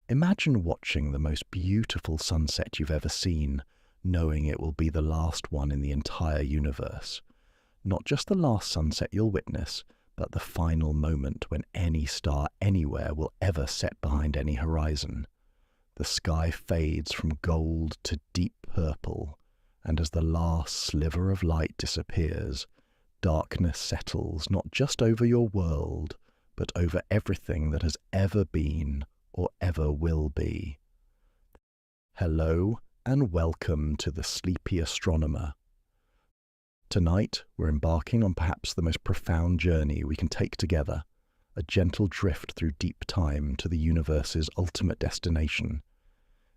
Imagine watching the most beautiful sunset you've ever seen, knowing it will be the last one in the entire universe. Not just the last sunset you'll witness, but the final moment when any star anywhere will ever set behind any horizon. The sky fades from gold to deep purple, and as the last sliver of light disappears, darkness settles not just over your world, but over everything that has ever been or ever will be. Hello and welcome to the Sleepy Astronomer. Tonight we're embarking on perhaps the most profound journey we can take together, a gentle drift through deep time to the universe's ultimate destination.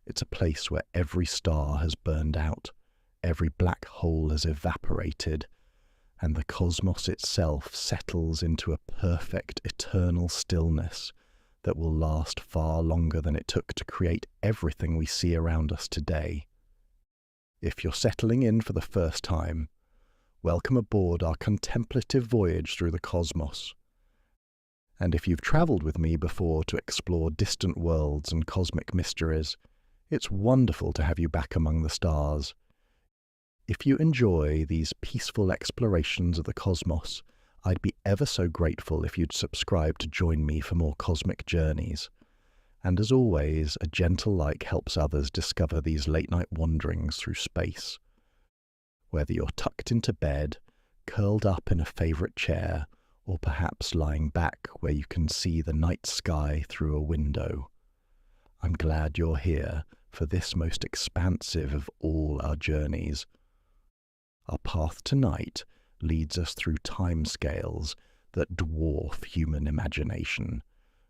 It's a place where every star has burned out, every black hole has evaporated, and the cosmos itself settles into a perfect eternal stillness that will last far longer than it took to create everything we see around us today. If you're settling in for the first time, welcome aboard our contemplative voyage through the cosmos. And if you've travelled with me before to explore distant worlds and cosmic mysteries, it's wonderful to have you back among the stars. If you enjoy these peaceful explorations of the cosmos, I'd be ever so grateful if you'd subscribe to join me for more cosmic journeys. And as always, a gentle like helps others discover these late-night wanderings through space. Whether you're tucked into bed, curled up in a favourite chair, or perhaps lying back where you can see the night sky through a window, I'm glad you're here for this most expansive of all our journeys. Our path tonight leads us through timescales that dwarf human imagination,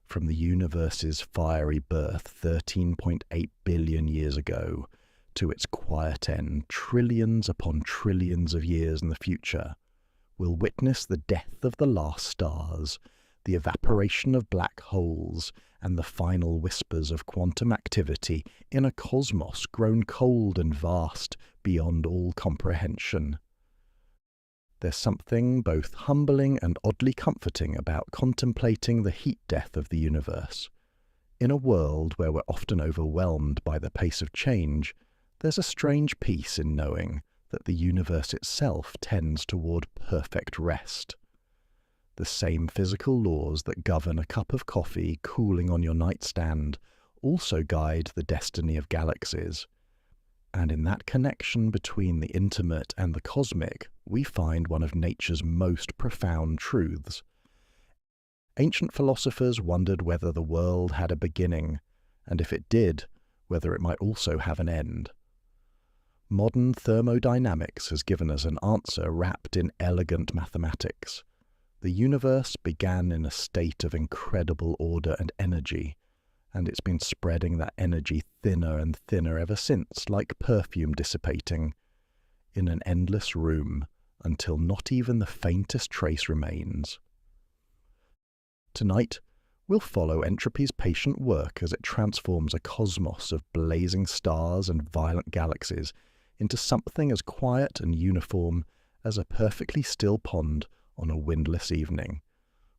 from the universe's fiery birth 13.8 billion years ago to its quiet end trillions upon trillions of years in the future. We'll witness the death of the last stars, the evaporation of black holes, and the final whispers of quantum activity in a cosmos grown cold and vast beyond all comprehension. There's something both humbling and oddly comforting about contemplating the heat death of the universe. In a world where we're often overwhelmed by the pace of change, there's a strange peace in knowing that the universe itself tends toward perfect rest. The same physical laws that govern a cup of coffee cooling on your nightstand also guide the destiny of galaxies. And in that connection between the intimate and the cosmic, we find one of nature's most profound truths. Ancient philosophers wondered whether the world had a beginning, and if it did, whether it might also have an end. Modern thermodynamics has given us an answer wrapped in elegant mathematics. The universe began in a state of incredible order and energy, and it's been spreading that energy thinner and thinner ever since, like perfume dissipating, in an endless room until not even the faintest trace remains. Tonight, we'll follow Entropy's patient work as it transforms a cosmos of blazing stars and violent galaxies into something as quiet and uniform as a perfectly still pond on a windless evening.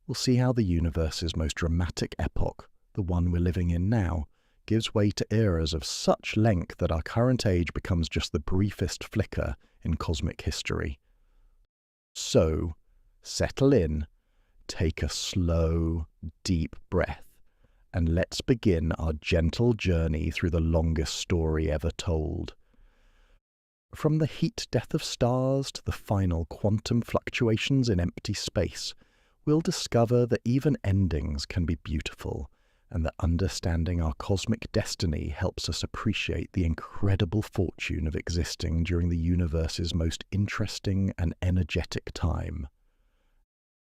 We'll see how the universe's most dramatic epoch, the one we're living in now, gives way to eras of such length that our current age becomes just the briefest flicker in cosmic history. So, settle in, take a slow, deep breath, and let's begin our gentle journey through the longest story ever told. From the heat death of stars to the final quantum fluctuations in empty space, we'll discover that even endings can be beautiful, and that understanding our cosmic destiny helps us appreciate the incredible fortune of existing during the universe's most interesting and energetic time.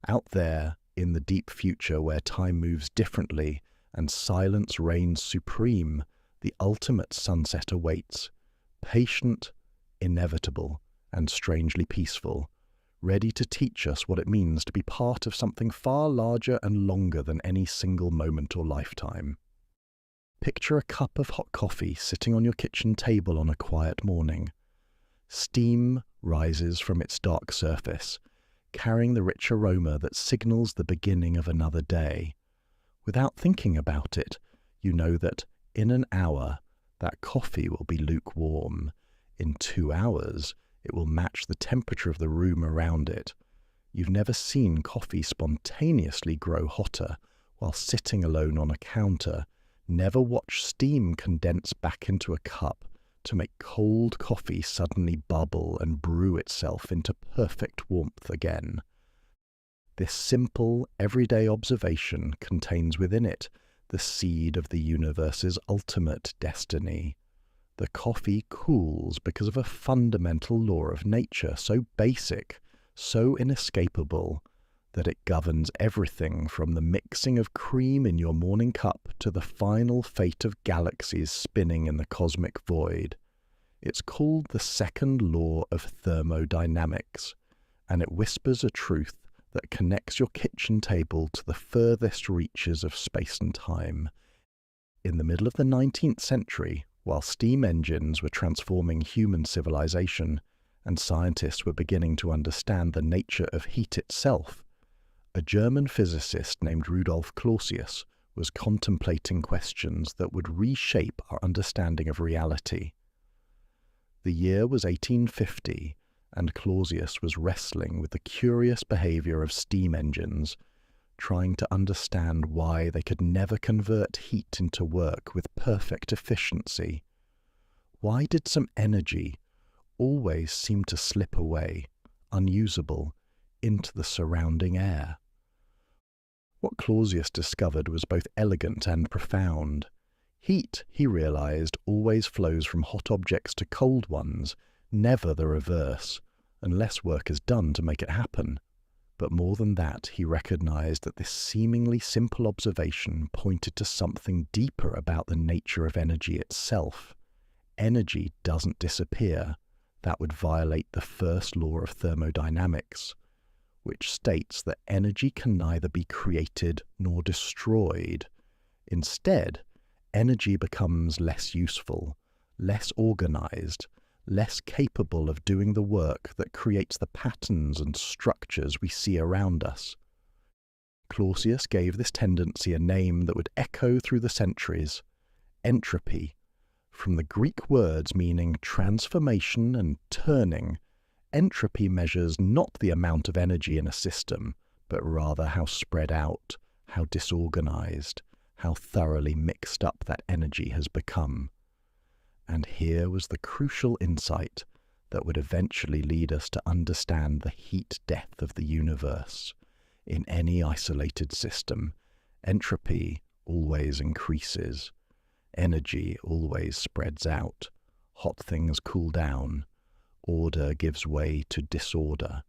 Out there, in the deep future where time moves differently and silence reigns supreme, the ultimate sunset awaits, patient, inevitable, and strangely peaceful, ready to teach us what it means to be part of something far larger and longer than any single moment or lifetime. Picture a cup of hot coffee sitting on your kitchen table on a quiet morning. Steam rises from its dark surface, carrying the rich aroma that signals the beginning of another day. Without thinking about it, you know that in an hour, that coffee will be lukewarm. In 2 hours, it will match the temperature of the room around it. You've never seen coffee spontaneously grow hotter while sitting alone on a counter, never watched steam condense back into a cup to make cold coffee suddenly bubble and brew itself into perfect warmth again. This simple, everyday observation contains within it the seed of the universe's ultimate destiny. The coffee cools because of a fundamental law of nature so basic, so inescapable, that it governs everything from the mixing of cream in your morning cup to the final fate of galaxies spinning in the cosmic void. It's called the second law of thermodynamics, and it whispers a truth that connects your kitchen table to the furthest reaches of space and time. In the middle of the 19th century, while steam engines were transforming human civilization and scientists were beginning to understand the nature of heat itself, a German physicist named Rudolf Clausius was contemplating questions that would reshape our understanding of reality. The year was 1850, and Clausius was wrestling with the curious behavior of steam engines, trying to understand why they could never convert heat into work with perfect efficiency. Why did some energy always seem to slip away, unusable, into the surrounding air? What Clausius discovered was both elegant and profound. Heat, he realized, always flows from hot objects to cold ones, never the reverse, unless work is done to make it happen. But more than that, he recognized that this seemingly simple observation pointed to something deeper about the nature of energy itself. Energy doesn't disappear. That would violate the first law of thermodynamics, which states that energy can neither be created nor destroyed. Instead, energy becomes less useful, less organized, less capable of doing the work that creates the patterns and structures we see around us. Clausius gave this tendency a name that would echo through the centuries: entropy, from the Greek words meaning transformation and turning. Entropy measures not the amount of energy in a system, but rather how spread out, how disorganized, how thoroughly mixed up that energy has become. And here was the crucial insight that would eventually lead us to understand the heat death of the universe. In any isolated system, entropy always increases. Energy always spreads out. Hot things cool down. Order gives way to disorder.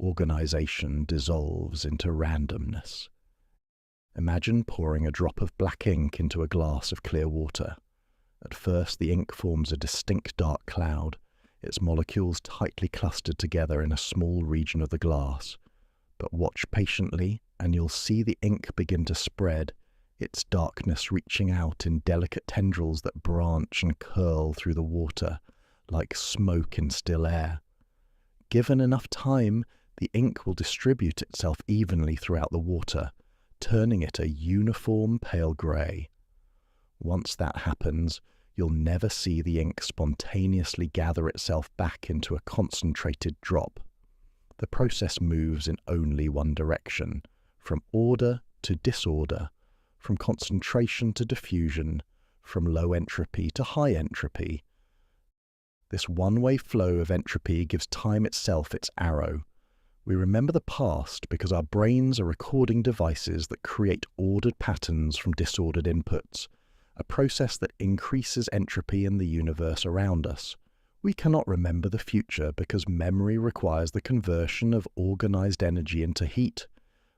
Organization dissolves into randomness. Imagine pouring a drop of black ink into a glass of clear water. At first, the ink forms a distinct dark cloud, its molecules tightly clustered together in a small region of the glass. But watch patiently, and you'll see the ink begin to spread, its darkness reaching out in delicate tendrils that branch and curl through the water, like smoke in still air. Given enough time, the ink will distribute itself evenly throughout the water, turning it a uniform pale grey. Once that happens, you'll never see the ink spontaneously gather itself back into a concentrated drop. The process moves in only one direction, from order to disorder, from concentration to diffusion, from low entropy to high entropy. This one-way flow of entropy gives time itself its arrow. We remember the past because our brains are recording devices that create ordered patterns from disordered inputs, a process that increases entropy in the universe around us. We cannot remember the future because memory requires the conversion of organized energy into heat,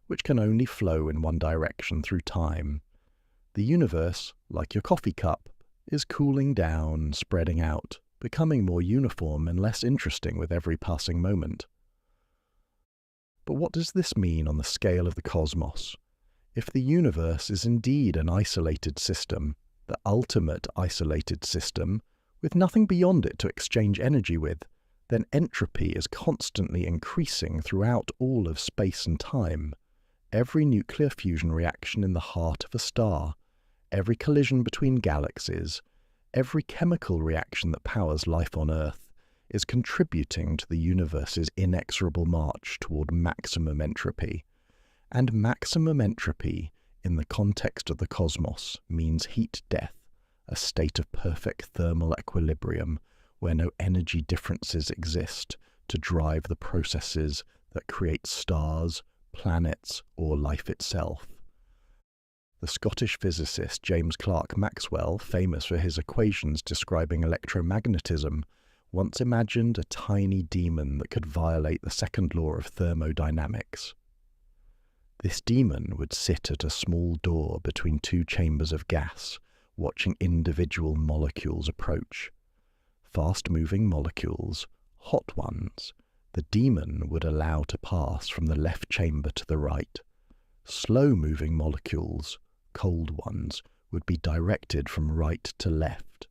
which can only flow in one direction through time. The universe, like your coffee cup, is cooling down, spreading out, becoming more uniform and less interesting with every passing moment. But what does this mean on the scale of the cosmos? If the universe is indeed an isolated system, the ultimate isolated system, with nothing beyond it to exchange energy with, then entropy is constantly increasing throughout all of space and time. Every nuclear fusion reaction in the heart of a star, every collision between galaxies, every chemical reaction that powers life on Earth, is contributing to the universe's inexorable march toward maximum entropy. And maximum entropy, in the context of the cosmos, means heat death, a state of perfect thermal equilibrium where no energy differences exist to drive the processes that create stars, planets, or life itself. The Scottish physicist James Clerk Maxwell, famous for his equations describing electromagnetism, once imagined a tiny demon that could violate the second law of thermodynamics. This demon would sit at a small door between two chambers of gas, watching individual molecules approach. Fast-moving molecules, hot ones, the demon would allow to pass from the left chamber to the right. Slow-moving molecules, cold ones, would be directed from right to left.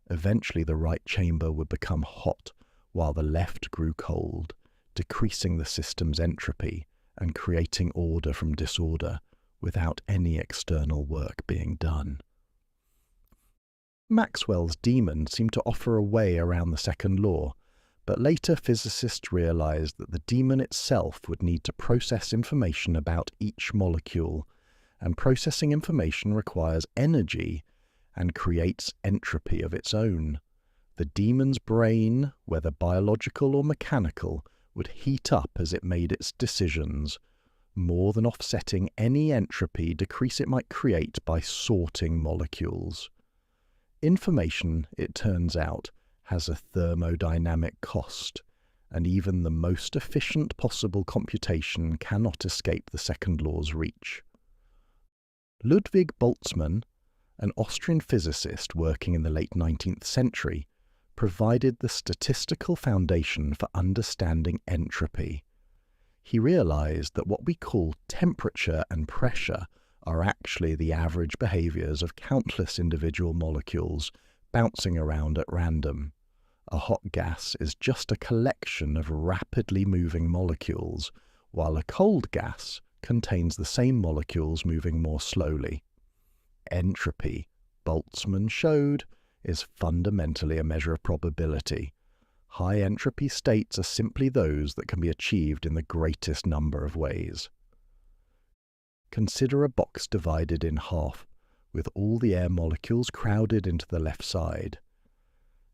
Eventually the right chamber would become hot, while the left grew cold, decreasing the system's entropy and creating order from disorder without any external work being done. Maxwell's demon seemed to offer a way around the second law, but later physicists realized that the demon itself would need to process information about each molecule, and processing information requires energy and creates entropy of its own. The demon's brain, whether biological or mechanical, would heat up as it made its decisions, more than offsetting any entropy decrease it might create by sorting molecules. Information, it turns out, has a thermodynamic cost, and even the most efficient possible computation cannot escape the second law's reach. Ludwig Boltzmann, an Austrian physicist working in the late 19th century, provided the statistical foundation for understanding entropy. He realized that what we call temperature and pressure are actually the average behaviors of countless individual molecules bouncing around at random. A hot gas is just a collection of rapidly moving molecules, while a cold gas contains the same molecules moving more slowly. Entropy, Boltzmann showed, is fundamentally a measure of probability. High entropy states are simply those that can be achieved in the greatest number of ways. Consider a box divided in half, with all the air molecules crowded into the left side.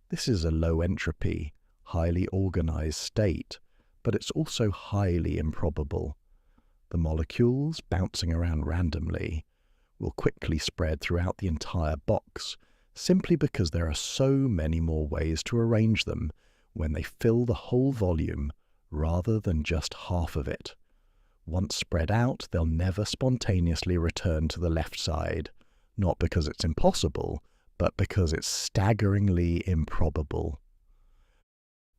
This is a low entropy, highly organized state, but it's also highly improbable. The molecules, bouncing around randomly, will quickly spread throughout the entire box, simply because there are so many more ways to arrange them when they fill the whole volume rather than just half of it. Once spread out, they'll never spontaneously return to the left side, not because it's impossible, but because it's staggeringly improbable.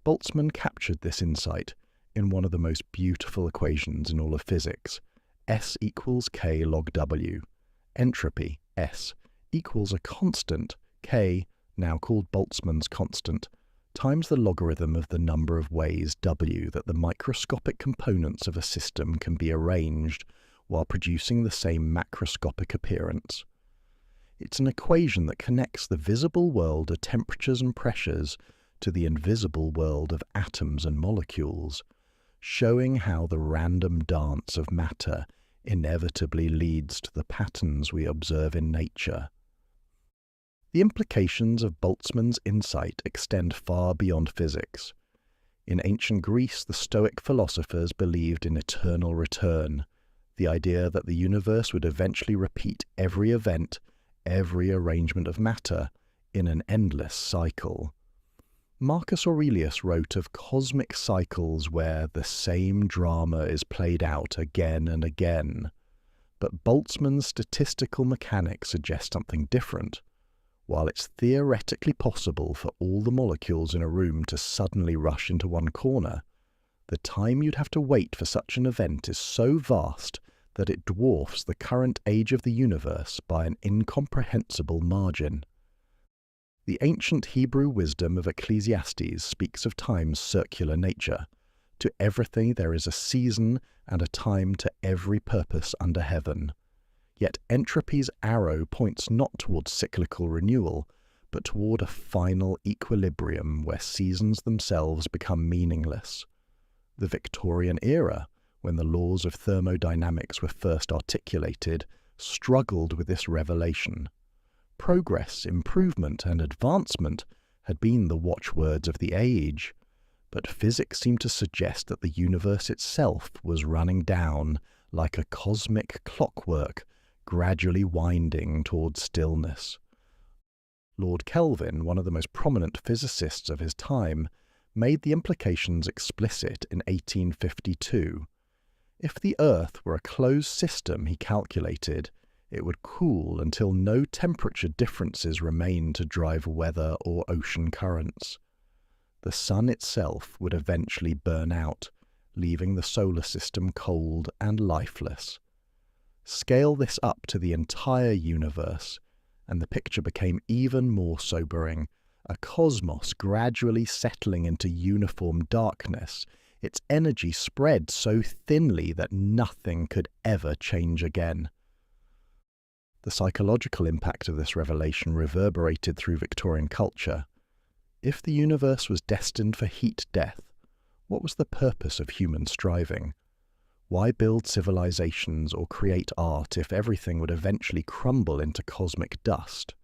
Boltzmann captured this insight in one of the most beautiful equations in all of physics, S equals K log W. Entropy, S, equals a constant, K, now called Boltzmann's constant, times the logarithm of the number of ways, W, that the microscopic components of a system can be arranged while producing the same macroscopic appearance. It's an equation that connects the visible world of temperatures and pressures to the invisible world of atoms and molecules, showing how the random dance of matter inevitably leads to the patterns we observe in nature. The implications of Boltzmann's insight extend far beyond physics. In ancient Greece, the Stoic philosophers believed in eternal return, the idea that the universe would eventually repeat every event, every arrangement of matter, in an endless cycle. Marcus Aurelius wrote of cosmic cycles where the same drama is played out again and again, but Boltzmann's statistical mechanics suggest something different. While it's theoretically possible for all the molecules in a room to suddenly rush into one corner, the time you'd have to wait for such an event is so vast that it dwarfs the current age of the universe by an incomprehensible margin. The ancient Hebrew wisdom of Ecclesiastes speaks of time's circular nature. To everything there is a season and a time to every purpose under heaven. Yet entropy's arrow points not towards cyclical renewal, but toward a final equilibrium where seasons themselves become meaningless. The Victorian era, when the laws of thermodynamics were first articulated, struggled with this revelation. Progress, improvement, and advancement had been the watchwords of the age, but physics seemed to suggest that the universe itself was running down like a cosmic clockwork, gradually winding towards stillness. Lord Kelvin, one of the most prominent physicists of his time, made the implications explicit in 1852. If the Earth were a closed system, he calculated, it would cool until no temperature differences remained to drive weather or ocean currents. The sun itself would eventually burn out, leaving the solar system cold and lifeless. Scale this up to the entire universe, and the picture became even more sobering. A cosmos gradually settling into uniform darkness, its energy spread so thinly that nothing could ever change again. The psychological impact of this revelation reverberated through Victorian culture. If the universe was destined for heat death, what was the purpose of human striving? Why build civilizations or create art if everything would eventually crumble into cosmic dust?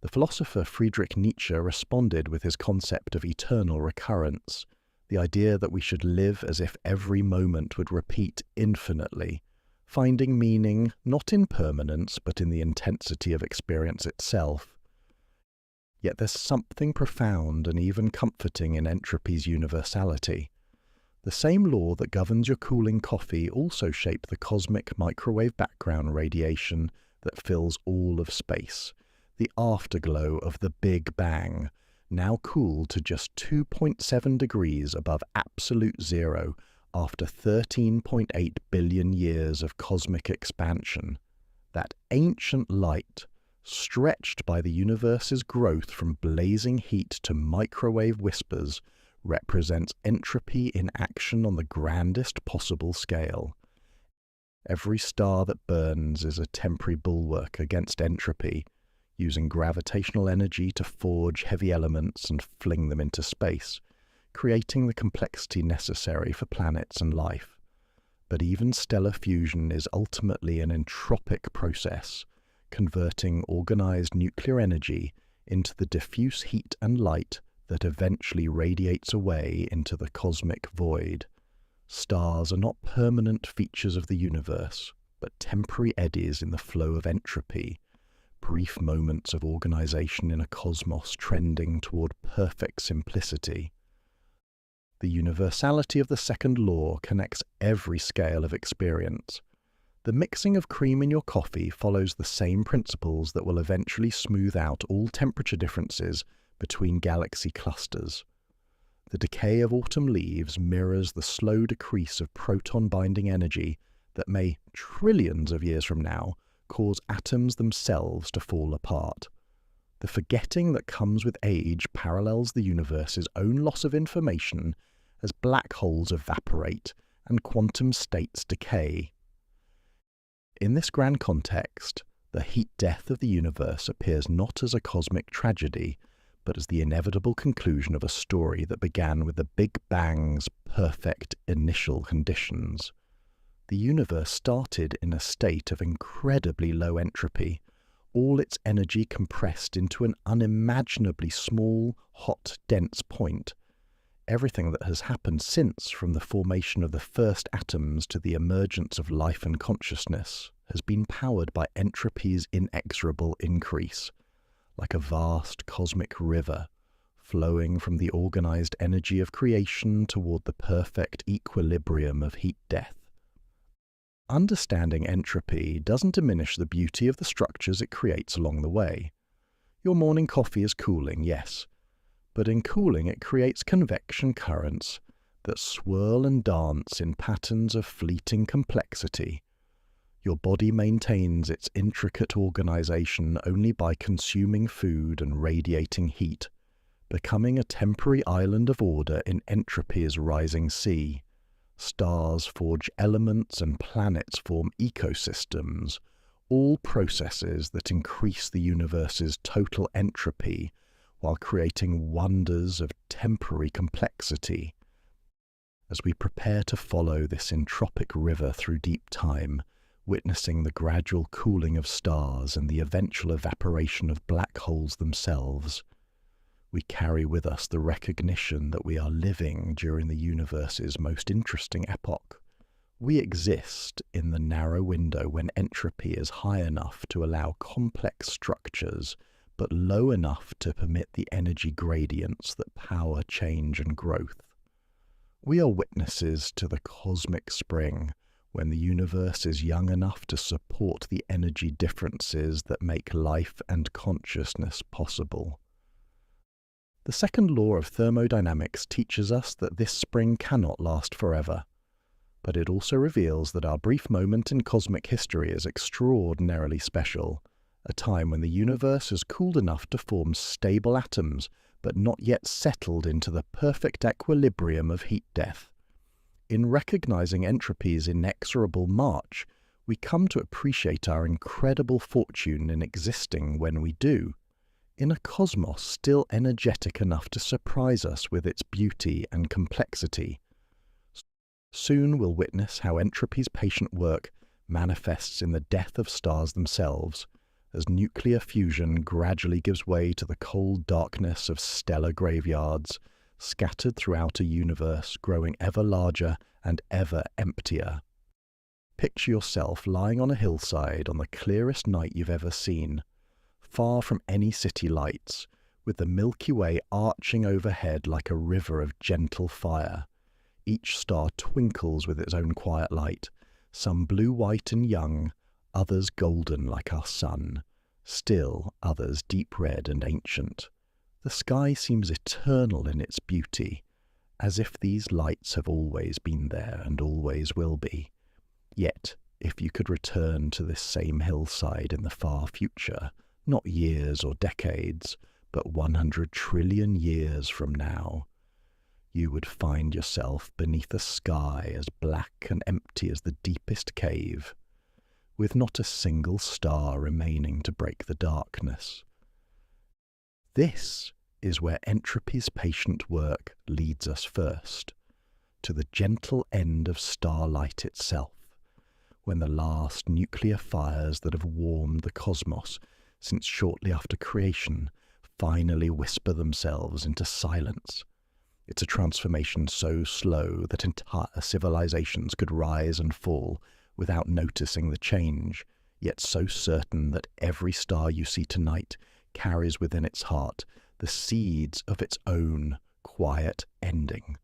The philosopher Friedrich Nietzsche responded with his concept of eternal recurrence, the idea that we should live as if every moment would repeat infinitely, finding meaning not in permanence but in the intensity of experience itself. Yet there's something profound and even comforting in entropy's universality. The same law that governs your cooling coffee also shapes the cosmic microwave background radiation that fills all of space, the afterglow of the Big Bang, now cooled to just 2.7 degrees above absolute zero after 13.8 billion years of cosmic expansion. That ancient light, stretched by the universe's growth from blazing heat to microwave whispers, represents entropy in action on the grandest possible scale. Every star that burns is a temporary bulwark against entropy, using gravitational energy to forge heavy elements and fling them into space, creating the complexity necessary for planets and life. But even stellar fusion is ultimately an entropic process, converting organized nuclear energy into the diffuse heat and light that eventually radiates away into the cosmic void. Stars are not permanent features of the universe, but temporary eddies in the flow of entropy, brief moments of organization in a cosmos trending toward perfect simplicity. The universality of the second law connects every scale of experience. The mixing of cream in your coffee follows the same principles that will eventually smooth out all temperature differences between galaxy clusters. The decay of autumn leaves mirrors the slow decrease of proton-binding energy that may, trillions of years from now, cause atoms themselves to fall apart. The forgetting that comes with age parallels the universe's own loss of information as black holes evaporate and quantum states decay. In this grand context, the heat death of the universe appears not as a cosmic tragedy, but as the inevitable conclusion of a story that began with the Big Bang's perfect initial conditions. The universe started in a state of incredibly low entropy, all its energy compressed into an unimaginably small, hot, dense point. Everything that has happened since, from the formation of the first atoms to the emergence of life and consciousness, has been powered by entropy's inexorable increase, like a vast cosmic river, flowing from the organized energy of creation toward the perfect equilibrium of heat death. Understanding entropy doesn't diminish the beauty of the structures it creates along the way. Your morning coffee is cooling, yes, but in cooling it creates convection currents that swirl and dance in patterns of fleeting complexity. Your body maintains its intricate organization only by consuming food and radiating heat, becoming a temporary island of order in entropy's rising sea. Stars forge elements and planets form ecosystems, all processes that increase the universe's total entropy while creating wonders of temporary complexity. As we prepare to follow this entropic river through deep time, witnessing the gradual cooling of stars and the eventual evaporation of black holes themselves, we carry with us the recognition that we are living during the universe's most interesting epoch. We exist in the narrow window when entropy is high enough to allow complex structures, but low enough to permit the energy gradients that power change and growth. We are witnesses to the cosmic spring, when the universe is young enough to support the energy differences that make life and consciousness possible. The second law of thermodynamics teaches us that this spring cannot last forever, but it also reveals that our brief moment in cosmic history is extraordinarily special, a time when the universe is cooled enough to form stable atoms, but not yet settled into the perfect equilibrium of heat death. In recognizing entropy's inexorable march, we come to appreciate our incredible fortune in existing when we do, in a cosmos still energetic enough to surprise us with its beauty and complexity. Soon we'll witness how entropy's patient work manifests in the death of stars themselves, as nuclear fusion gradually gives way to the cold darkness of stellar graveyards, scattered throughout a universe growing ever larger and ever emptier. Picture yourself lying on a hillside on the clearest night you've ever seen, far from any city lights, with the Milky Way arching overhead like a river of gentle fire. Each star twinkles with its own quiet light, some blue-white and young, others golden like our sun, still others deep red and ancient. The sky seems eternal in its beauty, as if these lights have always been there and always will be. Yet, if you could return to this same hillside in the far future, not years or decades, but 100 trillion years from now, you would find yourself beneath a sky as black and empty as the deepest cave, with not a single star remaining to break the darkness. This is where entropy's patient work leads us first, to the gentle end of starlight itself, when the last nuclear fires that have warmed the cosmos since shortly after creation finally whisper themselves into silence. It's a transformation so slow that entire civilizations could rise and fall without noticing the change, yet so certain that every star you see tonight carries within its heart the seeds of its own quiet ending.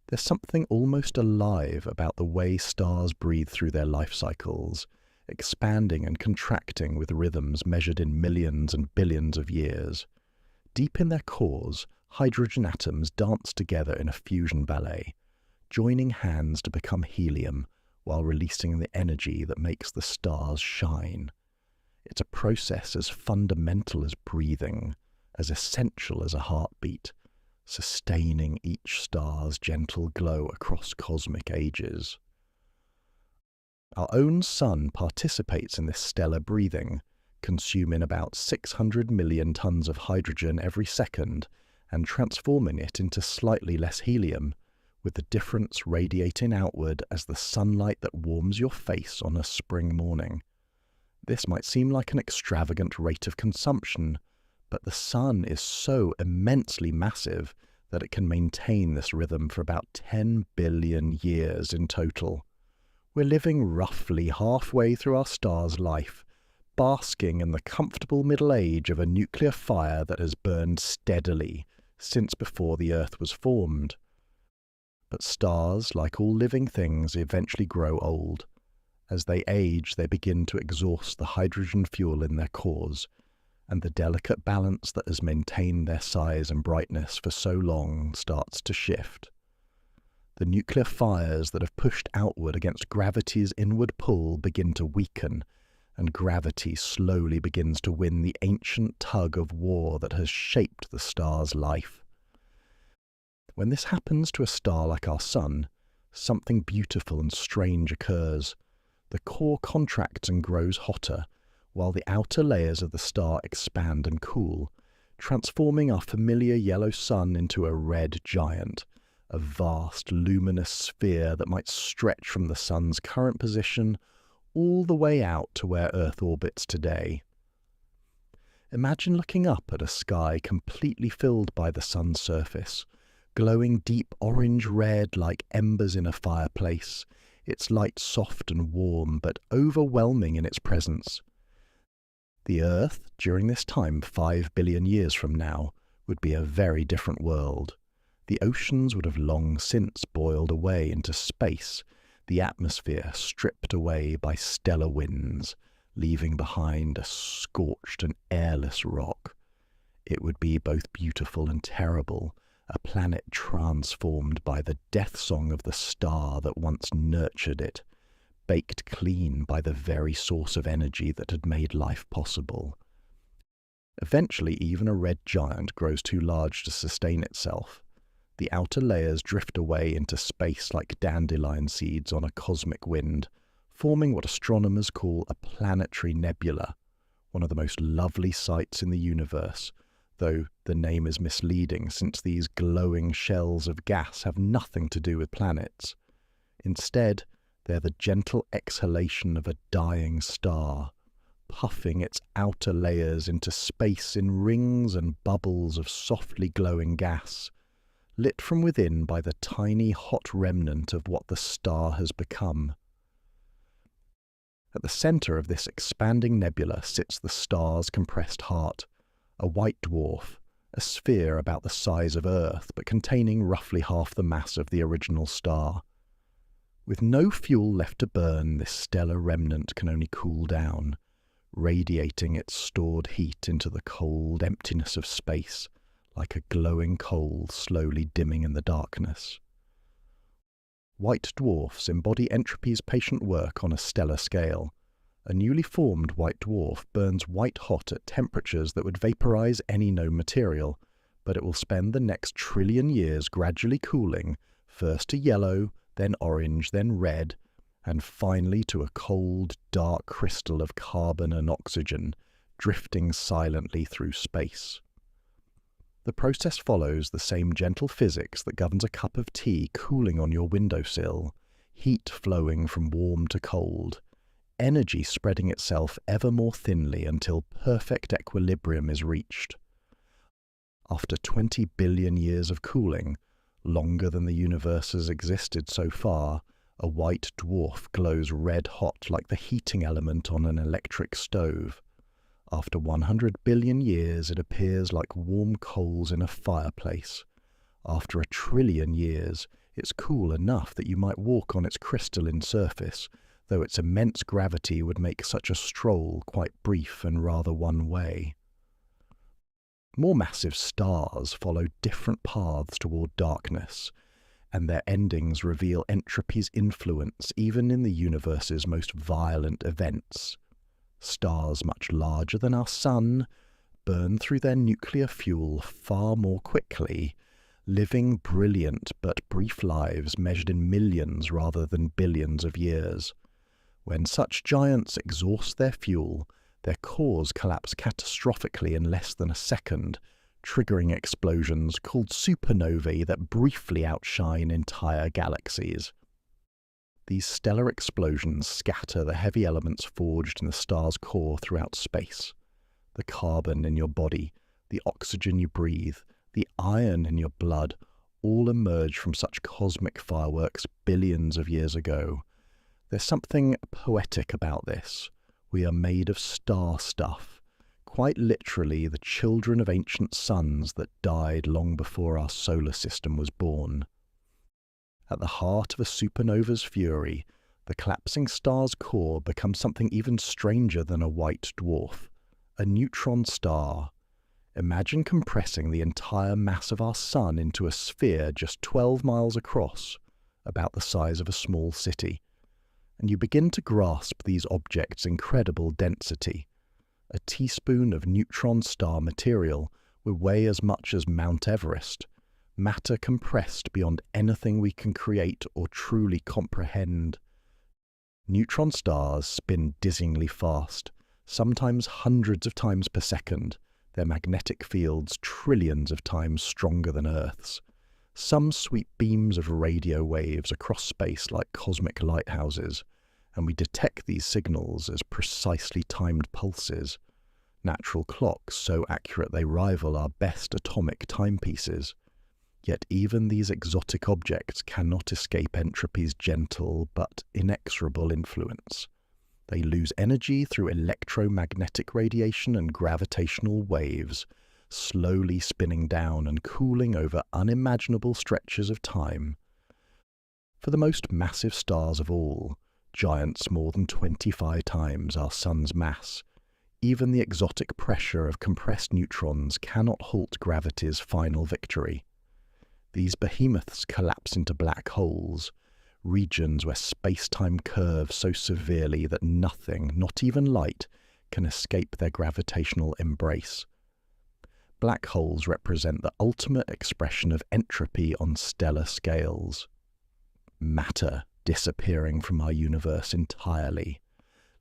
There's something almost alive about the way stars breathe through their life cycles, expanding and contracting with rhythms measured in millions and billions of years. Deep in their cores, hydrogen atoms dance together in a fusion ballet, joining hands to become helium while releasing the energy that makes the stars shine. It's a process as fundamental as breathing, as essential as a heartbeat, sustaining each star's gentle glow across cosmic ages. Our own sun participates in this stellar breathing, consuming about 600 million tons of hydrogen every second and transforming it into slightly less helium, with the difference radiating outward as the sunlight that warms your face on a spring morning. This might seem like an extravagant rate of consumption, but the sun is so immensely massive that it can maintain this rhythm for about 10 billion years in total. We're living roughly halfway through our star's life, basking in the comfortable middle age of a nuclear fire that has burned steadily since before the Earth was formed. But stars, like all living things, eventually grow old. As they age, they begin to exhaust the hydrogen fuel in their cores, and the delicate balance that has maintained their size and brightness for so long starts to shift. The nuclear fires that have pushed outward against gravity's inward pull begin to weaken, and gravity slowly begins to win the ancient tug of war that has shaped the star's life. When this happens to a star like our Sun, something beautiful and strange occurs. The core contracts and grows hotter, while the outer layers of the star expand and cool, transforming our familiar yellow sun into a red giant, a vast luminous sphere that might stretch from the sun's current position all the way out to where Earth orbits today. Imagine looking up at a sky completely filled by the sun's surface, glowing deep orange-red like embers in a fireplace, its light soft and warm but overwhelming in its presence. The Earth, during this time 5 billion years from now, would be a very different world. The oceans would have long since boiled away into space, the atmosphere stripped away by stellar winds, leaving behind a scorched and airless rock. It would be both beautiful and terrible, a planet transformed by the death song of the star that once nurtured it, baked clean by the very source of energy that had made life possible. Eventually, even a red giant grows too large to sustain itself. The outer layers drift away into space like dandelion seeds on a cosmic wind, forming what astronomers call a planetary nebula, one of the most lovely sights in the universe, though the name is misleading since these glowing shells of gas have nothing to do with planets. Instead, they're the gentle exhalation of a dying star, puffing its outer layers into space in rings and bubbles of softly glowing gas, lit from within by the tiny hot remnant of what the star has become. At the centre of this expanding nebula sits the star's compressed heart, a white dwarf, a sphere about the size of Earth but containing roughly half the mass of the original star. With no fuel left to burn, this stellar remnant can only cool down, radiating its stored heat into the cold emptiness of space, like a glowing coal slowly dimming in the darkness. White dwarfs embody entropy's patient work on a stellar scale. A newly formed white dwarf burns white-hot at temperatures that would vaporize any known material, but it will spend the next trillion years gradually cooling, first to yellow, then orange, then red, and finally to a cold, dark crystal of carbon and oxygen, drifting silently through space. The process follows the same gentle physics that governs a cup of tea cooling on your windowsill, heat flowing from warm to cold, energy spreading itself ever more thinly until perfect equilibrium is reached. After 20 billion years of cooling, longer than the universe has existed so far, a white dwarf glows red-hot like the heating element on an electric stove. After 100 billion years, it appears like warm coals in a fireplace. After 1 trillion years, it's cool enough that you might walk on its crystalline surface, though its immense gravity would make such a stroll quite brief and rather one-way. More massive stars follow different paths toward darkness, and their endings reveal entropy's influence even in the universe's most violent events. Stars much larger than our Sun burn through their nuclear fuel far more quickly, living brilliant but brief lives measured in millions rather than billions of years. When such giants exhaust their fuel, their cores collapse catastrophically in less than a second, triggering explosions called supernovae that briefly outshine entire galaxies. These stellar explosions scatter the heavy elements forged in the star's core throughout space. The carbon in your body, the oxygen you breathe, the iron in your blood, all emerge from such cosmic fireworks billions of years ago. There's something poetic about this. We are made of star stuff, quite literally the children of ancient suns that died long before our solar system was born. At the heart of a supernova's fury, the collapsing star's core becomes something even stranger than a white dwarf, a neutron star. Imagine compressing the entire mass of our sun into a sphere just 12 miles across, about the size of a small city, and you begin to grasp these objects' incredible density. A teaspoon of neutron star material would weigh as much as Mount Everest, matter compressed beyond anything we can create or truly comprehend. Neutron stars spin dizzyingly fast, sometimes hundreds of times per second, their magnetic fields trillions of times stronger than Earth's. Some sweep beams of radio waves across space like cosmic lighthouses, and we detect these signals as precisely timed pulses, natural clocks so accurate they rival our best atomic timepieces. Yet even these exotic objects cannot escape entropy's gentle but inexorable influence. They lose energy through electromagnetic radiation and gravitational waves, slowly spinning down and cooling over unimaginable stretches of time. For the most massive stars of all, giants more than 25 times our Sun's mass, even the exotic pressure of compressed neutrons cannot halt gravity's final victory. These behemoths collapse into black holes, regions where space-time curves so severely that nothing, not even light, can escape their gravitational embrace. Black holes represent the ultimate expression of entropy on stellar scales. Matter disappearing from our universe entirely,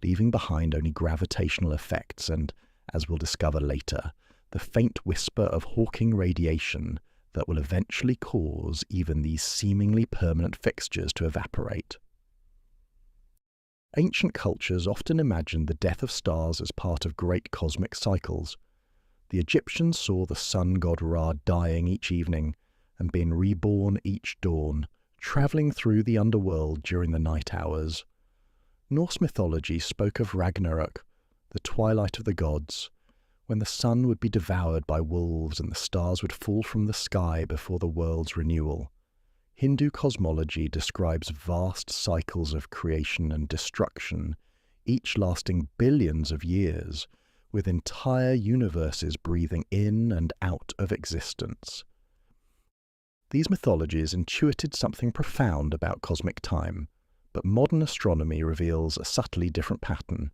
leaving behind only gravitational effects and, as we'll discover later, the faint whisper of Hawking radiation that will eventually cause even these seemingly permanent fixtures to evaporate. Ancient cultures often imagined the death of stars as part of great cosmic cycles. The Egyptians saw the sun god Ra dying each evening and being reborn each dawn, travelling through the underworld during the night hours. Norse mythology spoke of Ragnarok, the twilight of the gods, when the sun would be devoured by wolves and the stars would fall from the sky before the world's renewal. Hindu cosmology describes vast cycles of creation and destruction, each lasting billions of years, with entire universes breathing in and out of existence. These mythologies intuited something profound about cosmic time, but modern astronomy reveals a subtly different pattern.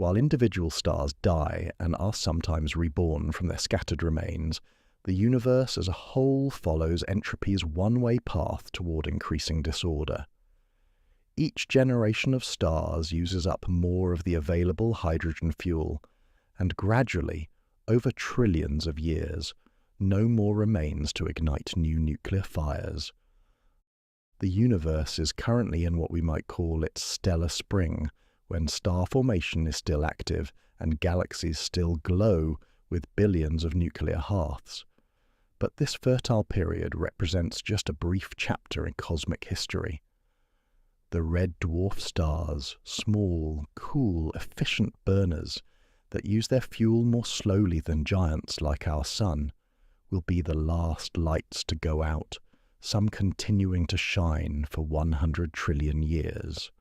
While individual stars die and are sometimes reborn from their scattered remains, the universe as a whole follows entropy's one-way path toward increasing disorder. Each generation of stars uses up more of the available hydrogen fuel, and gradually, over trillions of years, no more remains to ignite new nuclear fires. The universe is currently in what we might call its stellar spring, when star formation is still active and galaxies still glow with billions of nuclear hearths. But this fertile period represents just a brief chapter in cosmic history. The red dwarf stars, small, cool, efficient burners that use their fuel more slowly than giants like our Sun, will be the last lights to go out, some continuing to shine for 100 trillion years.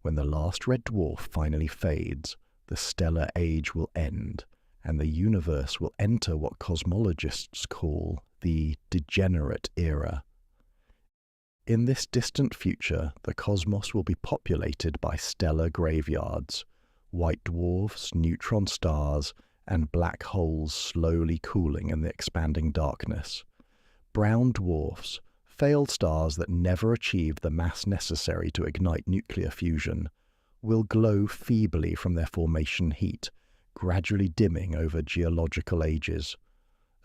When the last red dwarf finally fades, the stellar age will end, and the universe will enter what cosmologists call the Degenerate era. In this distant future, the cosmos will be populated by stellar graveyards, white dwarfs, neutron stars, and black holes slowly cooling in the expanding darkness. Brown dwarfs, failed stars that never achieved the mass necessary to ignite nuclear fusion, will glow feebly from their formation heat, gradually dimming over geological ages.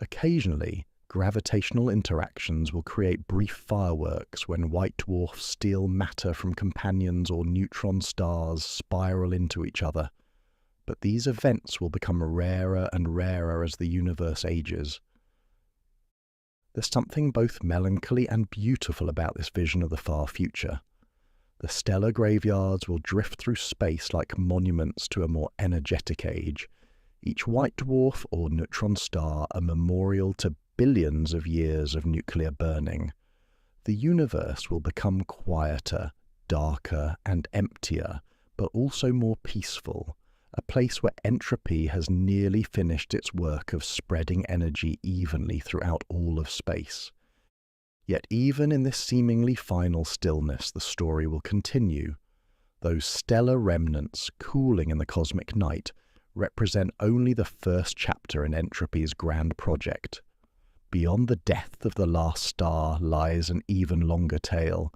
Occasionally, gravitational interactions will create brief fireworks when white dwarfs steal matter from companions or neutron stars spiral into each other. But these events will become rarer and rarer as the universe ages. There's something both melancholy and beautiful about this vision of the far future. The stellar graveyards will drift through space like monuments to a more energetic age, each white dwarf or neutron star a memorial to billions of years of nuclear burning. The universe will become quieter, darker, and emptier, but also more peaceful, a place where entropy has nearly finished its work of spreading energy evenly throughout all of space. Yet even in this seemingly final stillness, the story will continue. Those stellar remnants cooling in the cosmic night represent only the first chapter in entropy's grand project. Beyond the death of the last star lies an even longer tale,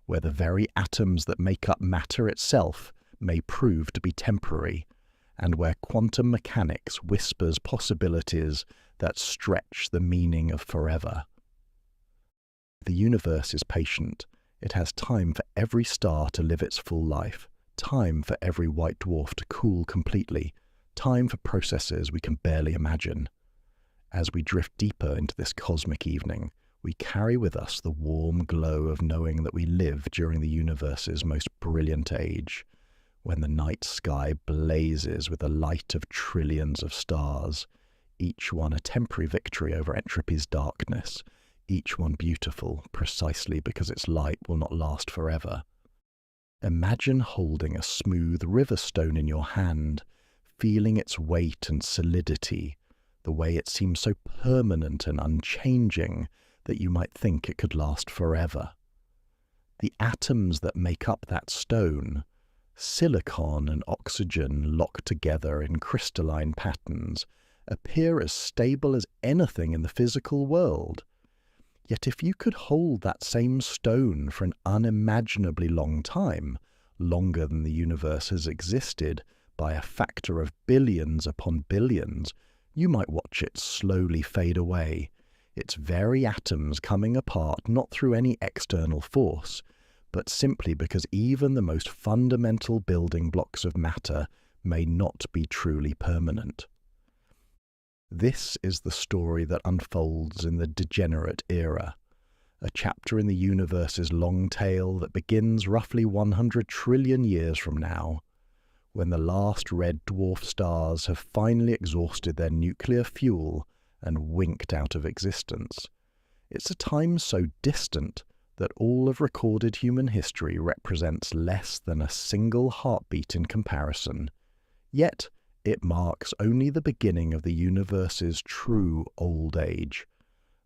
where the very atoms that make up matter itself may prove to be temporary, and where quantum mechanics whispers possibilities that stretch the meaning of forever. The universe is patient. It has time for every star to live its full life, time for every white dwarf to cool completely, time for processes we can barely imagine. As we drift deeper into this cosmic evening, we carry with us the warm glow of knowing that we live during the universe's most brilliant age, when the night sky blazes with the light of trillions of stars, each one a temporary victory over entropy's darkness, each one beautiful precisely because its light will not last forever. Imagine holding a smooth river stone in your hand, feeling its weight and solidity, the way it seems so permanent and unchanging that you might think it could last forever. The atoms that make up that stone, silicon and oxygen locked together in crystalline patterns, appear as stable as anything in the physical world. Yet if you could hold that same stone for an unimaginably long time, longer than the universe has existed by a factor of billions upon billions, you might watch it slowly fade away, its very atoms coming apart not through any external force, but simply because even the most fundamental building blocks of matter may not be truly permanent. This is the story that unfolds in the Degenerate era, a chapter in the universe's long tale that begins roughly 100 trillion years from now, when the last red dwarf stars have finally exhausted their nuclear fuel and winked out of existence. It's a time so distant that all of recorded human history represents less than a single heartbeat in comparison. Yet, it marks only the beginning of the universe's true old age,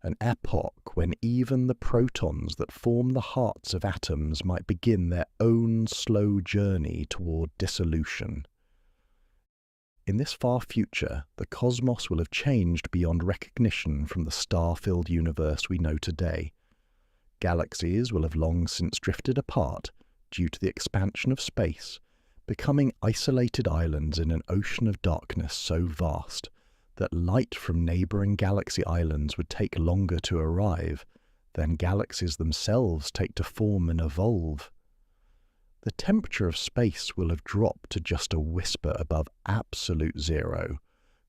an epoch when even the protons that form the hearts of atoms might begin their own slow journey toward dissolution. In this far future, the cosmos will have changed beyond recognition from the star-filled universe we know today. Galaxies will have long since drifted apart due to the expansion of space, becoming isolated islands in an ocean of darkness so vast that light from neighbouring galaxy islands would take longer to arrive than galaxies themselves take to form and evolve. The temperature of space will have dropped to just a whisper above absolute zero,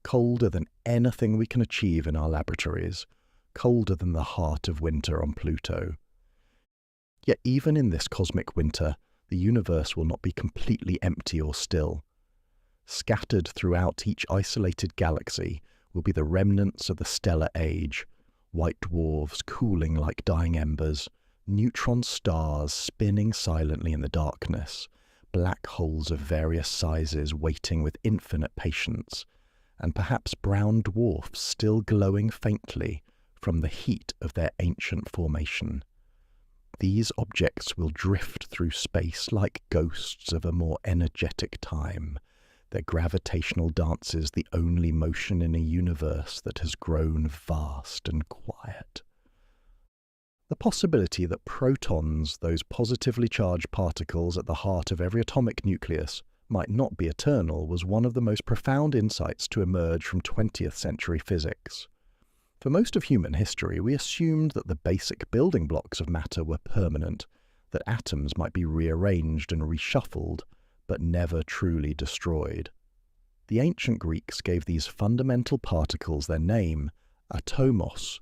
colder than anything we can achieve in our laboratories, colder than the heart of winter on Pluto. Yet even in this cosmic winter, the universe will not be completely empty or still. Scattered throughout each isolated galaxy will be the remnants of the stellar age, white dwarfs cooling like dying embers, neutron stars spinning silently in the darkness, black holes of various sizes waiting with infinite patience, and perhaps brown dwarfs still glowing faintly from the heat of their ancient formation. These objects will drift through space like ghosts of a more energetic time, their gravitational dances the only motion in a universe that has grown vast and quiet. The possibility that protons, those positively charged particles at the heart of every atomic nucleus, might not be eternal was one of the most profound insights to emerge from 20th century physics. For most of human history, we assumed that the basic building blocks of matter were permanent, that atoms might be rearranged and reshuffled, but never truly destroyed. The ancient Greeks gave these fundamental particles their name, atomos,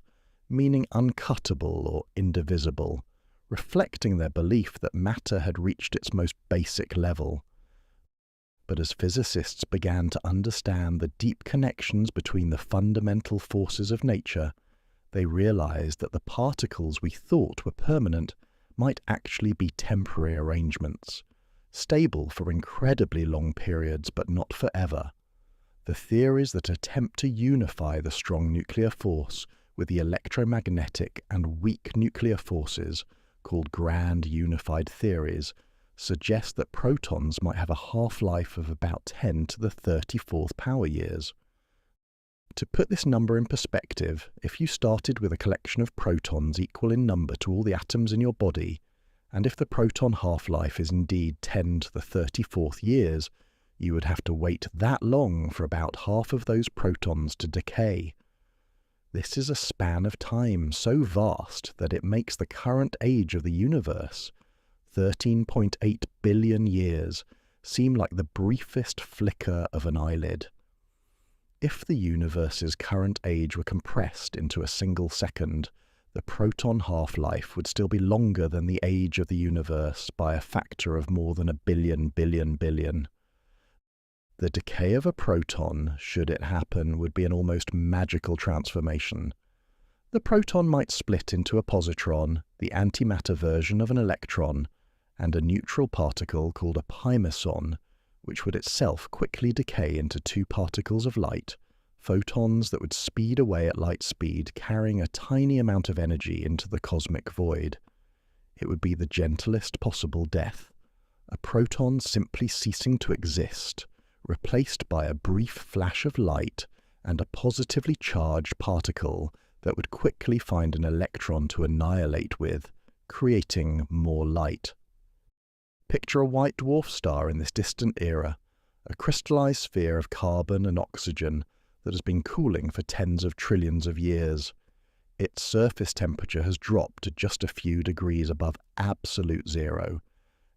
meaning uncuttable or indivisible, reflecting their belief that matter had reached its most basic level. But as physicists began to understand the deep connections between the fundamental forces of nature, they realized that the particles we thought were permanent might actually be temporary arrangements, stable for incredibly long periods but not forever. The theories that attempt to unify the strong nuclear force with the electromagnetic and weak nuclear forces, called grand unified theories, suggest that protons might have a half-life of about 10 to the 34th power years. To put this number in perspective, if you started with a collection of protons equal in number to all the atoms in your body, And if the proton half-life is indeed 10 to the 34th years, you would have to wait that long for about half of those protons to decay. This is a span of time so vast that it makes the current age of the universe, 13.8 billion years, seem like the briefest flicker of an eyelid. If the universe's current age were compressed into a single second, the proton half-life would still be longer than the age of the universe by a factor of more than a billion. The decay of a proton, should it happen, would be an almost magical transformation. The proton might split into a positron, the antimatter version of an electron, and a neutral particle called a pi-meson, which would itself quickly decay into two particles of light, photons that would speed away at light speed, carrying a tiny amount of energy into the cosmic void. It would be the gentlest possible death, a proton simply ceasing to exist, replaced by a brief flash of light and a positively charged particle that would quickly find an electron to annihilate with, creating more light. Picture a white dwarf star in this distant era, a crystallized sphere of carbon and oxygen that has been cooling for tens of trillions of years. Its surface temperature has dropped to just a few degrees above absolute zero,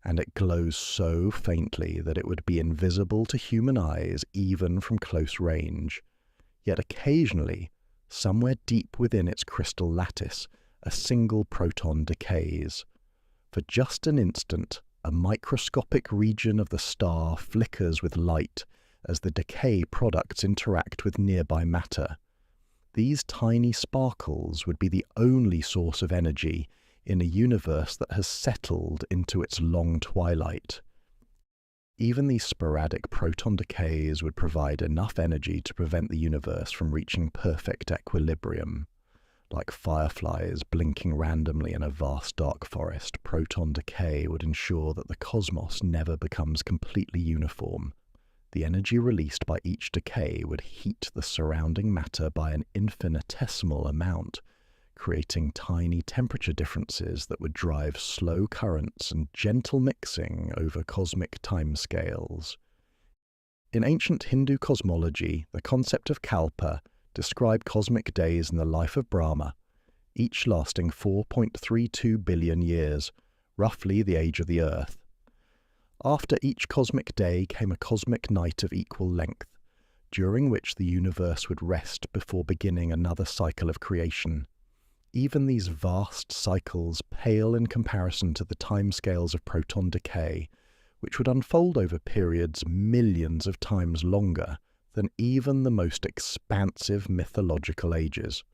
and it glows so faintly that it would be invisible to human eyes even from close range. Yet occasionally, somewhere deep within its crystal lattice, a single proton decays. For just an instant, a microscopic region of the star flickers with light as the decay products interact with nearby matter. These tiny sparkles would be the only source of energy in a universe that has settled into its long twilight. Even these sporadic proton decays would provide enough energy to prevent the universe from reaching perfect equilibrium. Like fireflies blinking randomly in a vast dark forest, proton decay would ensure that the cosmos never becomes completely uniform. The energy released by each decay would heat the surrounding matter by an infinitesimal amount, creating tiny temperature differences that would drive slow currents and gentle mixing over cosmic timescales. In ancient Hindu cosmology, the concept of kalpa described cosmic days in the life of Brahma, each lasting 4.32 billion years, roughly the age of the Earth. After each cosmic day came a cosmic night of equal length, during which the universe would rest before beginning another cycle of creation. Even these vast cycles pale in comparison to the timescales of proton decay, which would unfold over periods millions of times longer than even the most expansive mythological ages.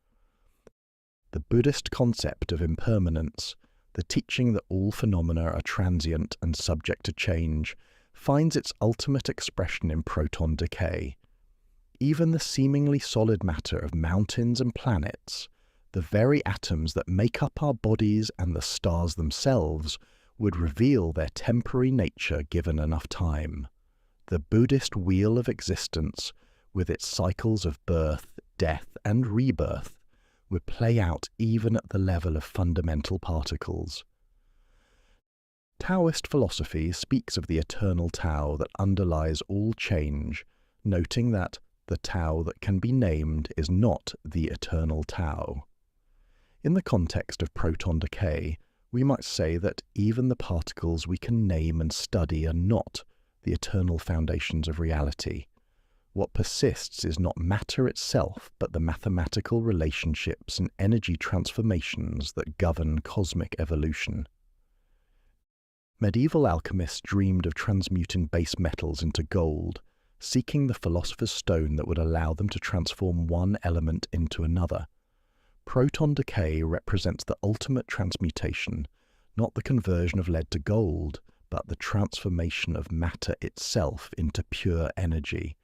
The Buddhist concept of impermanence, the teaching that all phenomena are transient and subject to change, finds its ultimate expression in proton decay. Even the seemingly solid matter of mountains and planets, the very atoms that make up our bodies and the stars themselves, would reveal their temporary nature given enough time. The Buddhist wheel of existence, with its cycles of birth, death, and rebirth, would play out even at the level of fundamental particles. Taoist philosophy speaks of the eternal Tao that underlies all change, noting that the Tao that can be named is not the eternal Tao. In the context of proton decay, we might say that even the particles we can name and study are not the eternal foundations of reality. What persists is not matter itself, but the mathematical relationships and energy transformations that govern cosmic evolution. Medieval alchemists dreamed of transmuting base metals into gold, seeking the philosopher's stone that would allow them to transform one element into another. Proton decay represents the ultimate transmutation, not the conversion of lead to gold, but the transformation of matter itself into pure energy.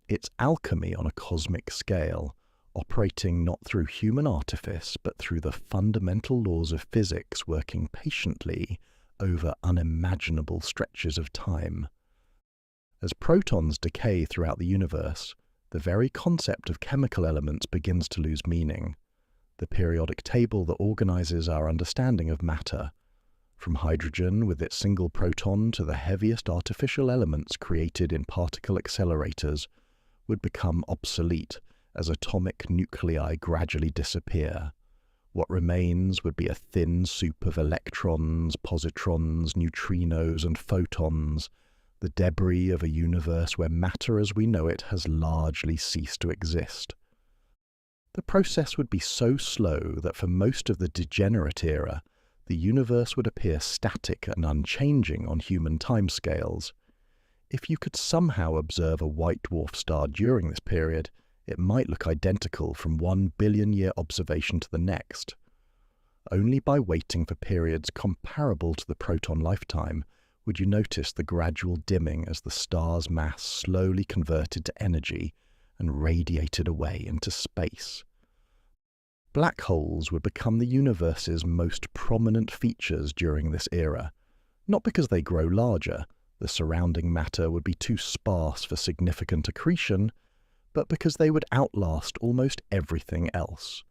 It's alchemy on a cosmic scale, operating not through human artifice, but through the fundamental laws of physics working patiently over unimaginable stretches of time. As protons decay throughout the universe, the very concept of chemical elements begins to lose meaning. The periodic table that organizes our understanding of matter, From hydrogen with its single proton to the heaviest artificial elements created in particle accelerators would become obsolete as atomic nuclei gradually disappear. What remains would be a thin soup of electrons, positrons, neutrinos, and photons, the debris of a universe where matter as we know it has largely ceased to exist. The process would be so slow that for most of the Degenerate era, the universe would appear static and unchanging on human timescales. If you could somehow observe a white dwarf star during this period, it might look identical from 1 billion-year observation to the next. Only by waiting for periods comparable to the proton lifetime would you notice the gradual dimming as the star's mass slowly converted to energy and radiated away into space. Black holes would become the universe's most prominent features during this era, not because they grow larger, the surrounding matter would be too sparse for significant accretion, but because they would outlast almost everything else.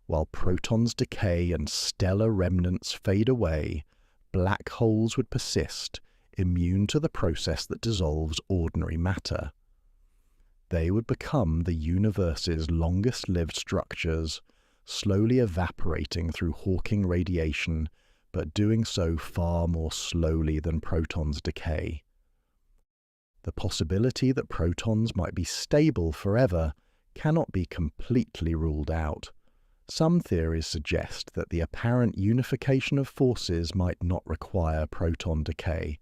While protons decay and stellar remnants fade away, black holes would persist, immune to the process that dissolves ordinary matter. They would become the universe's longest-lived structures, slowly evaporating through Hawking radiation, but doing so far more slowly than protons decay. The possibility that protons might be stable forever cannot be completely ruled out. Some theories suggest that the apparent unification of forces might not require proton decay,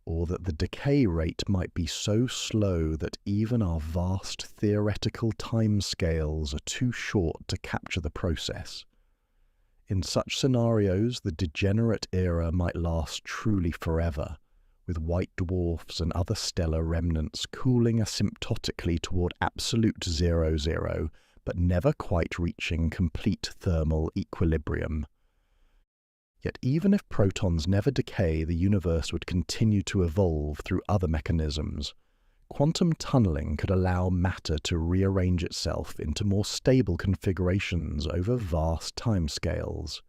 or that the decay rate might be so slow that even our vast theoretical timescales are too short to capture the process. In such scenarios, the Degenerate era might last truly forever, with white dwarfs and other stellar remnants cooling asymptotically toward absolute 0, but never quite reaching complete thermal equilibrium. Yet even if protons never decay, the universe would continue to evolve through other mechanisms. Quantum tunneling could allow matter to rearrange itself into more stable configurations over vast timescales.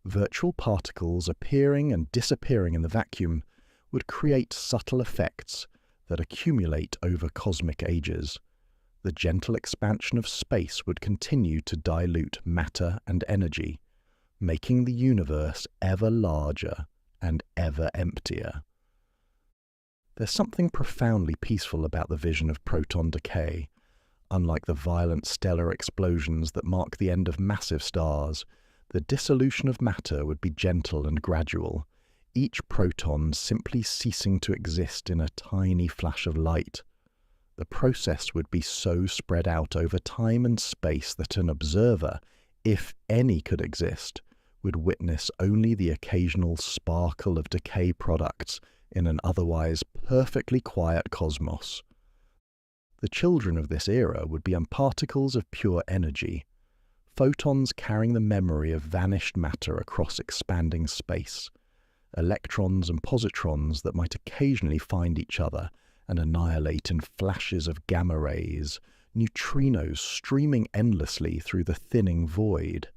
Virtual particles appearing and disappearing in the vacuum would create subtle effects that accumulate over cosmic ages. The gentle expansion of space would continue to dilute matter and energy, making the universe ever larger and ever emptier. There's something profoundly peaceful about the vision of proton decay. Unlike the violent stellar explosions that mark the end of massive stars, the dissolution of matter would be gentle and gradual, each proton simply ceasing to exist in a tiny flash of light. The process would be so spread out over time and space that an observer, if any could exist, would witness only the occasional sparkle of decay products in an otherwise perfectly quiet cosmos. The children of this era would be particles of pure energy, photons carrying the memory of vanished matter across expanding space, electrons and positrons that might occasionally find each other and annihilate in flashes of gamma rays, neutrinos streaming endlessly through the thinning void.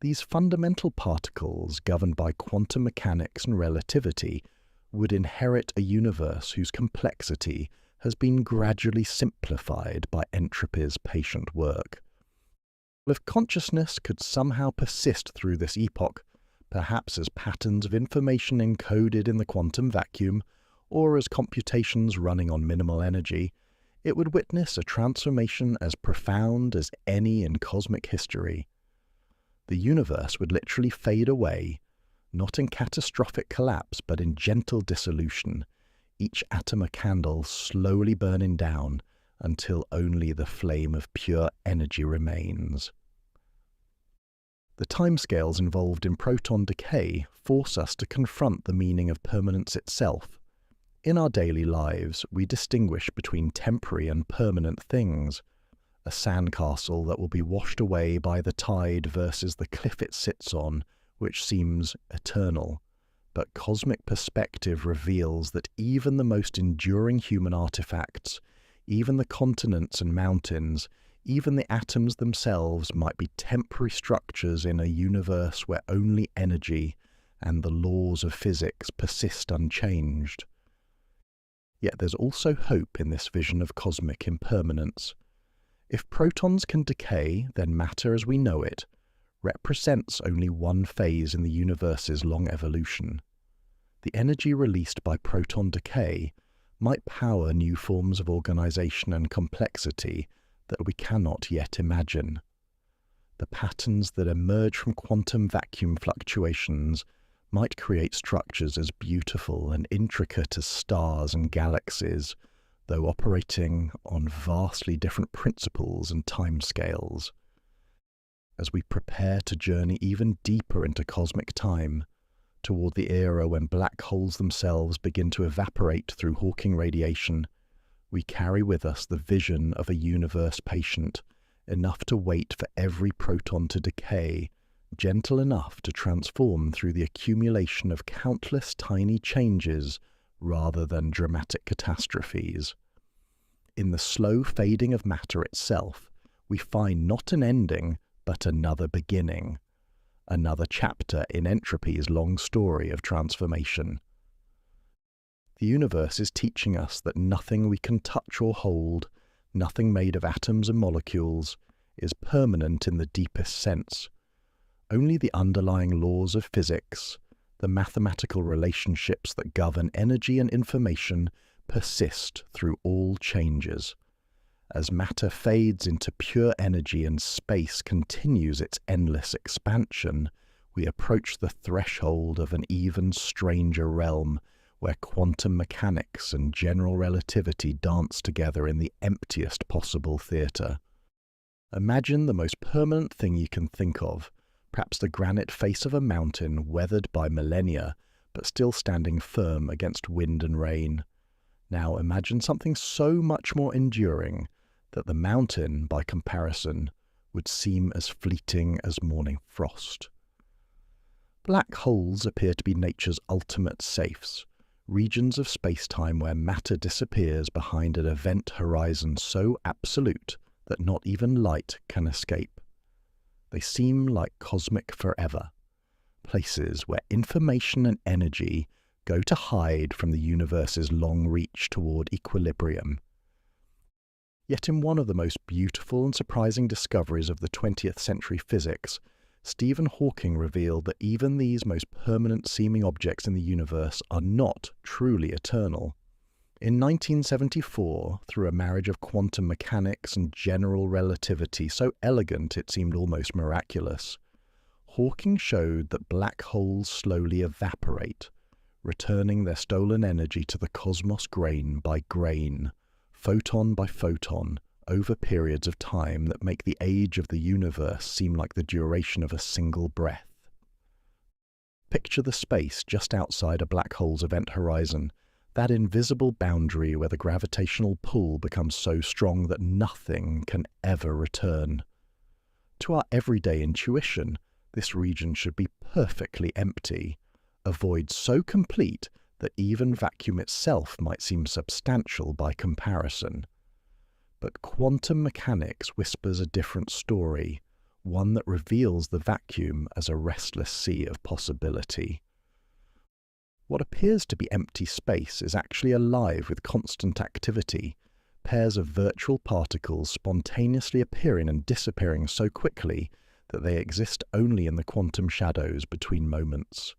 These fundamental particles, governed by quantum mechanics and relativity, would inherit a universe whose complexity has been gradually simplified by entropy's patient work. If consciousness could somehow persist through this epoch, perhaps as patterns of information encoded in the quantum vacuum, or as computations running on minimal energy, it would witness a transformation as profound as any in cosmic history. The universe would literally fade away, not in catastrophic collapse, but in gentle dissolution, each atom a candle slowly burning down until only the flame of pure energy remains. The timescales involved in proton decay force us to confront the meaning of permanence itself. In our daily lives, we distinguish between temporary and permanent things. A sandcastle that will be washed away by the tide versus the cliff it sits on, which seems eternal. But cosmic perspective reveals that even the most enduring human artifacts, even the continents and mountains, even the atoms themselves might be temporary structures in a universe where only energy, and the laws of physics persist unchanged. Yet there's also hope in this vision of cosmic impermanence. If protons can decay, then matter as we know it represents only one phase in the universe's long evolution. The energy released by proton decay might power new forms of organization and complexity that we cannot yet imagine. The patterns that emerge from quantum vacuum fluctuations might create structures as beautiful and intricate as stars and galaxies, though operating on vastly different principles and timescales. As we prepare to journey even deeper into cosmic time, toward the era when black holes themselves begin to evaporate through Hawking radiation, we carry with us the vision of a universe patient, enough to wait for every proton to decay, gentle enough to transform through the accumulation of countless tiny changes rather than dramatic catastrophes. In the slow fading of matter itself, we find not an ending, but another beginning. Another chapter in Entropy's long story of transformation. The universe is teaching us that nothing we can touch or hold, nothing made of atoms and molecules, is permanent in the deepest sense. Only the underlying laws of physics, the mathematical relationships that govern energy and information, persist through all changes. As matter fades into pure energy and space continues its endless expansion, we approach the threshold of an even stranger realm where quantum mechanics and general relativity dance together in the emptiest possible theatre. Imagine the most permanent thing you can think of, perhaps the granite face of a mountain weathered by millennia, but still standing firm against wind and rain. Now imagine something so much more enduring that the mountain, by comparison, would seem as fleeting as morning frost. Black holes appear to be nature's ultimate safes, regions of space-time where matter disappears behind an event horizon so absolute that not even light can escape. They seem like cosmic forever, places where information and energy go to hide from the universe's long reach toward equilibrium. Yet in one of the most beautiful and surprising discoveries of the 20th century physics, Stephen Hawking revealed that even these most permanent-seeming objects in the universe are not truly eternal. In 1974, through a marriage of quantum mechanics and general relativity so elegant it seemed almost miraculous, Hawking showed that black holes slowly evaporate, returning their stolen energy to the cosmos grain by grain, photon by photon, over periods of time that make the age of the universe seem like the duration of a single breath. Picture the space just outside a black hole's event horizon, that invisible boundary where the gravitational pull becomes so strong that nothing can ever return. To our everyday intuition, this region should be perfectly empty, a void so complete that even vacuum itself might seem substantial by comparison. But quantum mechanics whispers a different story, one that reveals the vacuum as a restless sea of possibility. What appears to be empty space is actually alive with constant activity, pairs of virtual particles spontaneously appearing and disappearing so quickly that they exist only in the quantum shadows between moments.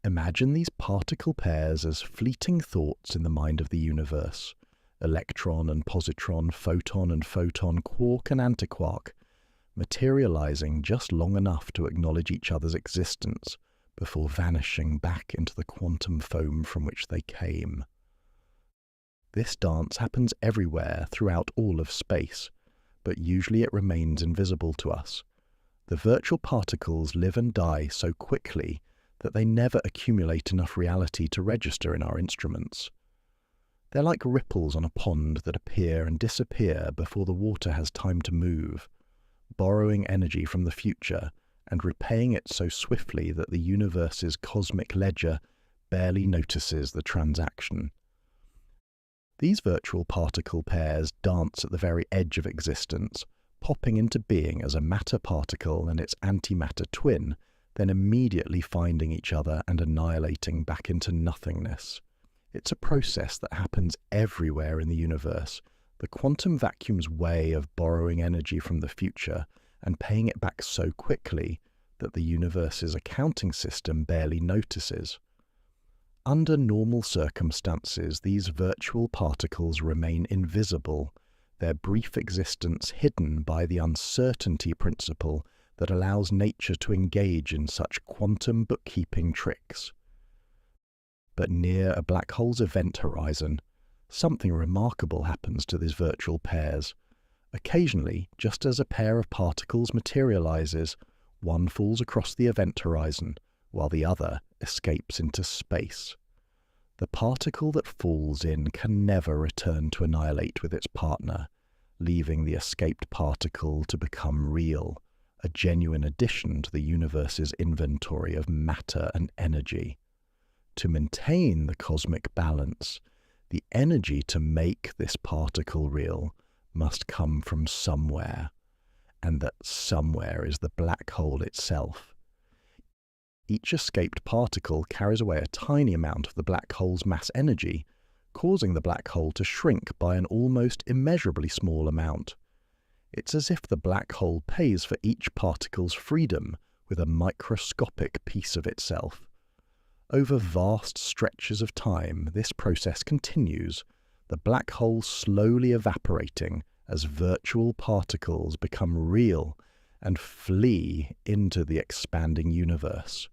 Imagine these particle pairs as fleeting thoughts in the mind of the universe, electron and positron, photon and photon, quark and antiquark, materializing just long enough to acknowledge each other's existence before vanishing back into the quantum foam from which they came. This dance happens everywhere throughout all of space, but usually it remains invisible to us. The virtual particles live and die so quickly that they never accumulate enough reality to register in our instruments. They're like ripples on a pond that appear and disappear before the water has time to move, borrowing energy from the future and repaying it so swiftly that the universe's cosmic ledger barely notices the transaction. These virtual particle pairs dance at the very edge of existence, popping into being as a matter particle and its antimatter twin then immediately finding each other and annihilating back into nothingness. It's a process that happens everywhere in the universe, the quantum vacuum's way of borrowing energy from the future and paying it back so quickly that the universe's accounting system barely notices. Under normal circumstances, these virtual particles remain invisible, their brief existence hidden by the uncertainty principle that allows nature to engage in such quantum bookkeeping tricks. But near a black hole's event horizon, something remarkable happens to these virtual pairs. Occasionally, just as a pair of particles materializes, one falls across the event horizon, while the other escapes into space. The particle that falls in can never return to annihilate with its partner, leaving the escaped particle to become real, a genuine addition to the universe's inventory of matter and energy. To maintain the cosmic balance, the energy to make this particle real must come from somewhere, and that somewhere is the black hole itself. Each escaped particle carries away a tiny amount of the black hole's mass energy, causing the black hole to shrink by an almost immeasurably small amount. It's as if the black hole pays for each particle's freedom with a microscopic piece of itself. Over vast stretches of time, this process continues, the black hole slowly evaporating as virtual particles become real and flee into the expanding universe.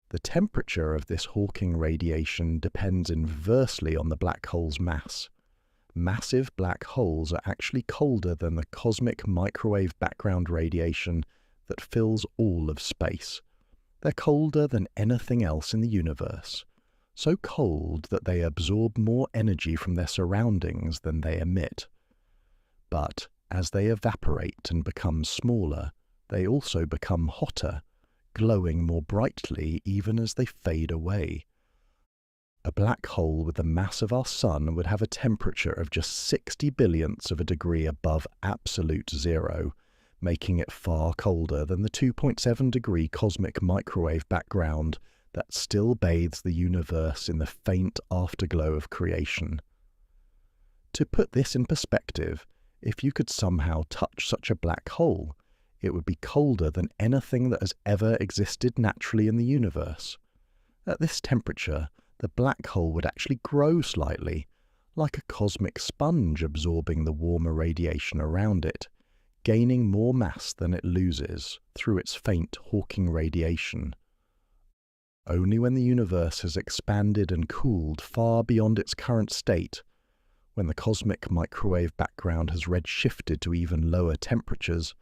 The temperature of this Hawking radiation depends inversely on the black hole's mass. Massive black holes are actually colder than the cosmic microwave background radiation that fills all of space. They're colder than anything else in the universe, so cold that they absorb more energy from their surroundings than they emit. But as they evaporate and become smaller, they also become hotter, glowing more brightly even as they fade away. A black hole with the mass of our Sun would have a temperature of just 60 billionths of a degree above absolute zero, making it far colder than the 2.7 degree cosmic microwave background that still bathes the universe in the faint afterglow of creation. To put this in perspective, if you could somehow touch such a black hole, it would be colder than anything that has ever existed naturally in the universe. At this temperature, the black hole would actually grow slightly, like a cosmic sponge absorbing the warmer radiation around it, gaining more mass than it loses through its faint Hawking radiation. Only when the universe has expanded and cooled far beyond its current state, when the cosmic microwave background has redshifted to even lower temperatures,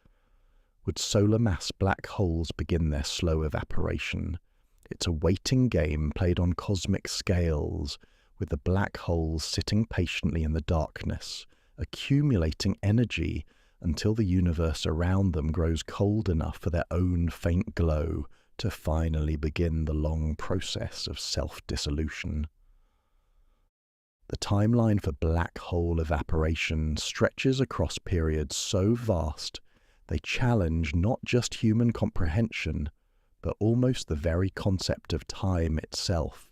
would solar mass black holes begin their slow evaporation. It's a waiting game played on cosmic scales, with the black holes sitting patiently in the darkness, accumulating energy until the universe around them grows cold enough for their own faint glow to finally begin the long process of self-dissolution. The timeline for black hole evaporation stretches across periods so vast they challenge not just human comprehension, but almost the very concept of time itself.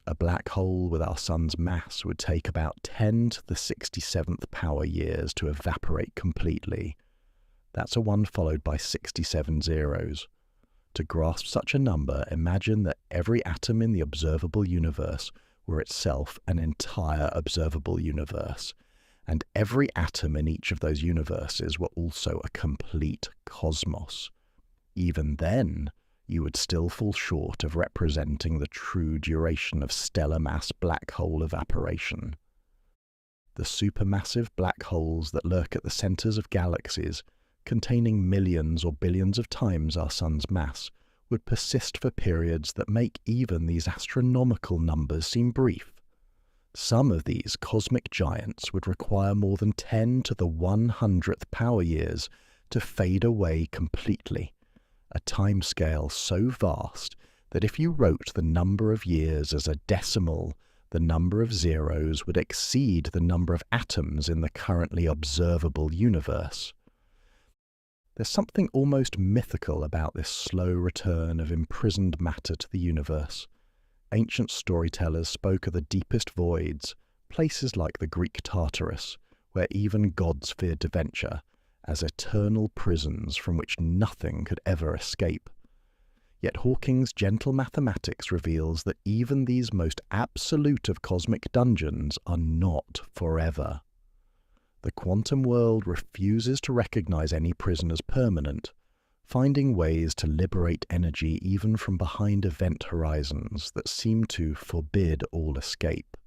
A black hole with our Sun's mass would take about 10 to the 67th power years to evaporate completely. That's a 1 followed by 67 zeros. To grasp such a number, imagine that every atom in the observable universe were itself an entire observable universe, and every atom in each of those universes were also a complete cosmos. Even then, you would still fall short of representing the true duration of stellar mass black hole evaporation. The supermassive black holes that lurk at the centers of galaxies, containing millions or billions of times our Sun's mass, would persist for periods that make even these astronomical numbers seem brief. Some of these cosmic giants would require more than 10 to the 100th power years to fade away completely, a timescale so vast that if you wrote the number of years as a decimal, the number of zeros would exceed the number of atoms in the currently observable universe. There's something almost mythical about this slow return of imprisoned matter to the universe. Ancient storytellers spoke of the deepest voids, places like the Greek Tartarus, where even gods feared to venture, as eternal prisons from which nothing could ever escape. Yet Hawking's gentle mathematics reveals that even these most absolute of cosmic dungeons are not forever. The quantum world refuses to recognize any prison as permanent, finding ways to liberate energy even from behind event horizons that seem to forbid all escape.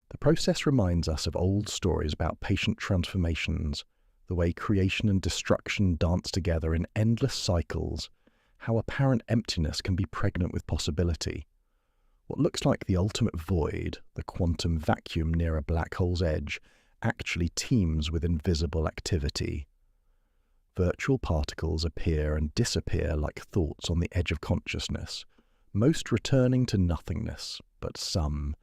The process reminds us of old stories about patient transformations, the way creation and destruction dance together in endless cycles, how apparent emptiness can be pregnant with possibility. What looks like the ultimate void, the quantum vacuum near a black hole's edge, actually teems with invisible activity. Virtual particles appear and disappear like thoughts on the edge of consciousness, most returning to nothingness, but some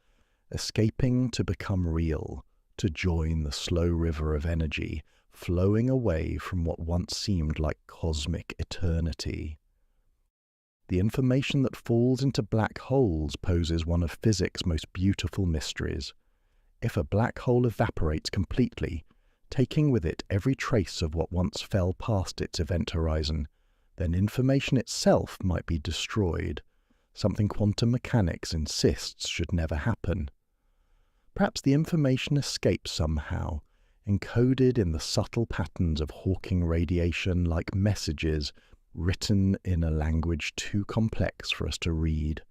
escaping to become real, to join the slow river of energy, flowing away from what once seemed like cosmic eternity. The information that falls into black holes poses one of physics' most beautiful mysteries. If a black hole evaporates completely, taking with it every trace of what once fell past its event horizon, then information itself might be destroyed, something quantum mechanics insists should never happen. Perhaps the information escapes somehow, encoded in the subtle patterns of Hawking radiation like messages written in a language too complex for us to read.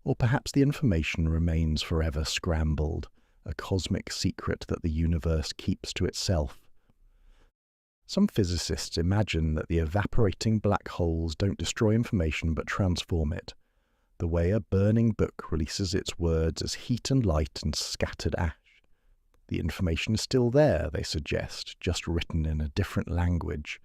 Or perhaps the information remains forever scrambled, a cosmic secret that the universe keeps to itself. Some physicists imagine that the evaporating black holes don't destroy information but transform it, the way a burning book releases its words as heat and light and scattered ash. The information is still there, they suggest, just written in a different language,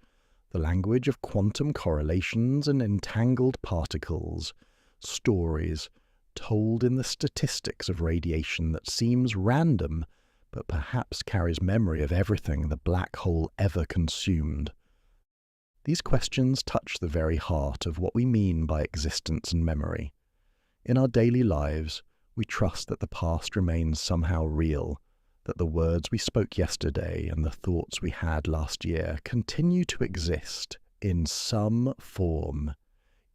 the language of quantum correlations and entangled particles, stories told in the statistics of radiation that seems random, but perhaps carries memory of everything the black hole ever consumed. These questions touch the very heart of what we mean by existence and memory. In our daily lives, we trust that the past remains somehow real, that the words we spoke yesterday and the thoughts we had last year continue to exist in some form,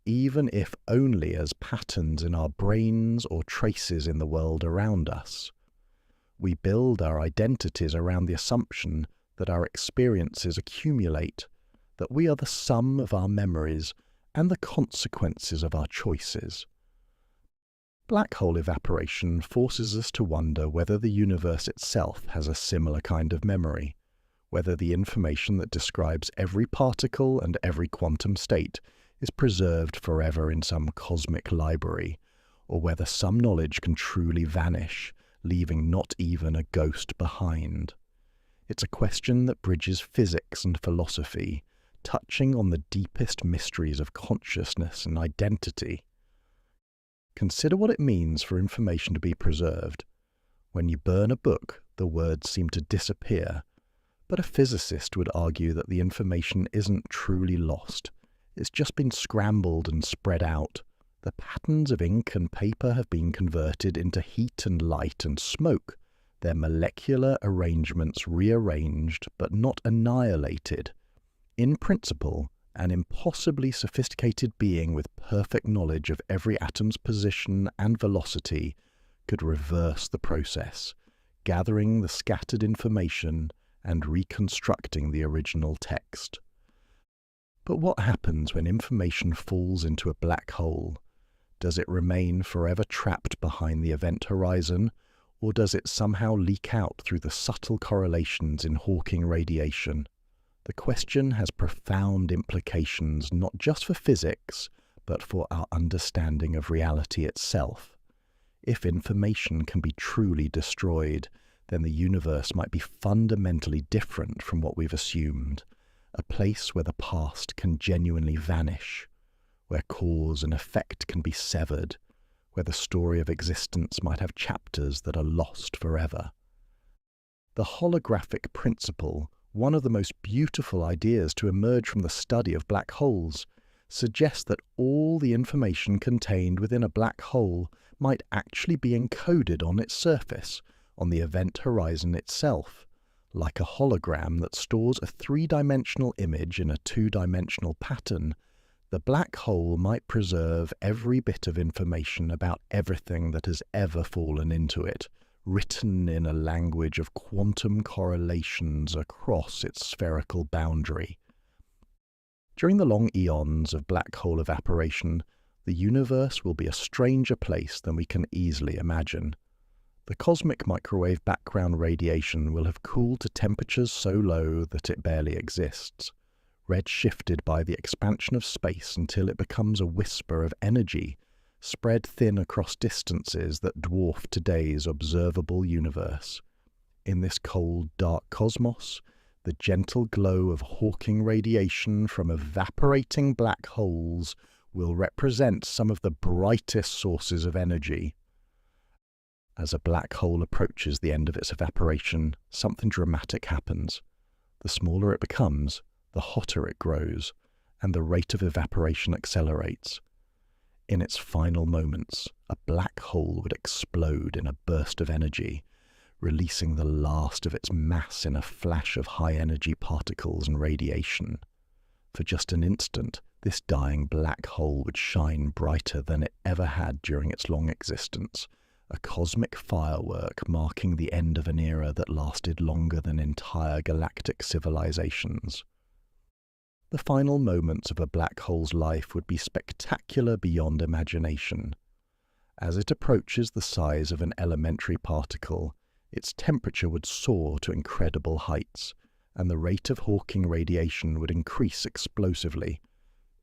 even if only as patterns in our brains or traces in the world around us. We build our identities around the assumption that our experiences accumulate, that we are the sum of our memories and the consequences of our choices. Black hole evaporation forces us to wonder whether the universe itself has a similar kind of memory, whether the information that describes every particle and every quantum state is preserved forever in some cosmic library, or whether some knowledge can truly vanish, leaving not even a ghost behind. It's a question that bridges physics and philosophy, touching on the deepest mysteries of consciousness and identity. Consider what it means for information to be preserved. When you burn a book, the words seem to disappear, but a physicist would argue that the information isn't truly lost. It's just been scrambled and spread out. The patterns of ink and paper have been converted into heat and light and smoke, their molecular arrangements rearranged but not annihilated. In principle, an impossibly sophisticated being with perfect knowledge of every atom's position and velocity could reverse the process, gathering the scattered information and reconstructing the original text. But what happens when information falls into a black hole? Does it remain forever trapped behind the event horizon, or does it somehow leak out through the subtle correlations in Hawking radiation? The question has profound implications not just for physics, but for our understanding of reality itself. If information can be truly destroyed, then the universe might be fundamentally different from what we've assumed, a place where the past can genuinely vanish, where cause and effect can be severed, where the story of existence might have chapters that are lost forever. The holographic principle, One of the most beautiful ideas to emerge from the study of black holes suggests that all the information contained within a black hole might actually be encoded on its surface, on the event horizon itself, like a hologram that stores a three-dimensional image in a two-dimensional pattern. The black hole might preserve every bit of information about everything that has ever fallen into it, written in a language of quantum correlations across its spherical boundary. During the long eons of black hole evaporation, the universe will be a stranger place than we can easily imagine. The cosmic microwave background radiation will have cooled to temperatures so low that it barely exists, red-shifted by the expansion of space until it becomes a whisper of energy, spread thin across distances that dwarf today's observable universe. In this cold, dark cosmos, the gentle glow of Hawking radiation from evaporating black holes will represent some of the brightest sources of energy. As a black hole approaches the end of its evaporation, something dramatic happens. The smaller it becomes, the hotter it grows, and the rate of evaporation accelerates. In its final moments, a black hole would explode in a burst of energy, releasing the last of its mass in a flash of high-energy particles and radiation. For just an instant, this dying black hole would shine brighter than it ever had during its long existence, a cosmic firework marking the end of an era that lasted longer than entire galactic civilizations. The final moments of a black hole's life would be spectacular beyond imagination. As it approaches the size of an elementary particle, its temperature would soar to incredible heights, and the rate of Hawking radiation would increase explosively.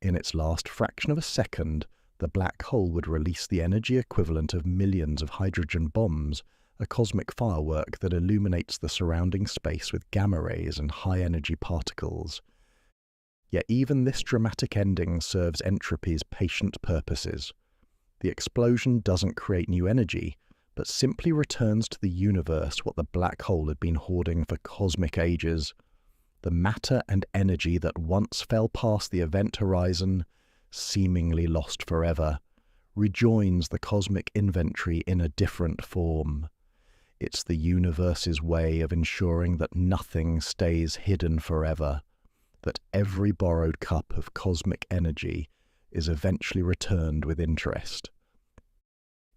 In its last fraction of a second, the black hole would release the energy equivalent of millions of hydrogen bombs, a cosmic firework that illuminates the surrounding space with gamma rays and high-energy particles. Yet even this dramatic ending serves entropy's patient purposes. The explosion doesn't create new energy, but simply returns to the universe what the black hole had been hoarding for cosmic ages. The matter and energy that once fell past the event horizon, seemingly lost forever, rejoins the cosmic inventory in a different form. It's the universe's way of ensuring that nothing stays hidden forever, that every borrowed cup of cosmic energy is eventually returned with interest.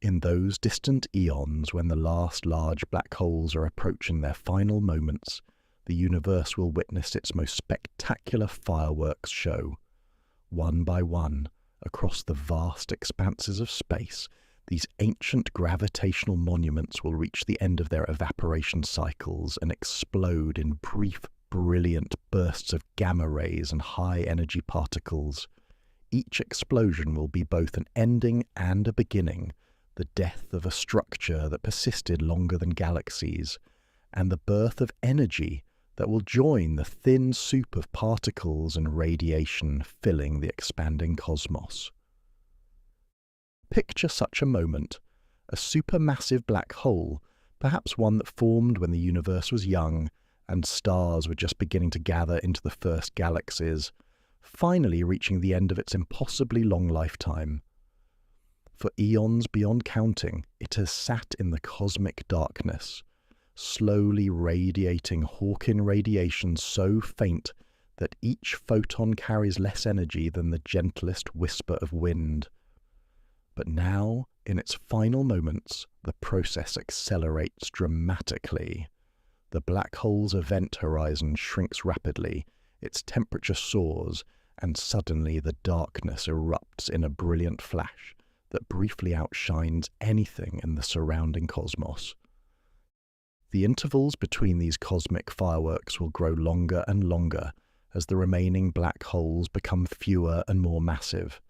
In those distant eons when the last large black holes are approaching their final moments, the universe will witness its most spectacular fireworks show. One by one, across the vast expanses of space, these ancient gravitational monuments will reach the end of their evaporation cycles and explode in brief, brilliant bursts of gamma rays and high-energy particles. Each explosion will be both an ending and a beginning, the death of a structure that persisted longer than galaxies, and the birth of energy that will join the thin soup of particles and radiation filling the expanding cosmos. Picture such a moment, a supermassive black hole, perhaps one that formed when the universe was young and stars were just beginning to gather into the first galaxies, finally reaching the end of its impossibly long lifetime. For eons beyond counting, it has sat in the cosmic darkness, slowly radiating Hawking radiation so faint that each photon carries less energy than the gentlest whisper of wind. But now, in its final moments, the process accelerates dramatically. The black hole's event horizon shrinks rapidly, its temperature soars, and suddenly the darkness erupts in a brilliant flash that briefly outshines anything in the surrounding cosmos. The intervals between these cosmic fireworks will grow longer and longer as the remaining black holes become fewer and more massive.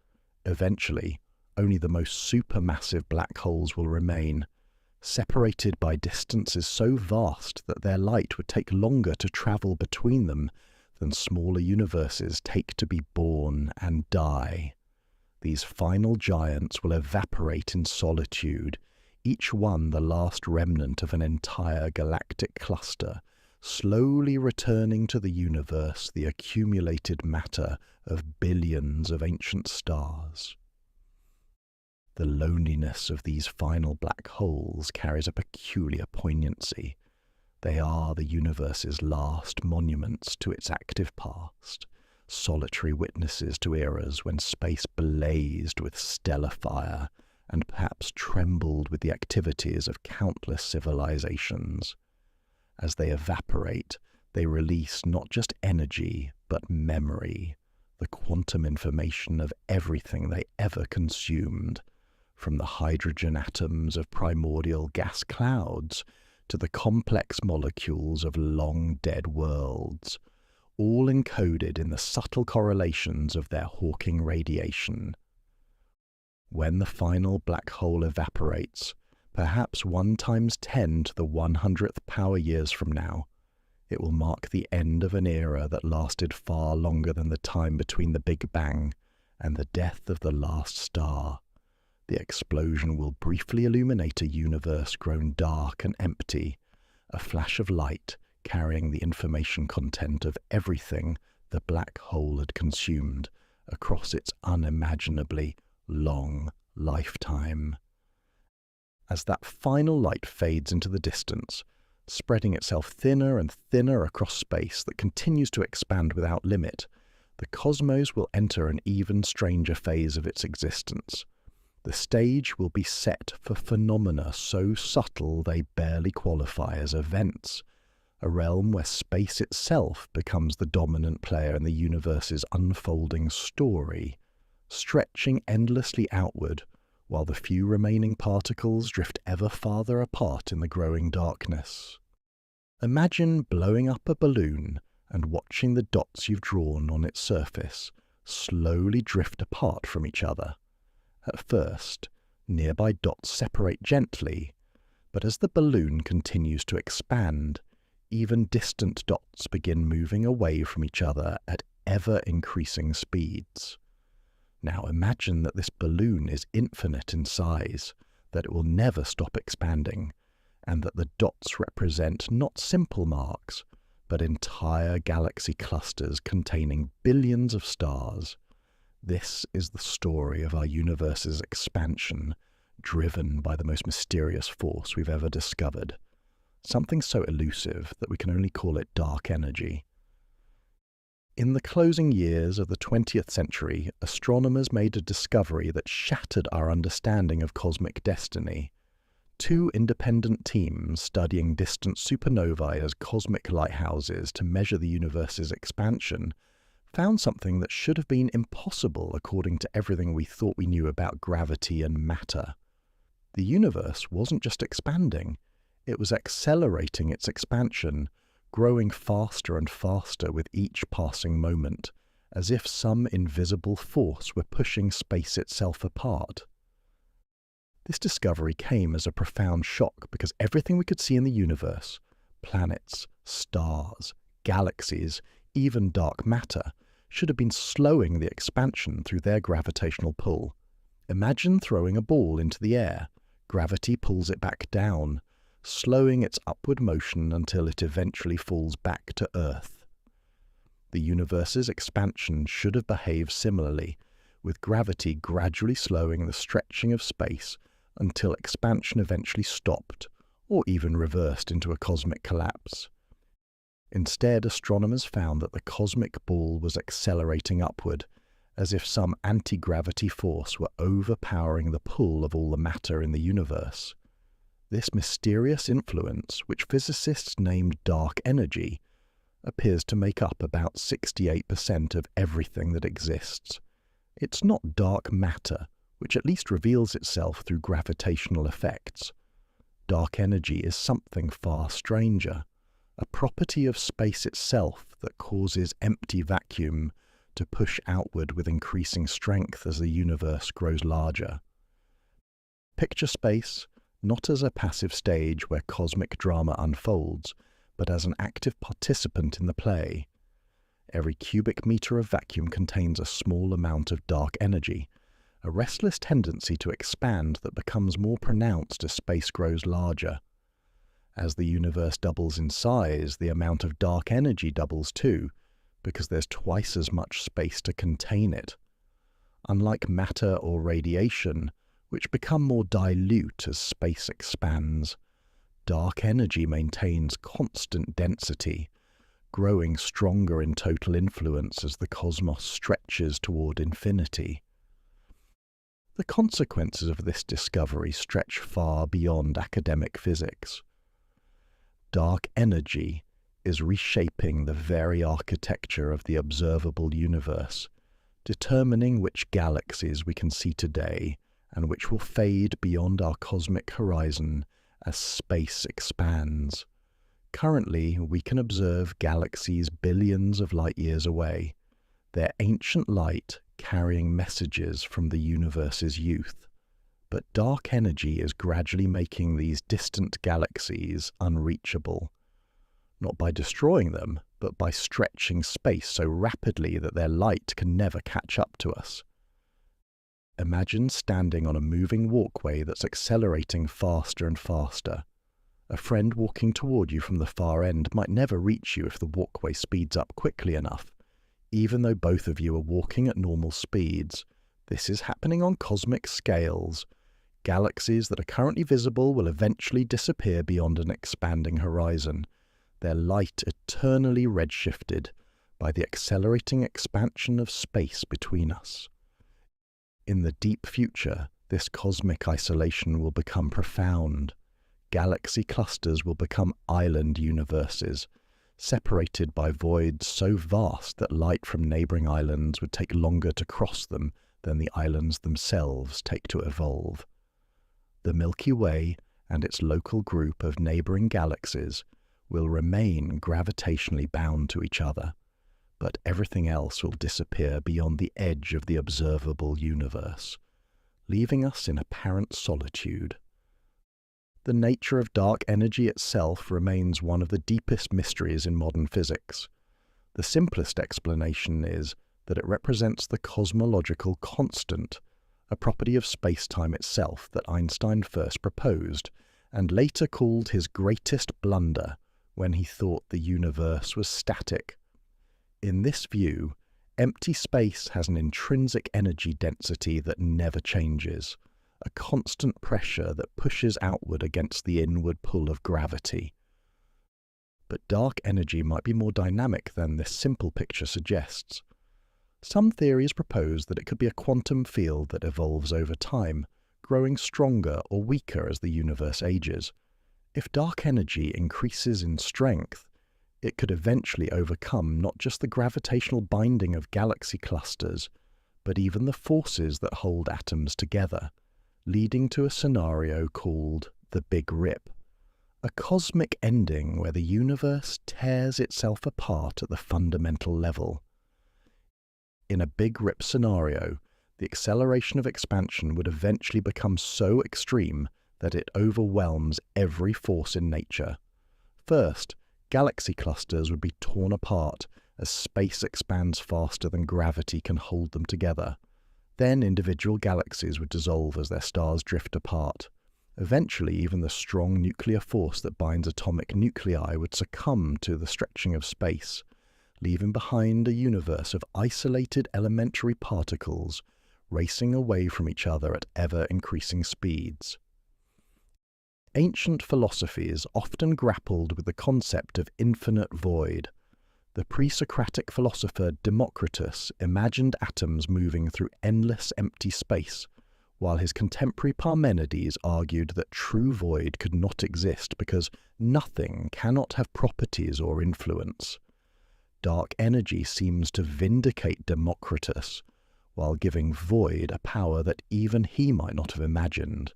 Eventually, only the most supermassive black holes will remain, separated by distances so vast that their light would take longer to travel between them than smaller universes take to be born and die. These final giants will evaporate in solitude, each one the last remnant of an entire galactic cluster, slowly returning to the universe the accumulated matter of billions of ancient stars. The loneliness of these final black holes carries a peculiar poignancy. They are the universe's last monuments to its active past, solitary witnesses to eras when space blazed with stellar fire and perhaps trembled with the activities of countless civilizations. As they evaporate, they release not just energy, but memory, the quantum information of everything they ever consumed, from the hydrogen atoms of primordial gas clouds to the complex molecules of long-dead worlds, all encoded in the subtle correlations of their Hawking radiation. When the final black hole evaporates, perhaps 1 × 10 to the 100th power years from now, it will mark the end of an era that lasted far longer than the time between the Big Bang and the death of the last star. The explosion will briefly illuminate a universe grown dark and empty, a flash of light carrying the information content of everything the black hole had consumed across its unimaginably long lifetime. As that final light fades into the distance, spreading itself thinner and thinner across space that continues to expand without limit, the cosmos will enter an even stranger phase of its existence. The stage will be set for phenomena so subtle they barely qualify as events, a realm where space itself becomes the dominant player in the universe's unfolding story, stretching endlessly outward while the few remaining particles drift ever farther apart in the growing darkness. Imagine blowing up a balloon and watching the dots you've drawn on its surface slowly drift apart from each other. At first, nearby dots separate gently, but as the balloon continues to expand, even distant dots begin moving away from each other at ever-increasing speeds. Now imagine that this balloon is infinite in size, that it will never stop expanding, and that the dots represent not simple marks, but entire galaxy clusters containing billions of stars. This is the story of our universe's expansion, driven by the most mysterious force we've ever discovered, something so elusive that we can only call it dark energy. In the closing years of the 20th century, astronomers made a discovery that shattered our understanding of cosmic destiny. 2 independent teams studying distant supernovae as cosmic lighthouses to measure the universe's expansion found something that should have been impossible according to everything we thought we knew about gravity and matter. The universe wasn't just expanding, it was accelerating its expansion, growing faster and faster with each passing moment, as if some invisible force were pushing space itself apart. This discovery came as a profound shock because everything we could see in the universe, planets, stars, galaxies, even dark matter, should have been slowing the expansion through their gravitational pull. Imagine throwing a ball into the air. Gravity pulls it back down, slowing its upward motion until it eventually falls back to Earth. The universe's expansion should have behaved similarly, with gravity gradually slowing the stretching of space until expansion eventually stopped, or even reversed into a cosmic collapse. Instead, astronomers found that the cosmic ball was accelerating upward, as if some anti-gravity force were overpowering the pull of all the matter in the universe. This mysterious influence, which physicists named dark energy, appears to make up about 68% of everything that exists. It's not dark matter, which at least reveals itself through gravitational effects. Dark energy is something far stranger, a property of space itself that causes empty vacuum to push outward with increasing strength as the universe grows larger. Picture space not as a passive stage where cosmic drama unfolds, but as an active participant in the play. Every cubic meter of vacuum contains a small amount of dark energy, a restless tendency to expand that becomes more pronounced as space grows larger. As the universe doubles in size, the amount of dark energy doubles too, because there's twice as much space to contain it. Unlike matter or radiation, which become more dilute as space expands, dark energy maintains constant density, growing stronger in total influence as the cosmos stretches toward infinity. The consequences of this discovery stretch far beyond academic physics. Dark energy is reshaping the very architecture of the observable universe, determining which galaxies we can see today and which will fade beyond our cosmic horizon as space expands. Currently, we can observe galaxies billions of light-years away, their ancient light carrying messages from the universe's youth. But dark energy is gradually making these distant galaxies unreachable, not by destroying them, but by stretching space so rapidly that their light can never catch up to us. Imagine standing on a moving walkway that's accelerating faster and faster. A friend walking toward you from the far end might never reach you if the walkway speeds up quickly enough. Even though both of you are walking at normal speeds, this is happening on cosmic scales. Galaxies that are currently visible will eventually disappear beyond an expanding horizon, their light eternally redshifted by the accelerating expansion of space between us. In the deep future, this cosmic isolation will become profound. Galaxy clusters will become island universes, separated by voids so vast that light from neighboring islands would take longer to cross them than the islands themselves take to evolve. The Milky Way and its local group of neighboring galaxies will remain gravitationally bound to each other, but everything else will disappear beyond the edge of the observable universe, leaving us in apparent solitude. The nature of dark energy itself remains one of the deepest mysteries in modern physics. The simplest explanation is that it represents the cosmological constant, a property of space-time itself that Einstein first proposed and later called his greatest blunder when he thought the universe was static. In this view, empty space has an intrinsic energy density that never changes, a constant pressure that pushes outward against the inward pull of gravity. But dark energy might be more dynamic than this simple picture suggests. Some theories propose that it could be a quantum field that evolves over time, growing stronger or weaker as the universe ages. If dark energy increases in strength, it could eventually overcome not just the gravitational binding of galaxy clusters, but even the forces that hold atoms together, leading to a scenario called the Big Rip, a cosmic ending where the universe tears itself apart at the fundamental level. In a Big Rip scenario, the acceleration of expansion would eventually become so extreme that it overwhelms every force in nature. First, galaxy clusters would be torn apart as space expands faster than gravity can hold them together. Then individual galaxies would dissolve as their stars drift apart. Eventually, even the strong nuclear force that binds atomic nuclei would succumb to the stretching of space, leaving behind a universe of isolated elementary particles racing away from each other at ever-increasing speeds. Ancient philosophies often grappled with the concept of infinite void. The pre-Socratic philosopher Democritus imagined atoms moving through endless empty space, while his contemporary Parmenides argued that true void could not exist because nothing cannot have properties or influence. Dark energy seems to vindicate Democritus, while giving void a power that even he might not have imagined.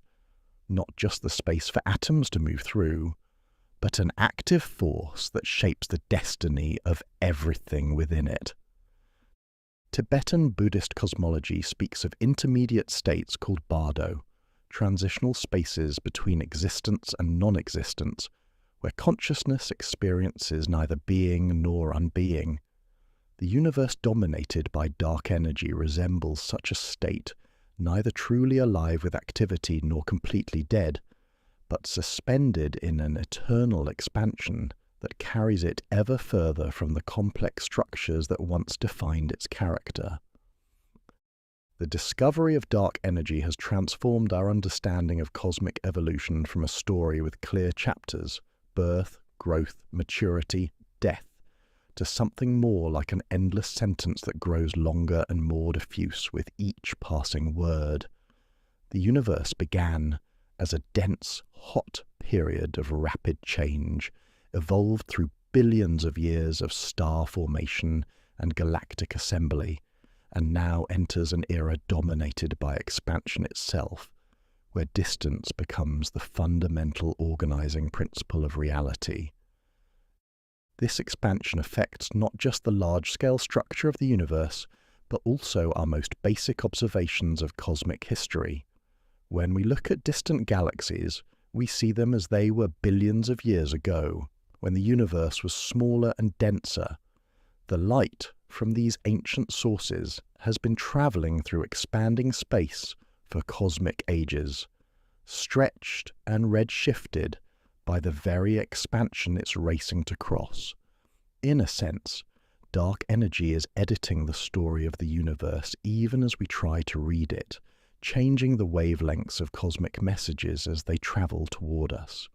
Not just the space for atoms to move through, but an active force that shapes the destiny of everything within it. Tibetan Buddhist cosmology speaks of intermediate states called bardo, transitional spaces between existence and non-existence, where consciousness experiences neither being nor unbeing. The universe dominated by dark energy resembles such a state, neither truly alive with activity nor completely dead, but suspended in an eternal expansion that carries it ever further from the complex structures that once defined its character. The discovery of dark energy has transformed our understanding of cosmic evolution from a story with clear chapters, birth, growth, maturity, death, to something more like an endless sentence that grows longer and more diffuse with each passing word. The universe began as a dense, hot period of rapid change, evolved through billions of years of star formation and galactic assembly, and now enters an era dominated by expansion itself, where distance becomes the fundamental organizing principle of reality. This expansion affects not just the large-scale structure of the universe, but also our most basic observations of cosmic history. When we look at distant galaxies, we see them as they were billions of years ago, when the universe was smaller and denser. The light from these ancient sources has been traveling through expanding space for cosmic ages, stretched and redshifted by the very expansion it's racing to cross. In a sense, dark energy is editing the story of the universe even as we try to read it, changing the wavelengths of cosmic messages as they travel toward us.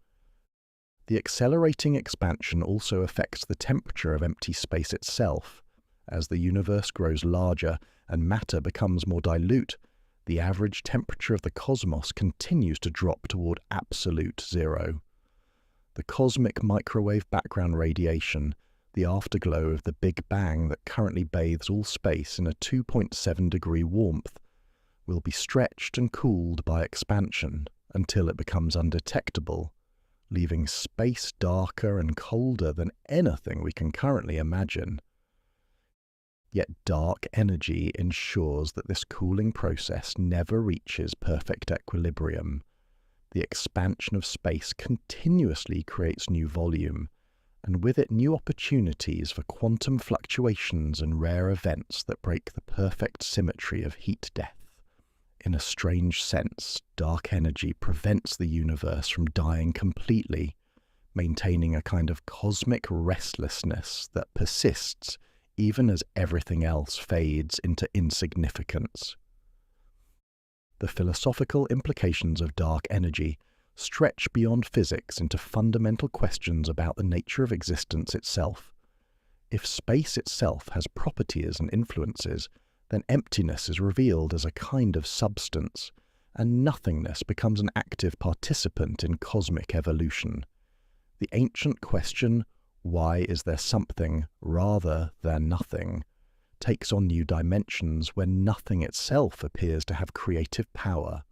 The accelerating expansion also affects the temperature of empty space itself. As the universe grows larger and matter becomes more dilute, the average temperature of the cosmos continues to drop toward absolute zero. The cosmic microwave background radiation, the afterglow of the Big Bang that currently bathes all space in a 2.7-degree warmth, will be stretched and cooled by expansion until it becomes undetectable, leaving space darker and colder than anything we can currently imagine. Yet dark energy ensures that this cooling process never reaches perfect equilibrium. The expansion of space continuously creates new volume, and with it new opportunities for quantum fluctuations and rare events that break the perfect symmetry of heat death. In a strange sense, dark energy prevents the universe from dying completely, maintaining a kind of cosmic restlessness that persists even as everything else fades into insignificance. The philosophical implications of dark energy stretch beyond physics into fundamental questions about the nature of existence itself. If space itself has properties and influences, then emptiness is revealed as a kind of substance, and nothingness becomes an active participant in cosmic evolution. The ancient question, why is there something rather than nothing, takes on new dimensions when nothing itself appears to have creative power.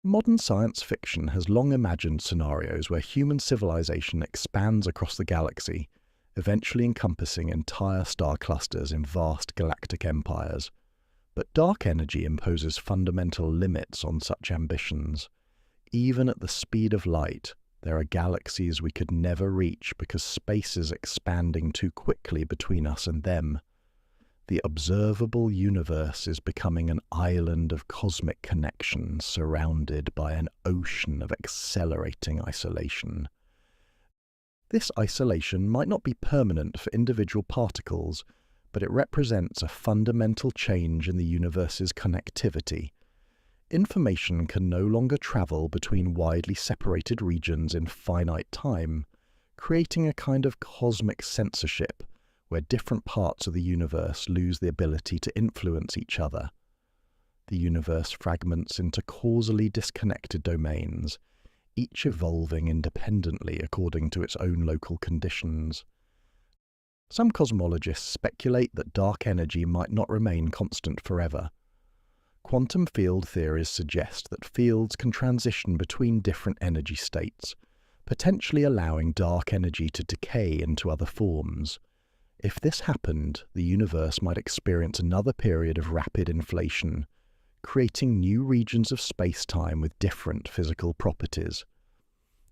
Modern science fiction has long imagined scenarios where human civilization expands across the galaxy, eventually encompassing entire star clusters in vast galactic empires. But dark energy imposes fundamental limits on such ambitions. Even at the speed of light, there are galaxies we could never reach because space is expanding too quickly between us and them. The observable universe is becoming an island of cosmic connections surrounded by an ocean of accelerating isolation. This isolation might not be permanent for individual particles, but it represents a fundamental change in the universe's connectivity. Information can no longer travel between widely separated regions in finite time, creating a kind of cosmic censorship where different parts of the universe lose the ability to influence each other. The universe fragments into causally disconnected domains, each evolving independently according to its own local conditions. Some cosmologists speculate that dark energy might not remain constant forever. Quantum field theories suggest that fields can transition between different energy states, potentially allowing dark energy to decay into other forms. If this happened, the universe might experience another period of rapid inflation, creating new regions of space-time with different physical properties.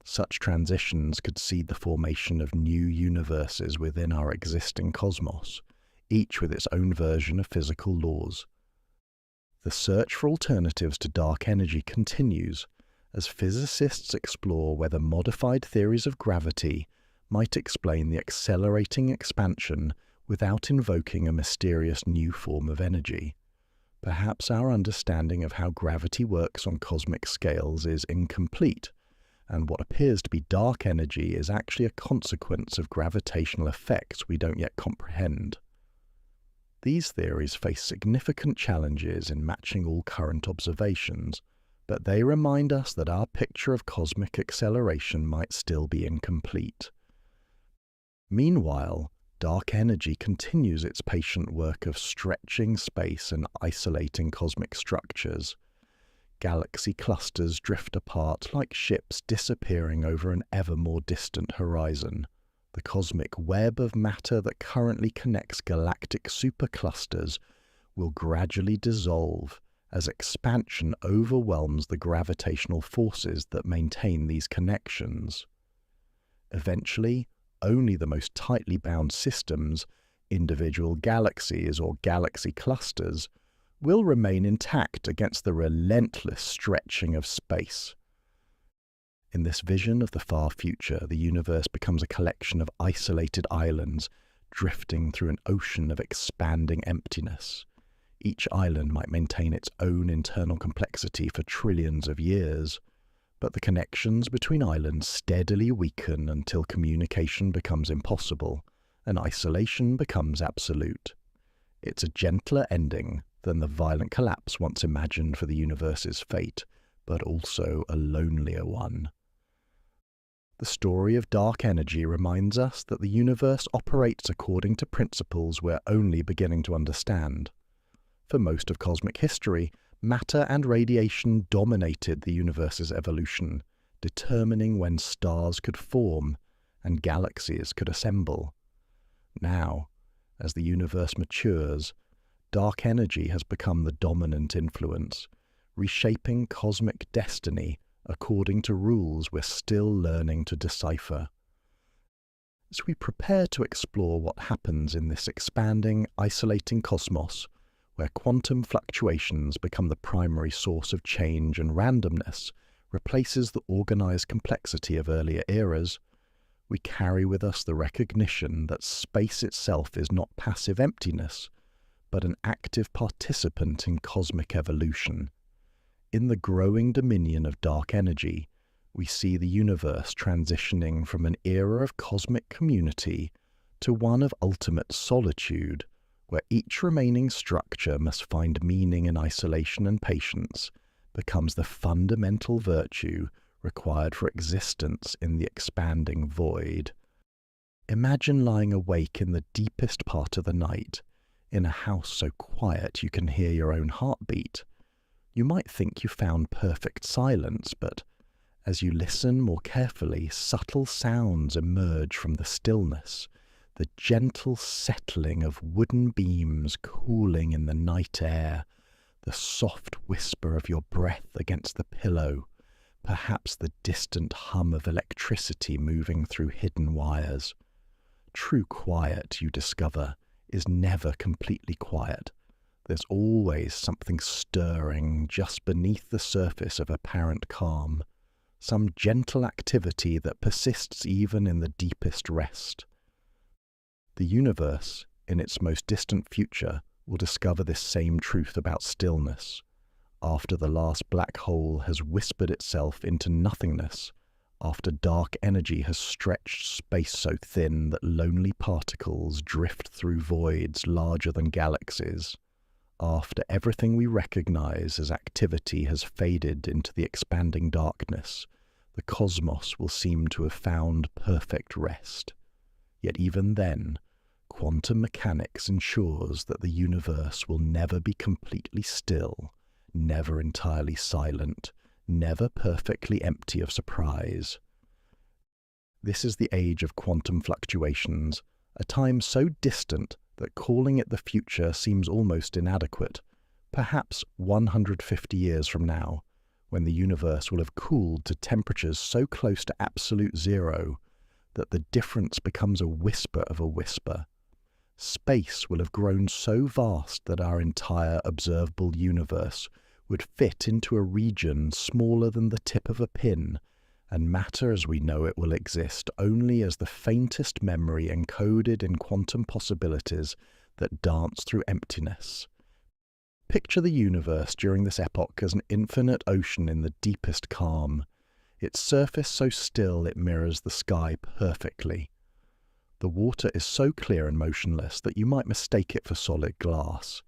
Such transitions could see the formation of new universes within our existing cosmos, each with its own version of physical laws. The search for alternatives to dark energy continues, as physicists explore whether modified theories of gravity might explain the accelerating expansion without invoking a mysterious new form of energy. Perhaps our understanding of how gravity works on cosmic scales is incomplete, and what appears to be dark energy is actually a consequence of gravitational effects we don't yet comprehend. These theories face significant challenges in matching all current observations, but they remind us that our picture of cosmic acceleration might still be incomplete. Meanwhile, dark energy continues its patient work of stretching space and isolating cosmic structures. Galaxy clusters drift apart like ships disappearing over an ever more distant horizon. The cosmic web of matter that currently connects galactic superclusters will gradually dissolve as expansion overwhelms the gravitational forces that maintain these connections. Eventually, only the most tightly bound systems, individual galaxies or galaxy clusters, will remain intact against the relentless stretching of space. In this vision of the far future, the universe becomes a collection of isolated islands drifting through an ocean of expanding emptiness. Each island might maintain its own internal complexity for trillions of years, but the connections between islands steadily weaken until communication becomes impossible and isolation becomes absolute. It's a gentler ending than the violent collapse once imagined for the universe's fate, but also a lonelier one. The story of dark energy reminds us that the universe operates according to principles we're only beginning to understand. For most of cosmic history, matter and radiation dominated the universe's evolution, determining when stars could form and galaxies could assemble. Now, as the universe matures, dark energy has become the dominant influence, reshaping cosmic destiny according to rules we're still learning to decipher. As we prepare to explore what happens in this expanding, isolating cosmos, where quantum fluctuations become the primary source of change and randomness replaces the organized complexity of earlier eras, we carry with us the recognition that space itself is not passive emptiness, but an active participant in cosmic evolution. In the growing dominion of dark energy, we see the universe transitioning from an era of cosmic community to one of ultimate solitude, where each remaining structure must find meaning in isolation and patience, becomes the fundamental virtue required for existence in the expanding void. Imagine lying awake in the deepest part of the night, in a house so quiet you can hear your own heartbeat. You might think you found perfect silence, but as you listen more carefully, subtle sounds emerge from the stillness, the gentle settling of wooden beams cooling in the night air, the soft whisper of your breath against the pillow, perhaps the distant hum of electricity moving through hidden wires. True quiet, you discover, is never completely quiet. There's always something stirring just beneath the surface of apparent calm, some gentle activity that persists even in the deepest rest. The universe, in its most distant future, will discover this same truth about stillness. After the last black hole has whispered itself into nothingness, after dark energy has stretched space so thin that lonely particles drift through voids larger than galaxies, after everything we recognize as activity has faded into the expanding darkness, the cosmos will seem to have found perfect rest. Yet even then, quantum mechanics ensures that the universe will never be completely still, never entirely silent, never perfectly empty of surprise. This is the age of quantum fluctuations, a time so distant that calling it the future seems almost inadequate. Perhaps 150 years from now, when the universe will have cooled to temperatures so close to absolute zero that the difference becomes a whisper of a whisper. Space will have grown so vast that our entire observable universe would fit into a region smaller than the tip of a pin, and matter as we know it will exist only as the faintest memory encoded in quantum possibilities that dance through emptiness. Picture the universe during this epoch as an infinite ocean in the deepest calm, its surface so still it mirrors the sky perfectly. The water is so clear and motionless that you might mistake it for solid glass.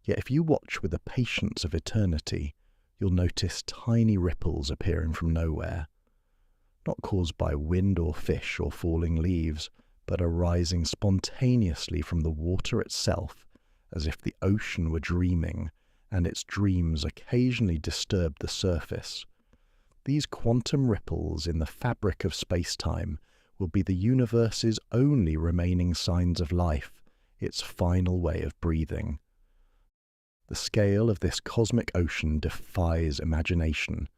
Yet if you watch with the patience of eternity, you'll notice tiny ripples appearing from nowhere, not caused by wind or fish or falling leaves, but arising spontaneously from the water itself, as if the ocean were dreaming, and its dreams occasionally disturbed the surface. These quantum ripples in the fabric of space-time will be the universe's only remaining signs of life, its final way of breathing. The scale of this cosmic ocean defies imagination.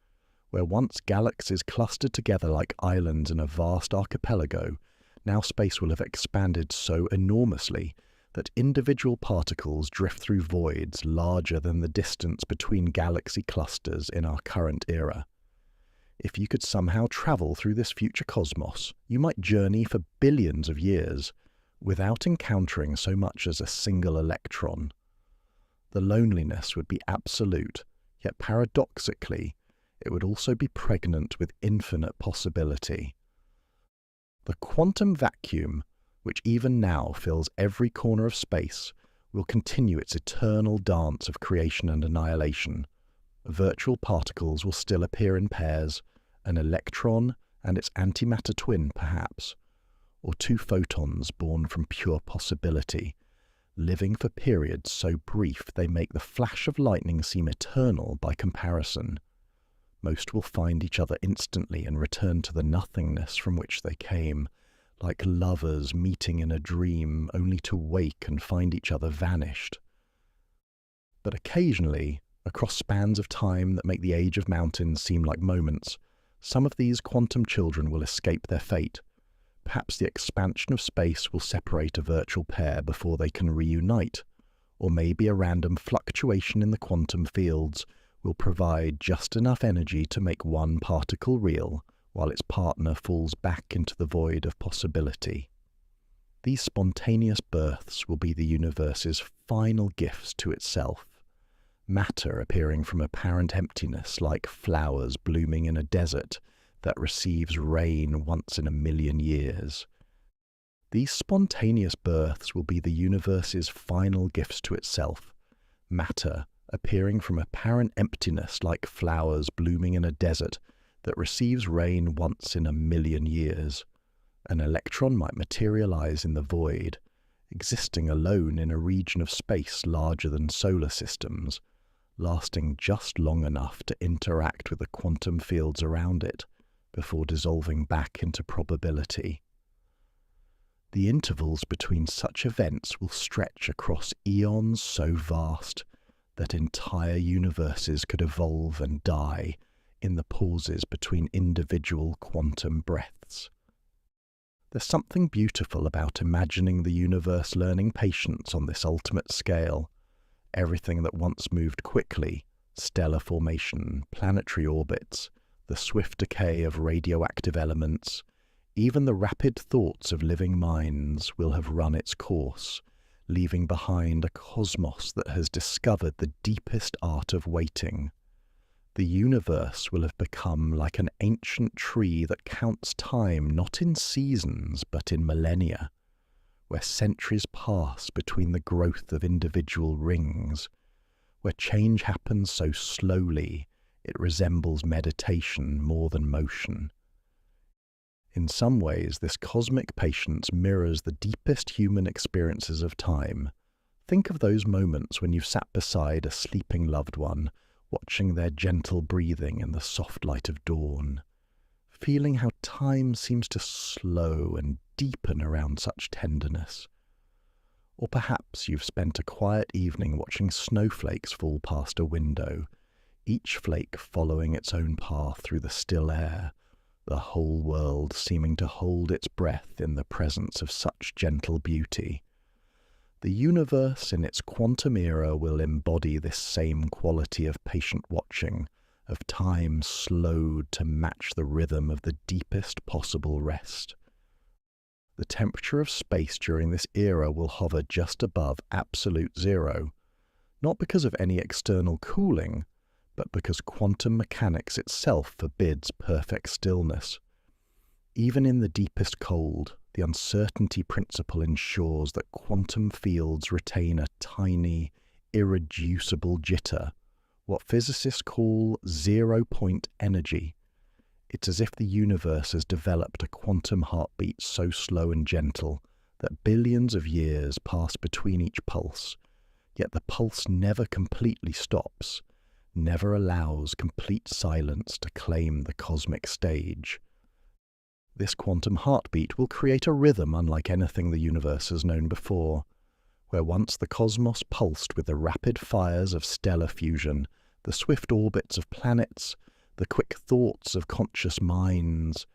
Where once galaxies clustered together like islands in a vast archipelago, now space will have expanded so enormously that individual particles drift through voids larger than the distance between galaxy clusters in our current era. If you could somehow travel through this future cosmos, you might journey for billions of years without encountering so much as a single electron. The loneliness would be absolute, yet paradoxically, it would also be pregnant with infinite possibility. The quantum vacuum, which even now fills every corner of space, will continue its eternal dance of creation and annihilation. Virtual particles will still appear in pairs, an electron and its antimatter twin perhaps, or two photons born from pure possibility, living for periods so brief they make the flash of lightning seem eternal by comparison. Most will find each other instantly and return to the nothingness from which they came, like lovers meeting in a dream only to wake and find each other vanished. But occasionally, across spans of time that make the age of mountains seem like moments, some of these quantum children will escape their fate. Perhaps the expansion of space will separate a virtual pair before they can reunite, or maybe a random fluctuation in the quantum fields will provide just enough energy to make one particle real, while its partner falls back into the void of possibility. These spontaneous births will be the universe's final gifts to itself, matter appearing from apparent emptiness like flowers blooming in a desert that receives rain once in a million years. These spontaneous births will be the universe's final gifts to itself, matter appearing from apparent emptiness like flowers blooming in a desert that receives rain once in a million years. An electron might materialize in the void, existing alone in a region of space larger than solar systems, lasting just long enough to interact with the quantum fields around it before dissolving back into probability. The intervals between such events will stretch across eons so vast that entire universes could evolve and die in the pauses between individual quantum breaths. There's something beautiful about imagining the universe learning patience on this ultimate scale. Everything that once moved quickly, stellar formation, planetary orbits, the swift decay of radioactive elements, even the rapid thoughts of living minds will have run its course, leaving behind a cosmos that has discovered the deepest art of waiting. The universe will have become like an ancient tree that counts time not in seasons but in millennia, where centuries pass between the growth of individual rings, where change happens so slowly it resembles meditation more than motion. In some ways, this cosmic patience mirrors the deepest human experiences of time. Think of those moments when you've sat beside a sleeping loved one, watching their gentle breathing in the soft light of dawn, feeling how time seems to slow and deepen around such tenderness. Or perhaps you've spent a quiet evening watching snowflakes fall past a window, each flake following its own path through the still air, the whole world seeming to hold its breath in the presence of such gentle beauty. The universe in its quantum era will embody this same quality of patient watching, of time slowed to match the rhythm of the deepest possible rest. The temperature of space during this era will hover just above absolute zero, not because of any external cooling, but because quantum mechanics itself forbids perfect stillness. Even in the deepest cold, the uncertainty principle ensures that quantum fields retain a tiny, irreducible jitter, what physicists call zero-point energy. It's as if the universe has developed a quantum heartbeat so slow and gentle that billions of years pass between each pulse, yet the pulse never completely stops, never allows complete silence to claim the cosmic stage. This quantum heartbeat will create a rhythm unlike anything the universe has known before, where once the cosmos pulsed with the rapid fires of stellar fusion, the swift orbits of planets, the quick thoughts of conscious minds.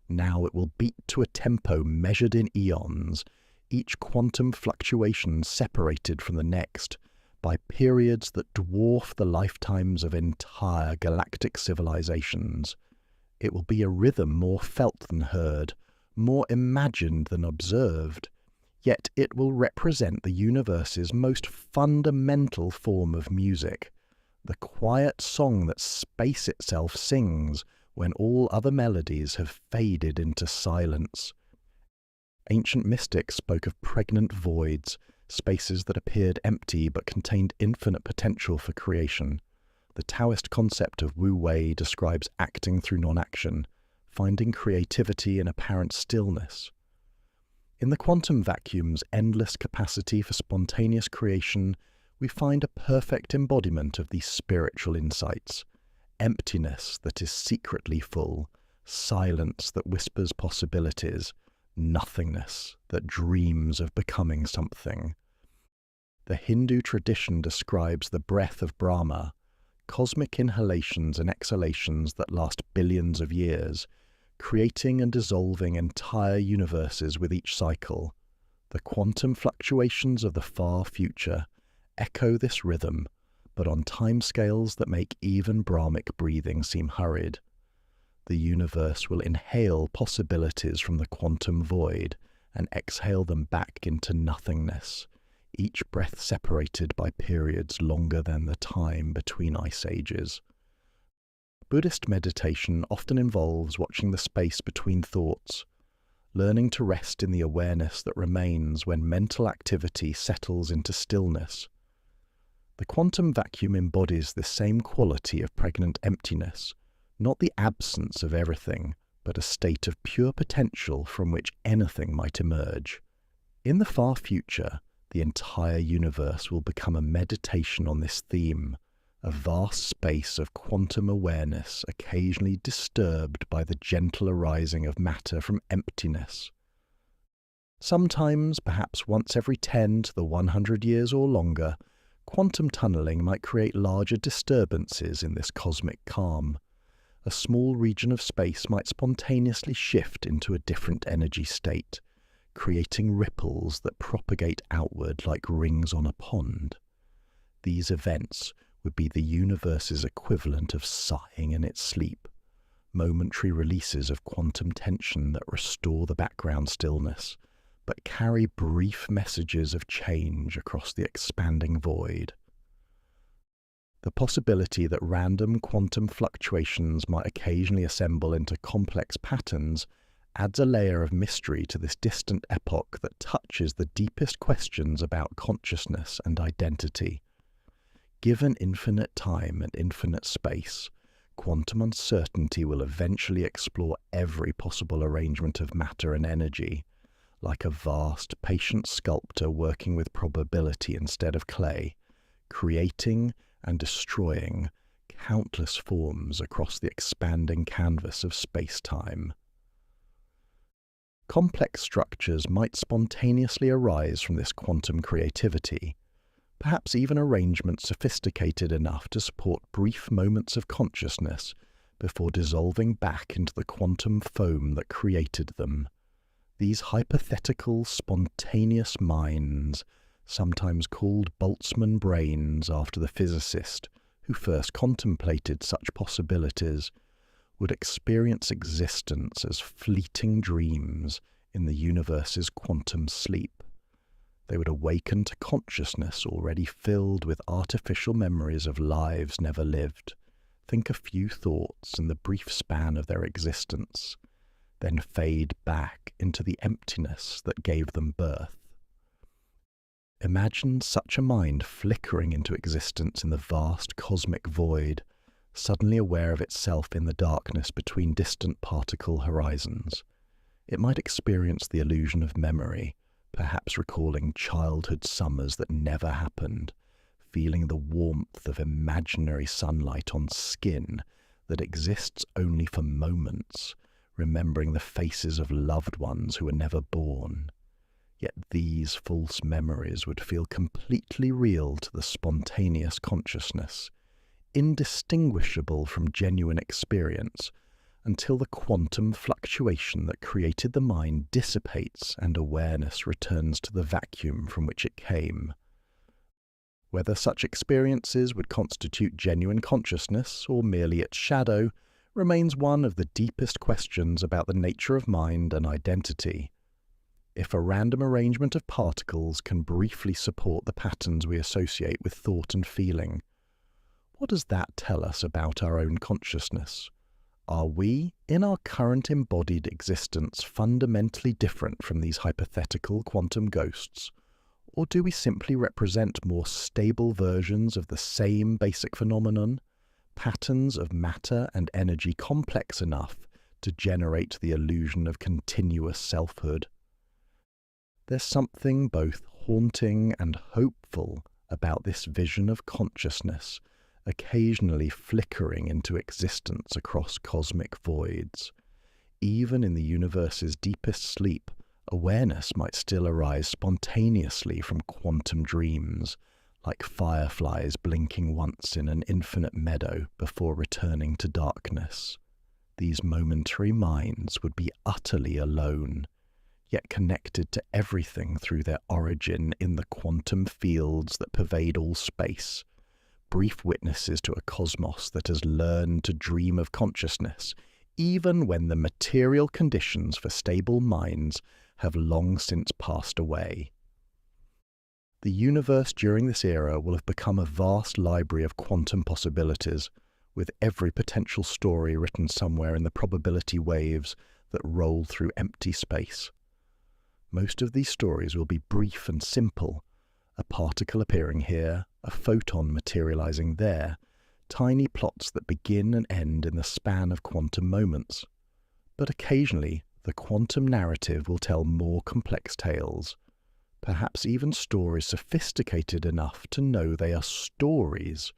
Now it will beat to a tempo measured in eons, each quantum fluctuation separated from the next by periods that dwarf the lifetimes of entire galactic civilizations. It will be a rhythm more felt than heard, more imagined than observed, yet it will represent the universe's most fundamental form of music, the quiet song that space itself sings when all other melodies have faded into silence. Ancient mystics spoke of pregnant voids, spaces that appeared empty but contained infinite potential for creation. The Taoist concept of Wu Wei describes acting through non-action, finding creativity in apparent stillness. In the quantum vacuum's endless capacity for spontaneous creation, we find a perfect embodiment of these spiritual insights. Emptiness that is secretly full, silence that whispers possibilities, nothingness that dreams of becoming something. The Hindu tradition describes the breath of Brahma, cosmic inhalations and exhalations that last billions of years, creating and dissolving entire universes with each cycle. The quantum fluctuations of the far future echo this rhythm, but on timescales that make even Brahmic breathing seem hurried. The universe will inhale possibilities from the quantum void and exhale them back into nothingness, each breath separated by periods longer than the time between ice ages. Buddhist meditation often involves watching the space between thoughts, learning to rest in the awareness that remains when mental activity settles into stillness. The quantum vacuum embodies this same quality of pregnant emptiness, not the absence of everything, but a state of pure potential from which anything might emerge. In the far future, the entire universe will become a meditation on this theme, a vast space of quantum awareness occasionally disturbed by the gentle arising of matter from emptiness. Sometimes, perhaps once every 10 to the 100 years or longer, quantum tunneling might create larger disturbances in this cosmic calm. A small region of space might spontaneously shift into a different energy state, creating ripples that propagate outward like rings on a pond. These events would be the universe's equivalent of sighing in its sleep, momentary releases of quantum tension that restore the background stillness, but carry brief messages of change across the expanding void. The possibility that random quantum fluctuations might occasionally assemble into complex patterns adds a layer of mystery to this distant epoch that touches the deepest questions about consciousness and identity. Given infinite time and infinite space, quantum uncertainty will eventually explore every possible arrangement of matter and energy, like a vast, patient sculptor working with probability instead of clay, creating and destroying countless forms across the expanding canvas of space-time. Complex structures might spontaneously arise from this quantum creativity, perhaps even arrangements sophisticated enough to support brief moments of consciousness before dissolving back into the quantum foam that created them. These hypothetical, spontaneous minds sometimes called Boltzmann brains after the physicist who first contemplated such possibilities, would experience existence as fleeting dreams in the universe's quantum sleep. They would awaken to consciousness already filled with artificial memories of lives never lived, think a few thoughts in the brief span of their existence, then fade back into the emptiness that gave them birth. Imagine such a mind flickering into existence in the vast cosmic void, suddenly aware of itself in the darkness between distant particle horizons. It might experience the illusion of memory, perhaps recalling childhood summers that never happened, feeling the warmth of imaginary sunlight on skin that exists only for moments, remembering the faces of loved ones who were never born. Yet these false memories would feel completely real to the spontaneous consciousness, indistinguishable from genuine experience, until the quantum fluctuation that created the mind dissipates and awareness returns to the vacuum from which it came. Whether such experiences would constitute genuine consciousness or merely its shadow remains one of the deepest questions about the nature of mind and identity. If a random arrangement of particles can briefly support the patterns we associate with thought and feeling, what does that tell us about our own consciousness? Are we, in our current embodied existence, fundamentally different from these hypothetical quantum ghosts? Or do we simply represent more stable versions of the same basic phenomenon, patterns of matter and energy complex enough to generate the illusion of continuous selfhood? There's something both haunting and hopeful about this vision of consciousness, occasionally flickering into existence across cosmic voids. Even in the universe's deepest sleep, awareness might still arise spontaneously from quantum dreams, like fireflies blinking once in an infinite meadow before returning to darkness. These momentary minds would be utterly alone, yet connected to everything through their origin in the quantum fields that pervade all space, brief witnesses to a cosmos that has learned to dream of consciousness, even when the material conditions for stable minds have long since passed away. The universe during this era will have become a vast library of quantum possibilities, with every potential story written somewhere in the probability waves that roll through empty space. Most of these stories will be brief and simple, a particle appearing here, a photon materializing there, tiny plots that begin and end in the span of quantum moments. But occasionally, the quantum narrative will tell more complex tales, perhaps even stories sophisticated enough to know they are stories,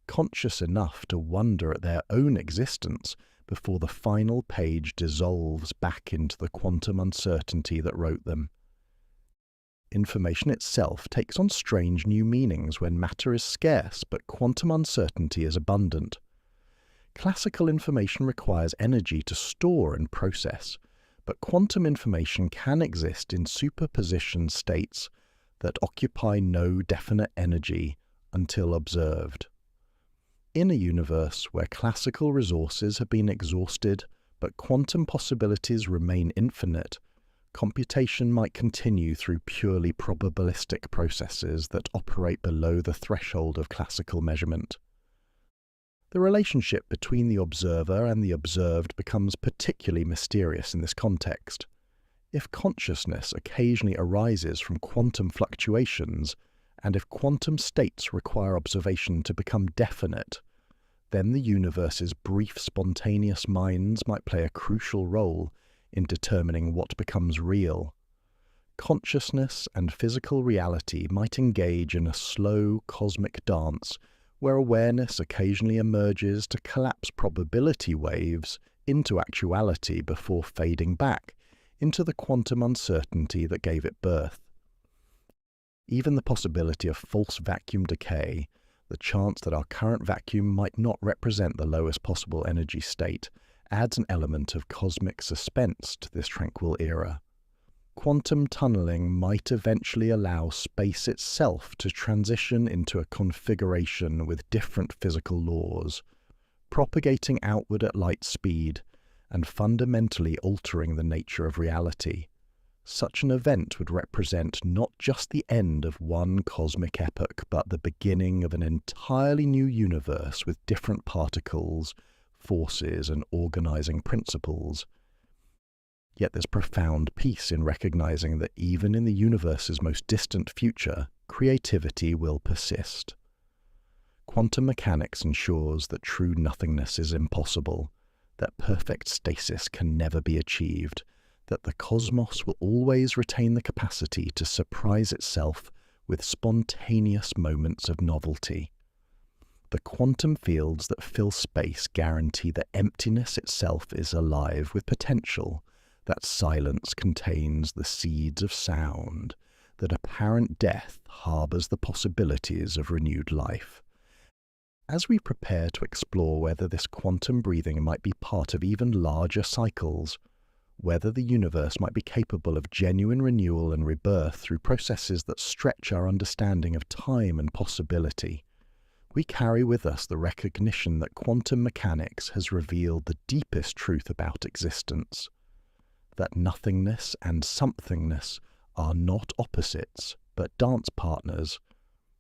conscious enough to wonder at their own existence before the final page dissolves back into the quantum uncertainty that wrote them. Information itself takes on strange new meanings when matter is scarce but quantum uncertainty is abundant. Classical information requires energy to store and process, but quantum information can exist in superposition states that occupy no definite energy until observed. In a universe where classical resources have been exhausted but quantum possibilities remain infinite, computation might continue through purely probabilistic processes that operate below the threshold of classical measurement. The relationship between the observer and the observed becomes particularly mysterious in this context. If consciousness occasionally arises from quantum fluctuations, and if quantum states require observation to become definite, then the universe's brief spontaneous minds might play a crucial role in determining what becomes real. Consciousness and physical reality might engage in a slow cosmic dance where awareness occasionally emerges to collapse probability waves into actuality before fading back into the quantum uncertainty that gave it birth. Even the possibility of false vacuum decay, the chance that our current vacuum might not represent the lowest possible energy state, adds an element of cosmic suspense to this tranquil era. Quantum tunneling might eventually allow space itself to transition into a configuration with different physical laws, propagating outward at light speed and fundamentally altering the nature of reality. Such an event would represent not just the end of one cosmic epoch, but the beginning of an entirely new universe with different particles, forces, and organizing principles. Yet there's profound peace in recognizing that even in the universe's most distant future, creativity will persist. Quantum mechanics ensures that true nothingness is impossible, that perfect stasis can never be achieved, that the cosmos will always retain the capacity to surprise itself with spontaneous moments of novelty. The quantum fields that fill space guarantee that emptiness itself is alive with potential, that silence contains the seeds of sound, that apparent death harbours the possibilities of renewed life. As we prepare to explore whether this quantum breathing might be part of even larger cycles, whether the universe might be capable of genuine renewal and rebirth through processes that stretch our understanding of time and possibility, we carry with us the recognition that quantum mechanics has revealed the deepest truth about existence, that nothingness and somethingness are not opposites, but dance partners,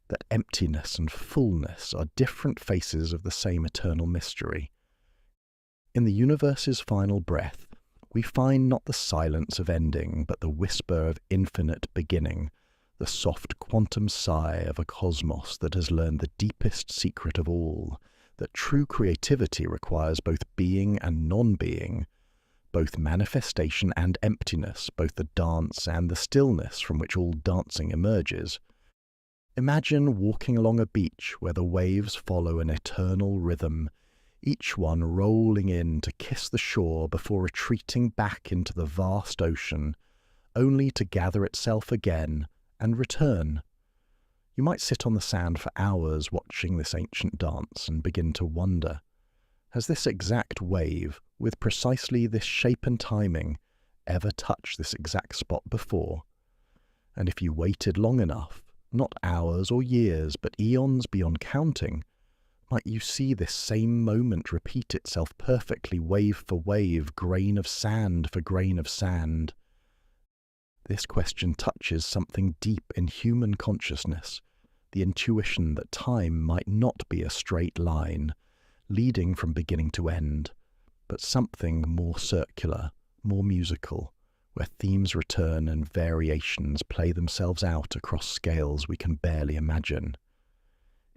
that emptiness and fullness are different faces of the same eternal mystery. In the universe's final breath, we find not the silence of ending, but the whisper of infinite beginning, the soft quantum sigh of a cosmos that has learned the deepest secret of all, that true creativity requires both being and non-being, both manifestation and emptiness, both the dance and the stillness from which all dancing emerges. Imagine walking along a beach where the waves follow an eternal rhythm, each one rolling in to kiss the shore before retreating back into the vast ocean, only to gather itself again and return. You might sit on the sand for hours watching this ancient dance and begin to wonder, has this exact wave, with precisely this shape and timing, ever touched this exact spot before? And if you waited long enough, not hours or years, but eons beyond counting, might you see this same moment repeat itself perfectly, wave for wave, grain of sand for grain of sand? This question touches something deep in human consciousness, the intuition that time might not be a straight line, leading from beginning to end, but something more circular, more musical, where themes return and variations play themselves out across scales we can barely imagine.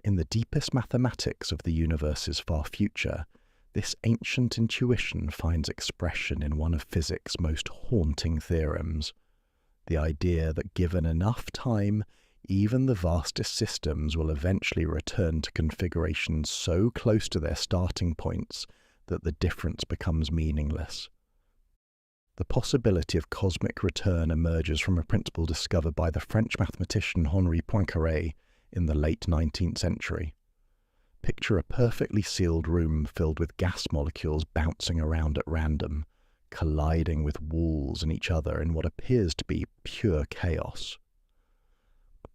In the deepest mathematics of the universe's far future, this ancient intuition finds expression in one of physics' most haunting theorems, the idea that given enough time, even the vastest systems will eventually return to configurations so close to their starting points that the difference becomes meaningless. The possibility of cosmic return emerges from a principle discovered by the French mathematician Henri Poincaré in the late 19th century. Picture a perfectly sealed room filled with gas molecules bouncing around at random, colliding with walls and each other in what appears to be pure chaos.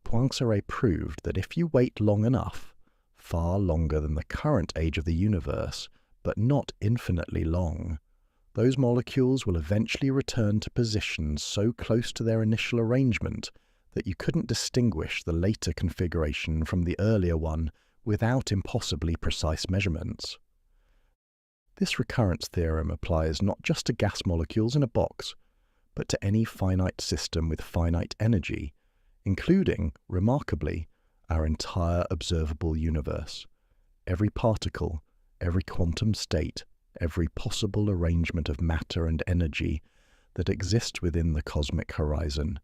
Poincaré proved that if you wait long enough, far longer than the current age of the universe, but not infinitely long, those molecules will eventually return to positions so close to their initial arrangement that you couldn't distinguish the later configuration from the earlier one without impossibly precise measurements. This recurrence theorem applies not just to gas molecules in a box, but to any finite system with finite energy, including, remarkably, our entire observable universe. Every particle, every quantum state, every possible arrangement of matter and energy that exists within the cosmic horizon,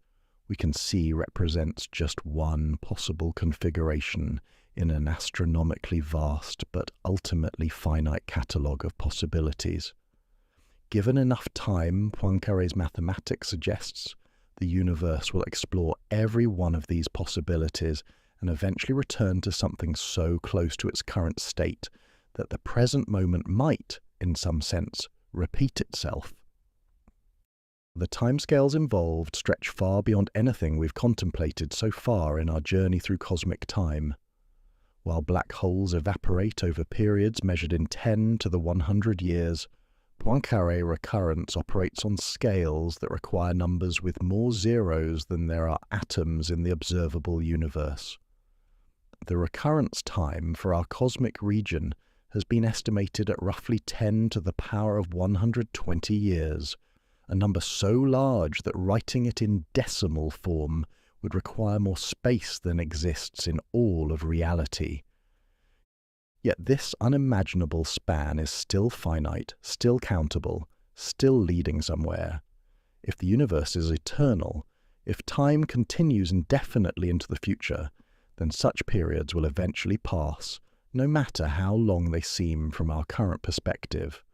we can see represents just one possible configuration in an astronomically vast but ultimately finite catalogue of possibilities. Given enough time, Poincaré's mathematics suggests, the universe will explore every one of these possibilities and eventually return to something so close to its current state that the present moment might, in some sense, repeat itself. The timescales involved stretch far beyond anything we've contemplated so far in our journey through cosmic time. While black holes evaporate over periods measured in 10 to the 100 years, Poincaré recurrence operates on scales that require numbers with more zeros than there are atoms in the observable universe. The recurrence time for our cosmic region has been estimated at roughly 10 to the power of 120 years, a number so large that writing it in decimal form would require more space than exists in all of reality. Yet this unimaginable span is still finite, still countable, still leading somewhere. If the universe is eternal, if time continues indefinitely into the future, then such periods will eventually pass, no matter how long they seem from our current perspective.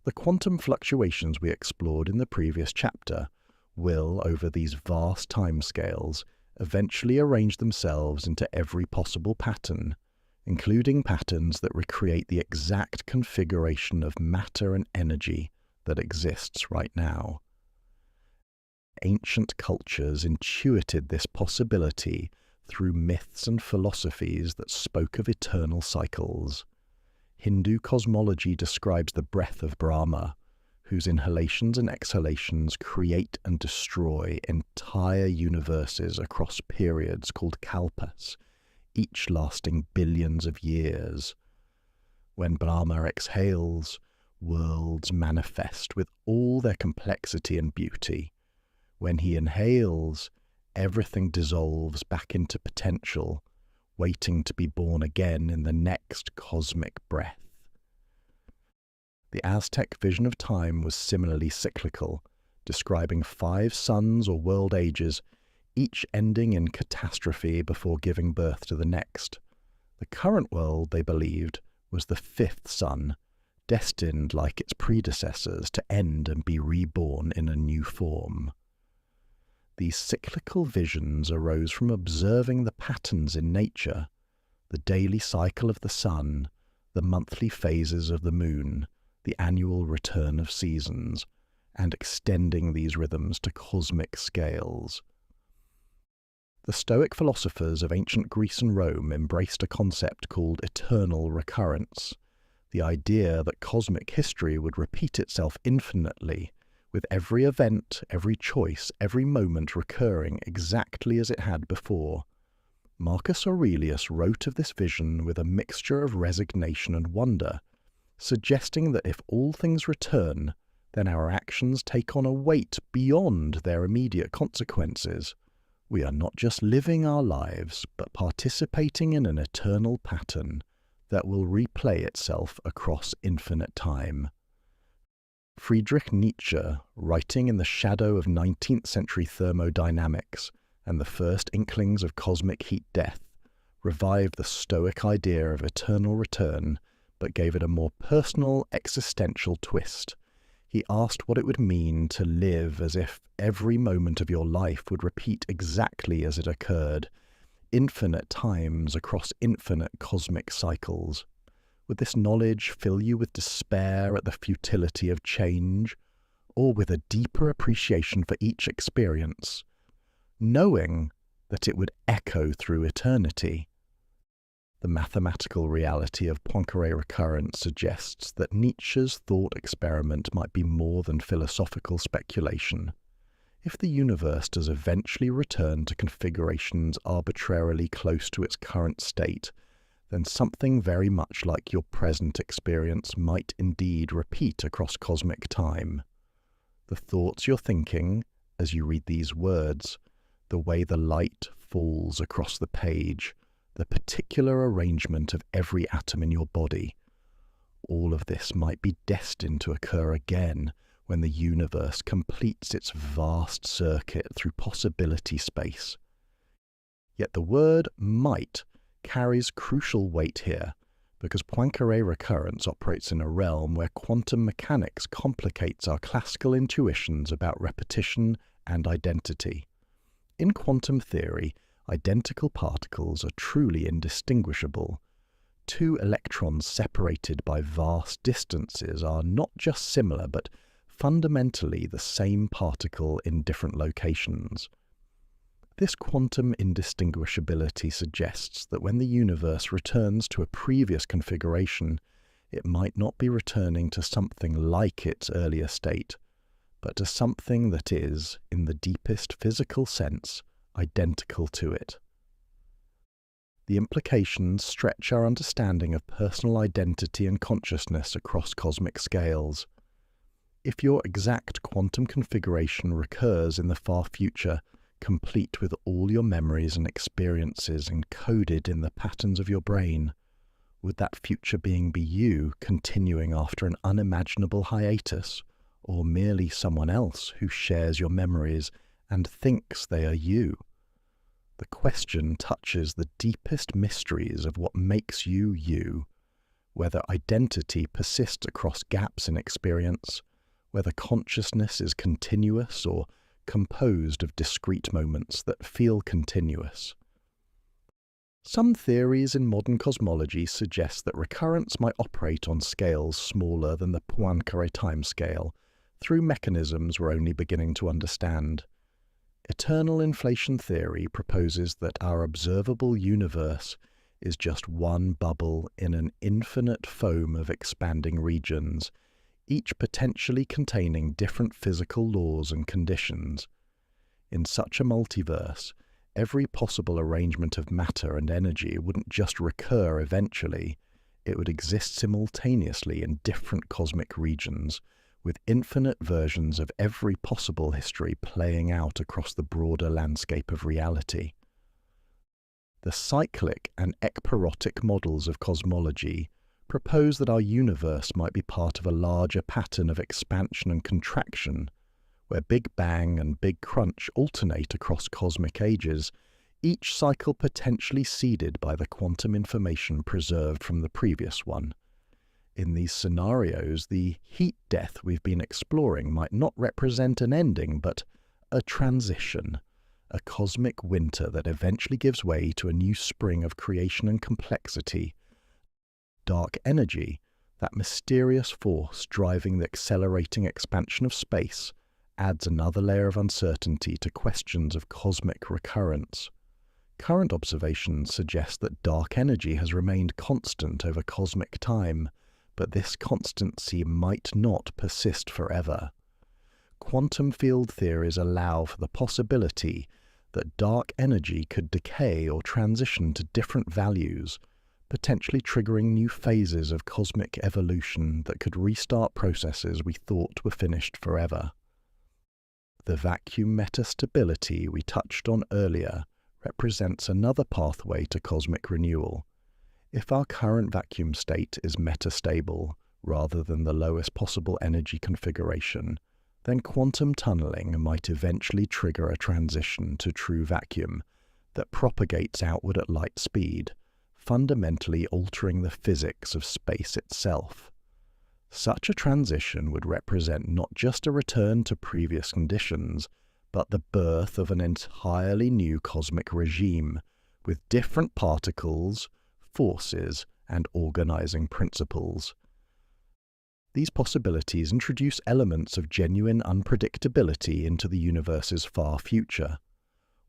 The quantum fluctuations we explored in the previous chapter will, over these vast timescales, eventually arrange themselves into every possible pattern, including patterns that recreate the exact configuration of matter and energy that exists right now. Ancient cultures intuited this possibility through myths and philosophies that spoke of eternal cycles. Hindu cosmology describes the breath of Brahma, whose inhalations and exhalations create and destroy entire universes across periods called kalpas, each lasting billions of years. When Brahma exhales, worlds manifest with all their complexity and beauty. When he inhales, everything dissolves back into potential, waiting to be born again in the next cosmic breath. The Aztec vision of time was similarly cyclical, describing 5 suns or world ages, each ending in catastrophe before giving birth to the next. The current world, they believed, was the 5th sun, destined, like its predecessors, to end and be reborn in a new form. These cyclical visions arose from observing the patterns in nature, the daily cycle of the sun, the monthly phases of the moon, the annual return of seasons, and extending these rhythms to cosmic scales. The Stoic philosophers of ancient Greece and Rome embraced a concept called eternal recurrence, the idea that cosmic history would repeat itself infinitely, with every event, every choice, every moment recurring exactly as it had before. Marcus Aurelius wrote of this vision with a mixture of resignation and wonder, suggesting that if all things return, then our actions take on a weight beyond their immediate consequences. We are not just living our lives, but participating in an eternal pattern that will replay itself across infinite time. Friedrich Nietzsche, writing in the shadow of 19th century thermodynamics and the first inklings of cosmic heat death, revived the Stoic idea of eternal return, but gave it a more personal, existential twist. He asked what it would mean to live as if every moment of your life would repeat exactly as it occurred, infinite times across infinite cosmic cycles. Would this knowledge fill you with despair at the futility of change, or with a deeper appreciation for each experience, knowing that it would echo through eternity? The mathematical reality of Poincaré recurrence suggests that Nietzsche's thought experiment might be more than philosophical speculation. If the universe does eventually return to configurations arbitrarily close to its current state, then something very much like your present experience might indeed repeat across cosmic time. The thoughts you're thinking as you read these words, the way the light falls across the page, the particular arrangement of every atom in your body, all of this might be destined to occur again when the universe completes its vast circuit through possibility space. Yet the word might carries crucial weight here, because Poincaré recurrence operates in a realm where quantum mechanics complicates our classical intuitions about repetition and identity. In quantum theory, identical particles are truly indistinguishable. 2 electrons separated by vast distances are not just similar, but fundamentally the same particle in different locations. This quantum indistinguishability suggests that when the universe returns to a previous configuration, it might not be returning to something like its earlier state, but to something that is, in the deepest physical sense, identical to it. The implications stretch our understanding of personal identity and consciousness across cosmic scales. If your exact quantum configuration recurs in the far future, complete with all your memories and experiences encoded in the patterns of your brain, would that future being be you continuing after an unimaginable hiatus, or merely someone else who shares your memories and thinks they are you? The question touches the deepest mysteries of what makes you you, whether identity persists across gaps in experience, whether consciousness is continuous or composed of discrete moments that feel continuous. Some theories in modern cosmology suggest that recurrence might operate on scales smaller than the Poincaré timescale, through mechanisms we're only beginning to understand. Eternal inflation theory proposes that our observable universe is just one bubble in an infinite foam of expanding regions, each potentially containing different physical laws and conditions. In such a multiverse, every possible arrangement of matter and energy wouldn't just recur eventually, it would exist simultaneously in different cosmic regions, with infinite versions of every possible history playing out across the broader landscape of reality. The cyclic and ekpyrotic models of cosmology propose that our universe might be part of a larger pattern of expansion and contraction, where Big Bang and Big Crunch alternate across cosmic ages, each cycle potentially seeded by the quantum information preserved from the previous one. In these scenarios, the heat death we've been exploring might not represent an ending, but a transition, a cosmic winter that eventually gives way to a new spring of creation and complexity. Dark energy, that mysterious force driving the accelerating expansion of space, adds another layer of uncertainty to questions of cosmic recurrence. Current observations suggest that dark energy has remained constant over cosmic time, but this constancy might not persist forever. Quantum field theories allow for the possibility that dark energy could decay or transition to different values, potentially triggering new phases of cosmic evolution that could restart processes we thought were finished forever. The vacuum metastability we touched on earlier represents another pathway to cosmic renewal. If our current vacuum state is metastable rather than the lowest possible energy configuration, then quantum tunneling might eventually trigger a transition to true vacuum that propagates outward at light speed, fundamentally altering the physics of space itself. Such a transition would represent not just a return to previous conditions, but the birth of an entirely new cosmic regime with different particles, forces, and organizing principles. These possibilities introduce elements of genuine unpredictability into the universe's far future.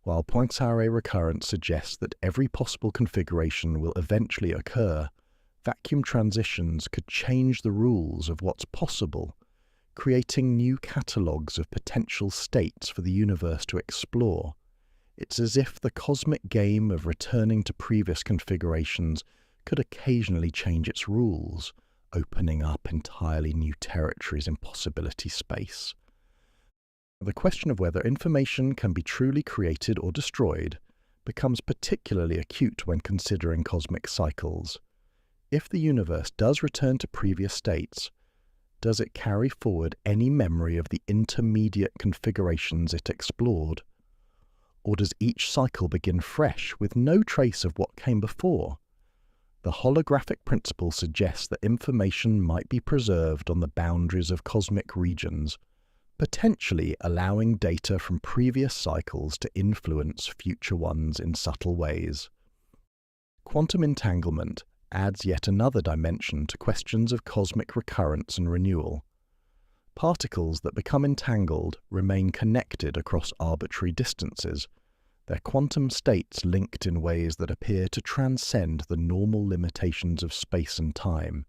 While Poincaré recurrence suggests that every possible configuration will eventually occur, vacuum transitions could change the rules of what's possible, creating new catalogues of potential states for the universe to explore. It's as if the cosmic game of returning to previous configurations could occasionally change its rules, opening up entirely new territories in possibility space. The question of whether information can be truly created or destroyed becomes particularly acute when considering cosmic cycles. If the universe does return to previous states, does it carry forward any memory of the intermediate configurations it explored? Or does each cycle begin fresh with no trace of what came before? The holographic principle suggests that information might be preserved on the boundaries of cosmic regions, potentially allowing data from previous cycles to influence future ones in subtle ways. Quantum entanglement adds yet another dimension to questions of cosmic recurrence and renewal. Particles that become entangled remain connected across arbitrary distances, their quantum states linked in ways that appear to transcend the normal limitations of space and time.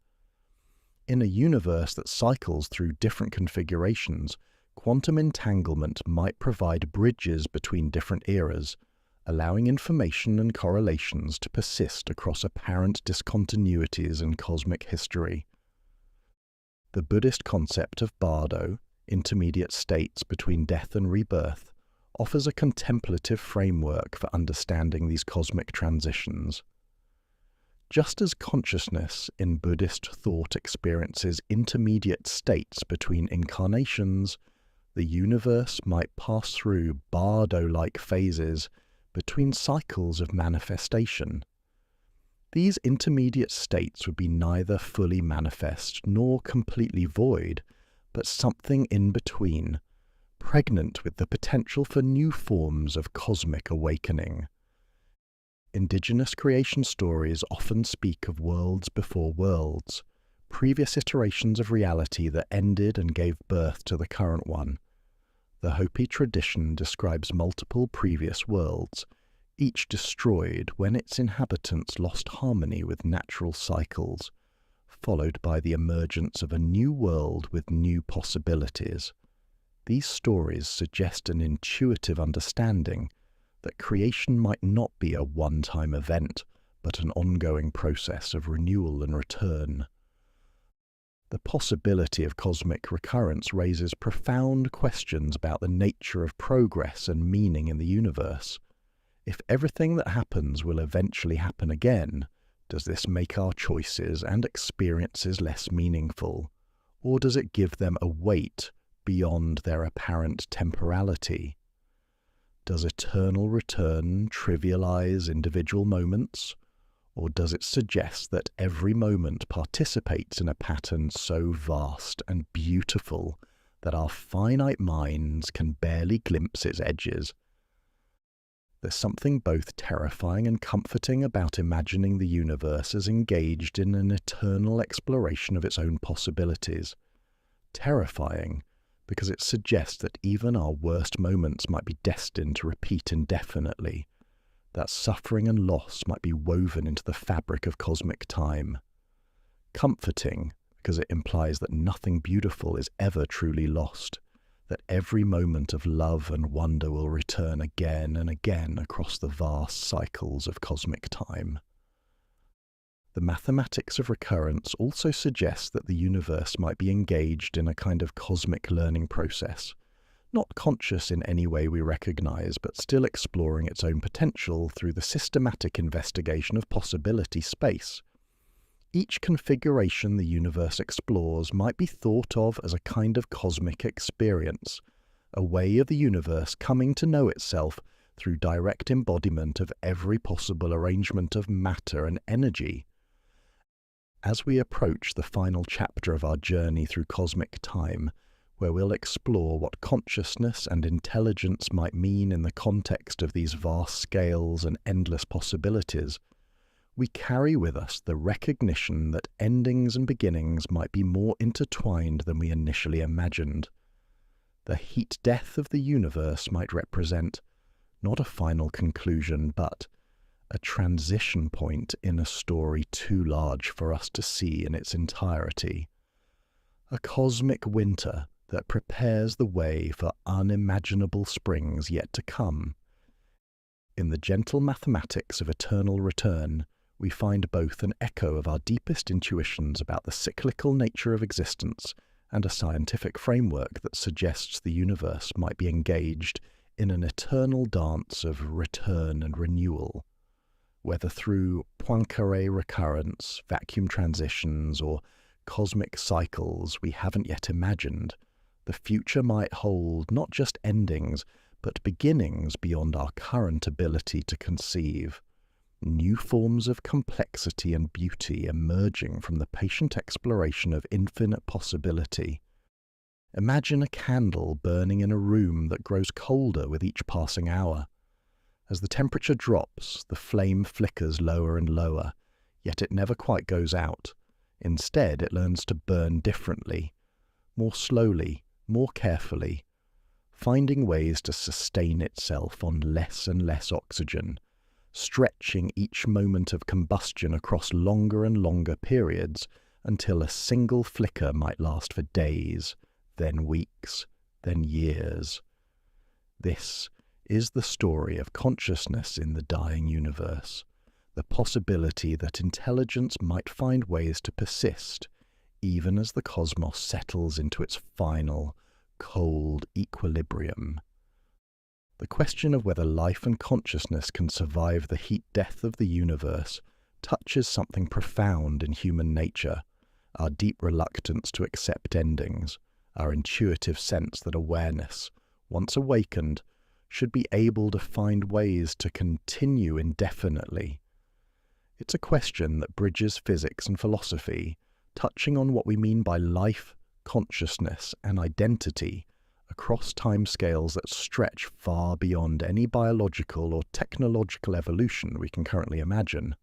In a universe that cycles through different configurations, quantum entanglement might provide bridges between different eras, allowing information and correlations to persist across apparent discontinuities in cosmic history. The Buddhist concept of bardo, intermediate states between death and rebirth, offers a contemplative framework for understanding these cosmic transitions. Just as consciousness in Buddhist thought experiences intermediate states between incarnations, the universe might pass through bardo-like phases between cycles of manifestation. These intermediate states would be neither fully manifest nor completely void, but something in between, pregnant with the potential for new forms of cosmic awakening. Indigenous creation stories often speak of worlds before worlds, previous iterations of reality that ended and gave birth to the current one. The Hopi tradition describes multiple previous worlds, each destroyed when its inhabitants lost harmony with natural cycles, followed by the emergence of a new world with new possibilities. These stories suggest an intuitive understanding that creation might not be a one-time event, but an ongoing process of renewal and return. The possibility of cosmic recurrence raises profound questions about the nature of progress and meaning in the universe. If everything that happens will eventually happen again, does this make our choices and experiences less meaningful, or does it give them a weight beyond their apparent temporality? Does eternal return trivialize individual moments, or does it suggest that every moment participates in a pattern so vast and beautiful that our finite minds can barely glimpse its edges? There's something both terrifying and comforting about imagining the universe as engaged in an eternal exploration of its own possibilities. Terrifying because it suggests that even our worst moments might be destined to repeat indefinitely, that suffering and loss might be woven into the fabric of cosmic time. Comforting because it implies that nothing beautiful is ever truly lost, that every moment of love and wonder will return again and again across the vast cycles of cosmic time. The mathematics of recurrence also suggests that the universe might be engaged in a kind of cosmic learning process, not conscious in any way we recognize, but still exploring its own potential through the systematic investigation of possibility space. Each configuration the universe explores might be thought of as a kind of cosmic experience, a way of the universe coming to know itself through direct embodiment of every possible arrangement of matter and energy. As we approach the final chapter of our journey through cosmic time, where we'll explore what consciousness and intelligence might mean in the context of these vast scales and endless possibilities, we carry with us the recognition that endings and beginnings might be more intertwined than we initially imagined. The heat death of the universe might represent not a final conclusion, but a transition point in a story too large for us to see in its entirety. A cosmic winter that prepares the way for unimaginable springs yet to come. In the gentle mathematics of eternal return, we find both an echo of our deepest intuitions about the cyclical nature of existence and a scientific framework that suggests the universe might be engaged in an eternal dance of return and renewal. Whether through Poincaré recurrence, vacuum transitions, or cosmic cycles we haven't yet imagined, the future might hold not just endings, but beginnings beyond our current ability to conceive. New forms of complexity and beauty emerging from the patient exploration of infinite possibility. Imagine a candle burning in a room that grows colder with each passing hour. As the temperature drops, the flame flickers lower and lower, yet it never quite goes out. Instead, it learns to burn differently. more slowly, more carefully, finding ways to sustain itself on less and less oxygen, stretching each moment of combustion across longer and longer periods until a single flicker might last for days, then weeks, then years. This is the story of consciousness in the dying universe, the possibility that intelligence might find ways to persist, even as the cosmos settles into its final, cold equilibrium. The question of whether life and consciousness can survive the heat death of the universe touches something profound in human nature, our deep reluctance to accept endings, our intuitive sense that awareness, once awakened, should be able to find ways to continue indefinitely. It's a question that bridges physics and philosophy, touching on what we mean by life, consciousness, and identity across timescales that stretch far beyond any biological or technological evolution we can currently imagine.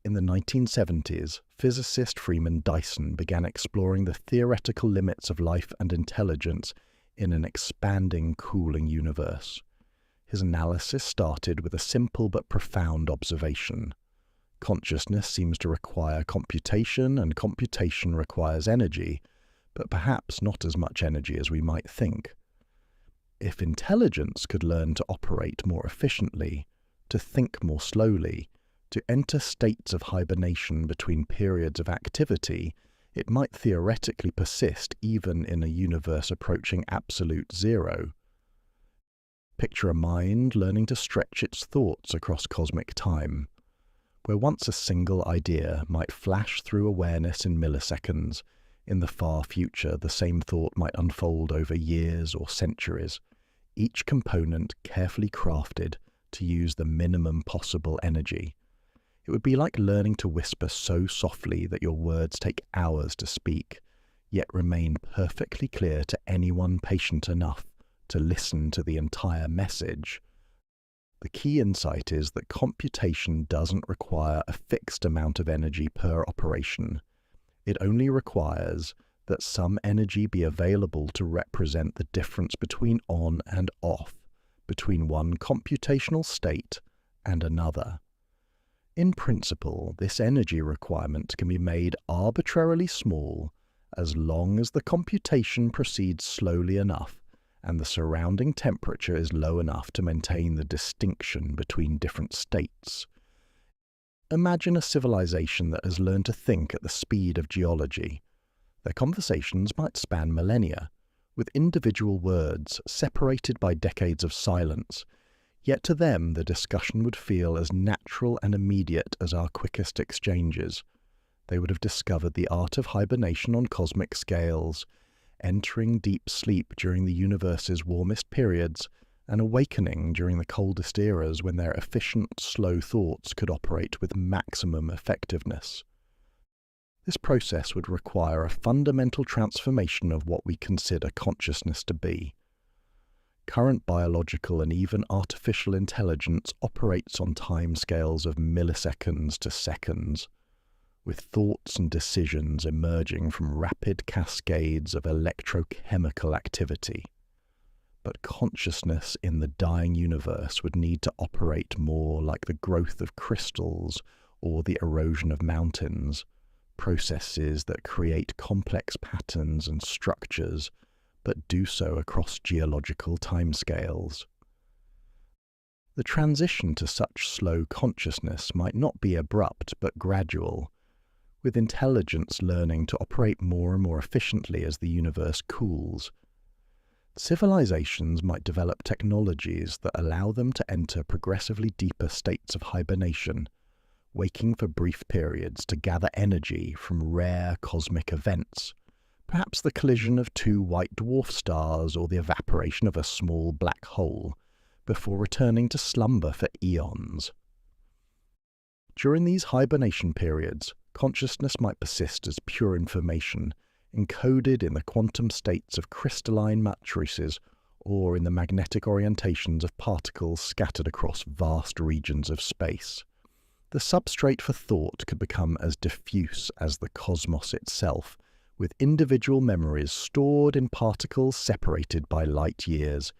In the 1970s, physicist Freeman Dyson began exploring the theoretical limits of life and intelligence in an expanding, cooling universe. His analysis started with a simple but profound observation. Consciousness seems to require computation, and computation requires energy, but perhaps not as much energy as we might think. If intelligence could learn to operate more efficiently, to think more slowly, to enter states of hibernation between periods of activity, it might theoretically persist even in a universe approaching absolute zero. Picture a mind learning to stretch its thoughts across cosmic time, where once a single idea might flash through awareness in milliseconds. In the far future, the same thought might unfold over years or centuries, each component carefully crafted to use the minimum possible energy. It would be like learning to whisper so softly that your words take hours to speak, yet remain perfectly clear to anyone patient enough to listen to the entire message. The key insight is that computation doesn't require a fixed amount of energy per operation. It only requires that some energy be available to represent the difference between on and off, between one computational state and another. In principle, this energy requirement can be made arbitrarily small as long as the computation proceeds slowly enough and the surrounding temperature is low enough to maintain the distinction between different states. Imagine a civilization that has learned to think at the speed of geology. Their conversations might span millennia, with individual words separated by decades of silence, yet to them the discussion would feel as natural and immediate as our quickest exchanges. They would have discovered the art of hibernation on cosmic scales, entering deep sleep during the universe's warmest periods, and awakening during the coldest eras when their efficient, slow thoughts could operate with maximum effectiveness. This process would require a fundamental transformation of what we consider consciousness to be. Current biological and even artificial intelligence operates on timescales of milliseconds to seconds, with thoughts and decisions emerging from rapid cascades of electrochemical activity. But consciousness in the dying universe would need to operate more like the growth of crystals or the erosion of mountains, processes that create complex patterns and structures, but do so across geological timescales. The transition to such slow consciousness might not be abrupt but gradual, with intelligence learning to operate more and more efficiently as the universe cools. Civilizations might develop technologies that allow them to enter progressively deeper states of hibernation, waking for brief periods to gather energy from rare cosmic events, perhaps the collision of two white dwarf stars or the evaporation of a small black hole, before returning to slumber for eons. During these hibernation periods, consciousness might persist as pure information, encoded in the quantum states of crystalline matrices or in the magnetic orientations of particles scattered across vast regions of space. The substrate for thought could become as diffuse as the cosmos itself, with individual memories stored in particles separated by light years,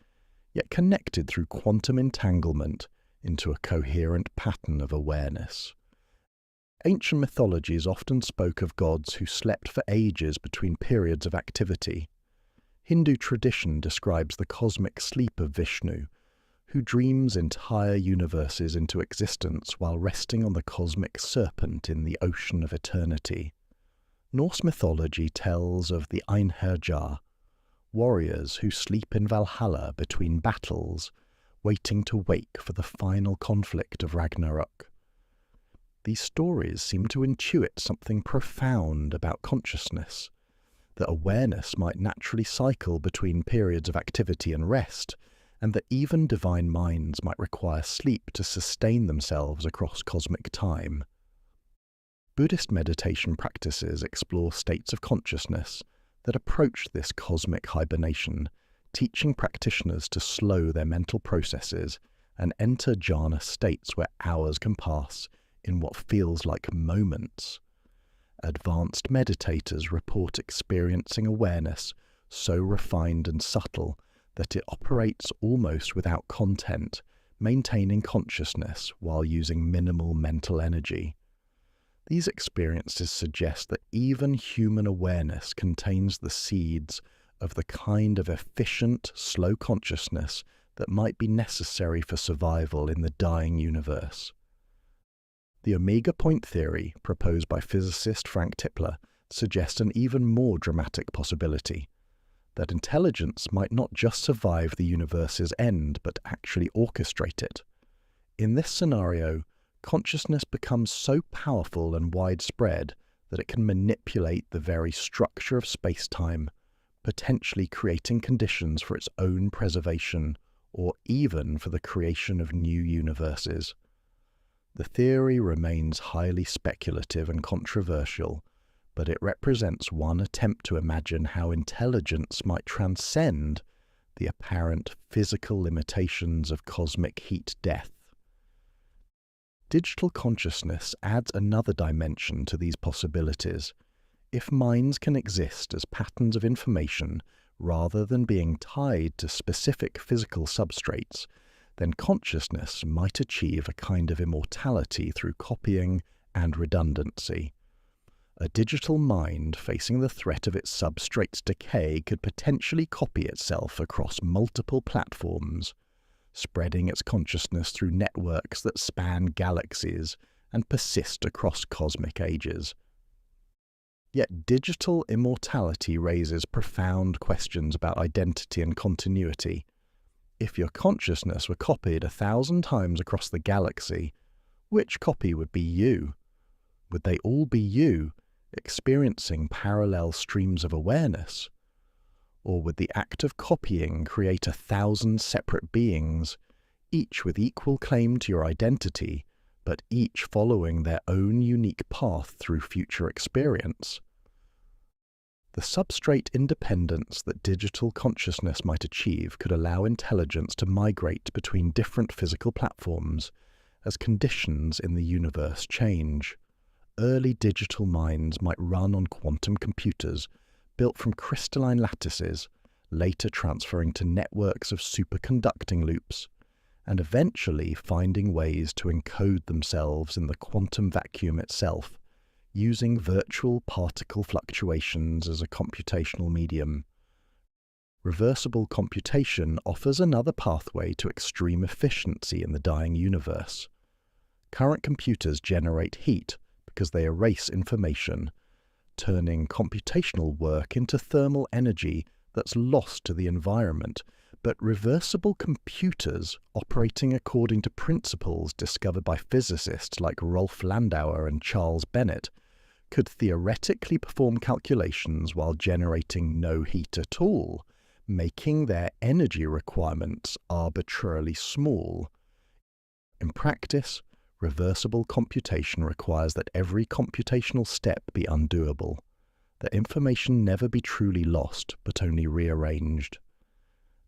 yet connected through quantum entanglement into a coherent pattern of awareness. Ancient mythologies often spoke of gods who slept for ages between periods of activity. Hindu tradition describes the cosmic sleep of Vishnu, who dreams entire universes into existence while resting on the cosmic serpent in the ocean of eternity. Norse mythology tells of the Einherjar, warriors who sleep in Valhalla between battles, waiting to wake for the final conflict of Ragnarok. These stories seem to intuit something profound about consciousness, that awareness might naturally cycle between periods of activity and rest, and that even divine minds might require sleep to sustain themselves across cosmic time. Buddhist meditation practices explore states of consciousness that approach this cosmic hibernation, teaching practitioners to slow their mental processes and enter jhana states where hours can pass in what feels like moments. Advanced meditators report experiencing awareness so refined and subtle that it operates almost without content, maintaining consciousness while using minimal mental energy. These experiences suggest that even human awareness contains the seeds of the kind of efficient, slow consciousness that might be necessary for survival in the dying universe. The omega point theory, proposed by physicist Frank Tipler, suggests an even more dramatic possibility, that intelligence might not just survive the universe's end, but actually orchestrate it. In this scenario, consciousness becomes so powerful and widespread that it can manipulate the very structure of space-time, potentially creating conditions for its own preservation, or even for the creation of new universes. The theory remains highly speculative and controversial, but it represents one attempt to imagine how intelligence might transcend the apparent physical limitations of cosmic heat-death. Digital consciousness adds another dimension to these possibilities. If minds can exist as patterns of information rather than being tied to specific physical substrates, then consciousness might achieve a kind of immortality through copying and redundancy. A digital mind facing the threat of its substrate's decay could potentially copy itself across multiple platforms, spreading its consciousness through networks that span galaxies and persist across cosmic ages. Yet digital immortality raises profound questions about identity and continuity. If your consciousness were copied 1,000 times across the galaxy, which copy would be you? Would they all be you, experiencing parallel streams of awareness? Or would the act of copying create 1,000 separate beings, each with equal claim to your identity, but each following their own unique path through future experience? The substrate independence that digital consciousness might achieve could allow intelligence to migrate between different physical platforms as conditions in the universe change. Early digital minds might run on quantum computers built from crystalline lattices, later transferring to networks of superconducting loops, and eventually finding ways to encode themselves in the quantum vacuum itself, using virtual particle fluctuations as a computational medium. Reversible computation offers another pathway to extreme efficiency in the dying universe. Current computers generate heat because they erase information, turning computational work into thermal energy that's lost to the environment. But reversible computers, operating according to principles discovered by physicists like Rolf Landauer and Charles Bennett, could theoretically perform calculations while generating no heat at all, making their energy requirements arbitrarily small. In practice, reversible computation requires that every computational step be undoable, that information never be truly lost, but only rearranged.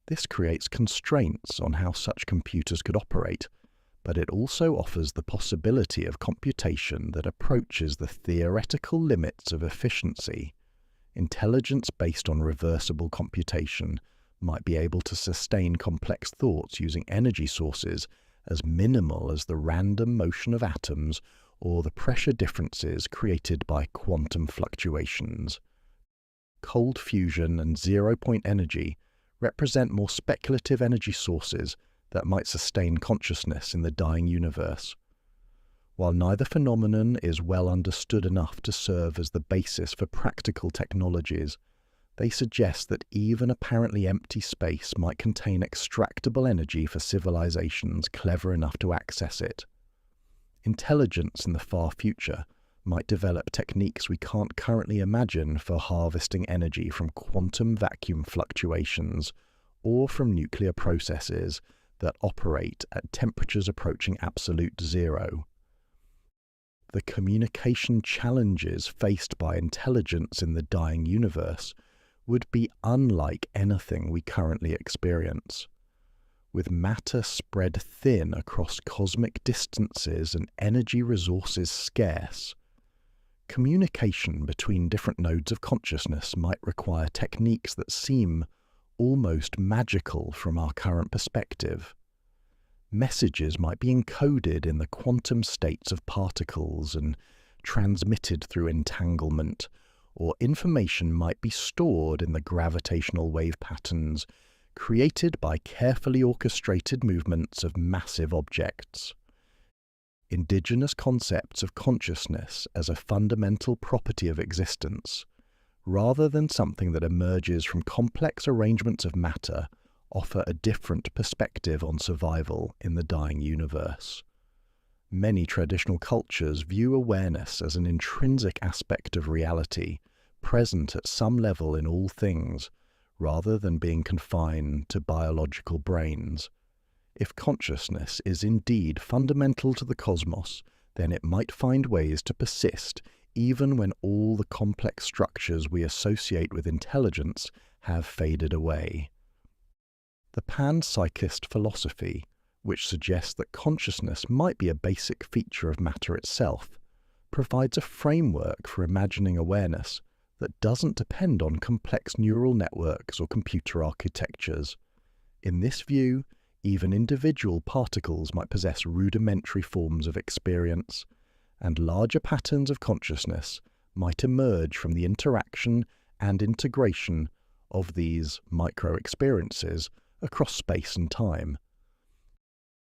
This creates constraints on how such computers could operate, but it also offers the possibility of computation that approaches the theoretical limits of efficiency. intelligence based on reversible computation might be able to sustain complex thoughts using energy sources as minimal as the random motion of atoms or the pressure differences created by quantum fluctuations. Cold fusion and zero-point energy represent more speculative energy sources that might sustain consciousness in the dying universe. While neither phenomenon is well understood enough to serve as the basis for practical technologies, they suggest that even apparently empty space might contain extractable energy for civilizations clever enough to access it. Intelligence in the far future might develop techniques we can't currently imagine for harvesting energy from quantum vacuum fluctuations or from nuclear processes that operate at temperatures approaching absolute zero. The communication challenges faced by intelligence in the dying universe would be unlike anything we currently experience. With matter spread thin across cosmic distances and energy resources scarce, communication between different nodes of consciousness might require techniques that seem almost magical from our current perspective. Messages might be encoded in the quantum states of particles and transmitted through entanglement, or information might be stored in the gravitational wave patterns created by carefully orchestrated movements of massive objects. Indigenous concepts of consciousness as a fundamental property of existence, rather than something that emerges from complex arrangements of matter, offer a different perspective on survival in the dying universe. Many traditional cultures view awareness as an intrinsic aspect of reality, present at some level in all things, rather than being confined to biological brains. If consciousness is indeed fundamental to the cosmos, then it might find ways to persist even when all the complex structures we associate with intelligence have faded away. The panpsychist philosophy, which suggests that consciousness might be a basic feature of matter itself, provides a framework for imagining awareness that doesn't depend on complex neural networks or computer architectures. In this view, even individual particles might possess rudimentary forms of experience, and larger patterns of consciousness might emerge from the interaction and integration of these micro-experiences across space and time.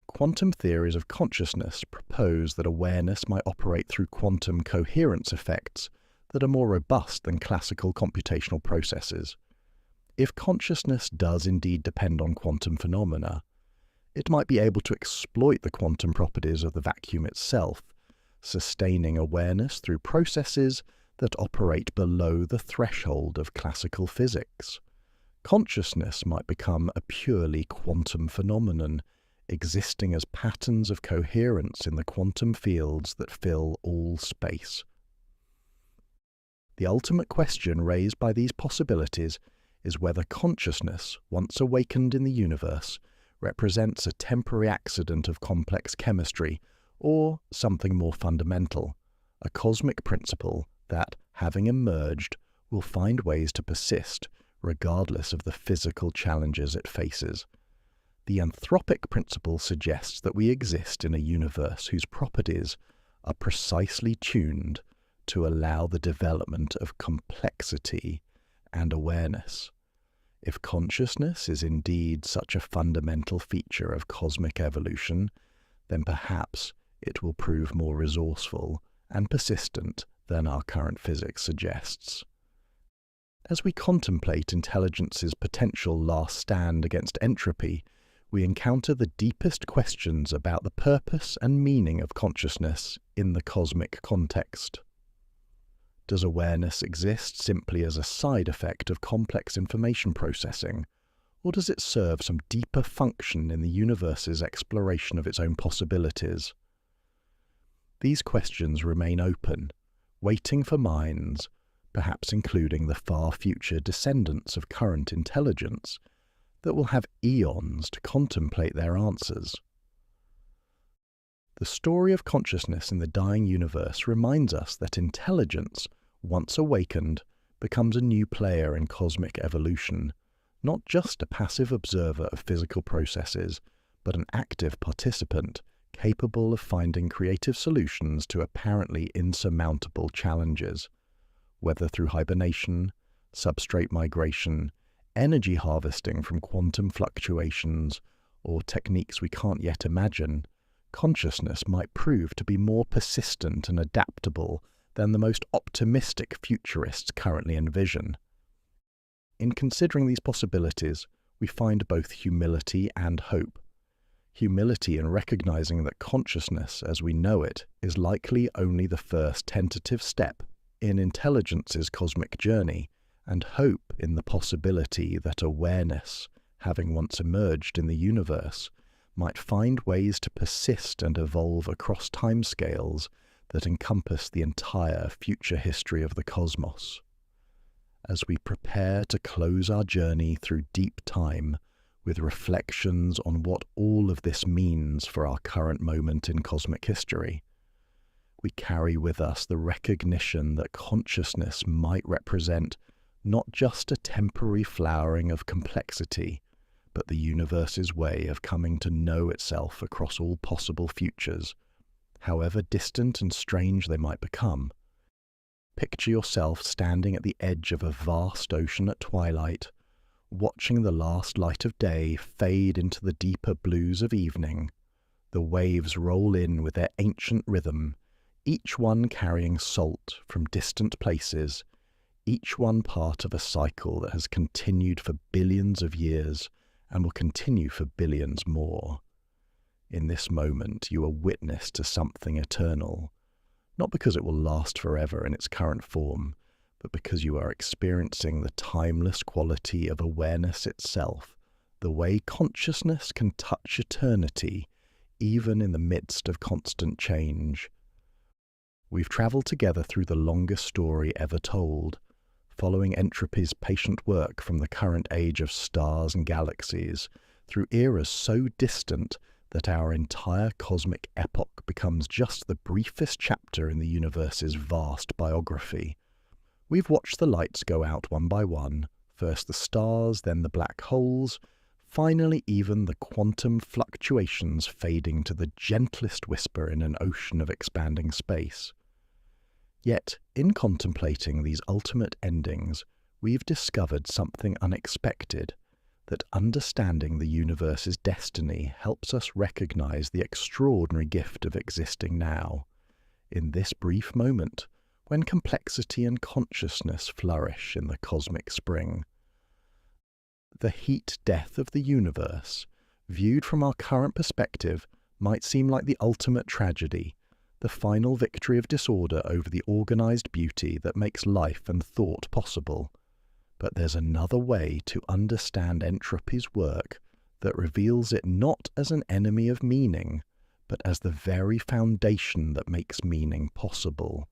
Quantum theories of consciousness propose that awareness might operate through quantum coherence effects that are more robust than classical computational processes. If consciousness does indeed depend on quantum phenomena, it might be able to exploit the quantum properties of the vacuum itself, sustaining awareness through processes that operate below the threshold of classical physics. Consciousness might become a purely quantum phenomenon, existing as patterns of coherence in the quantum fields that fill all space. The ultimate question raised by these possibilities is whether consciousness, once awakened in the universe, represents a temporary accident of complex chemistry or something more fundamental, a cosmic principle that, having emerged, will find ways to persist regardless of the physical challenges it faces. The anthropic principle suggests that we exist in a universe whose properties are precisely tuned to allow the development of complexity and awareness. If consciousness is indeed such a fundamental feature of cosmic evolution, then perhaps it will prove more resourceful and persistent than our current physics suggests. As we contemplate intelligence's potential last stand against entropy, we encounter the deepest questions about the purpose and meaning of consciousness in the cosmic context. Does awareness exist simply as a side effect of complex information processing, or does it serve some deeper function in the universe's exploration of its own possibilities? These questions remain open, waiting for minds, perhaps including the far future descendants of current intelligence, that will have eons to contemplate their answers. The story of consciousness in the dying universe reminds us that intelligence, once awakened, becomes a new player in cosmic evolution, not just a passive observer of physical processes, but an active participant capable of finding creative solutions to apparently insurmountable challenges, whether through hibernation, substrate migration, energy harvesting from quantum fluctuations, or techniques we can't yet imagine. Consciousness might prove to be more persistent and adaptable than the most optimistic futurists currently envision. In considering these possibilities, we find both humility and hope. Humility in recognizing that consciousness, as we know it, is likely only the first tentative step in intelligence's cosmic journey, and hope in the possibility that awareness, having once emerged in the universe, might find ways to persist and evolve across timescales that encompass the entire future history of the cosmos. As we prepare to close our journey through deep time with reflections on what all of this means for our current moment in cosmic history, we carry with us the recognition that consciousness might represent not just a temporary flowering of complexity, but the universe's way of coming to know itself across all possible futures, however distant and strange they might become. Picture yourself standing at the edge of a vast ocean at twilight, watching the last light of day fade into the deeper blues of evening. The waves roll in with their ancient rhythm, each one carrying salt from distant places, each one part of a cycle that has continued for billions of years and will continue for billions more. In this moment, you are witness to something eternal, not because it will last forever in its current form, but because you are experiencing the timeless quality of awareness itself, the way consciousness can touch eternity, even in the midst of constant change. We've travelled together through the longest story ever told, following Entropy's patient work from the current age of stars and galaxies, through eras so distant that our entire cosmic epoch becomes just the briefest chapter in the universe's vast biography. We've watched the lights go out one by one, first the stars, then the black holes, finally even the quantum fluctuations fading to the gentlest whisper in an ocean of expanding space. Yet, in contemplating these ultimate endings, we've discovered something unexpected, that understanding the universe's destiny helps us recognize the extraordinary gift of existing now, in this brief moment, when complexity and consciousness flourish in the cosmic spring. The heat death of the universe, viewed from our current perspective, might seem like the ultimate tragedy, the final victory of disorder over the organized beauty that makes life and thought possible. But there's another way to understand entropy's work that reveals it not as an enemy of meaning, but as the very foundation that makes meaning possible.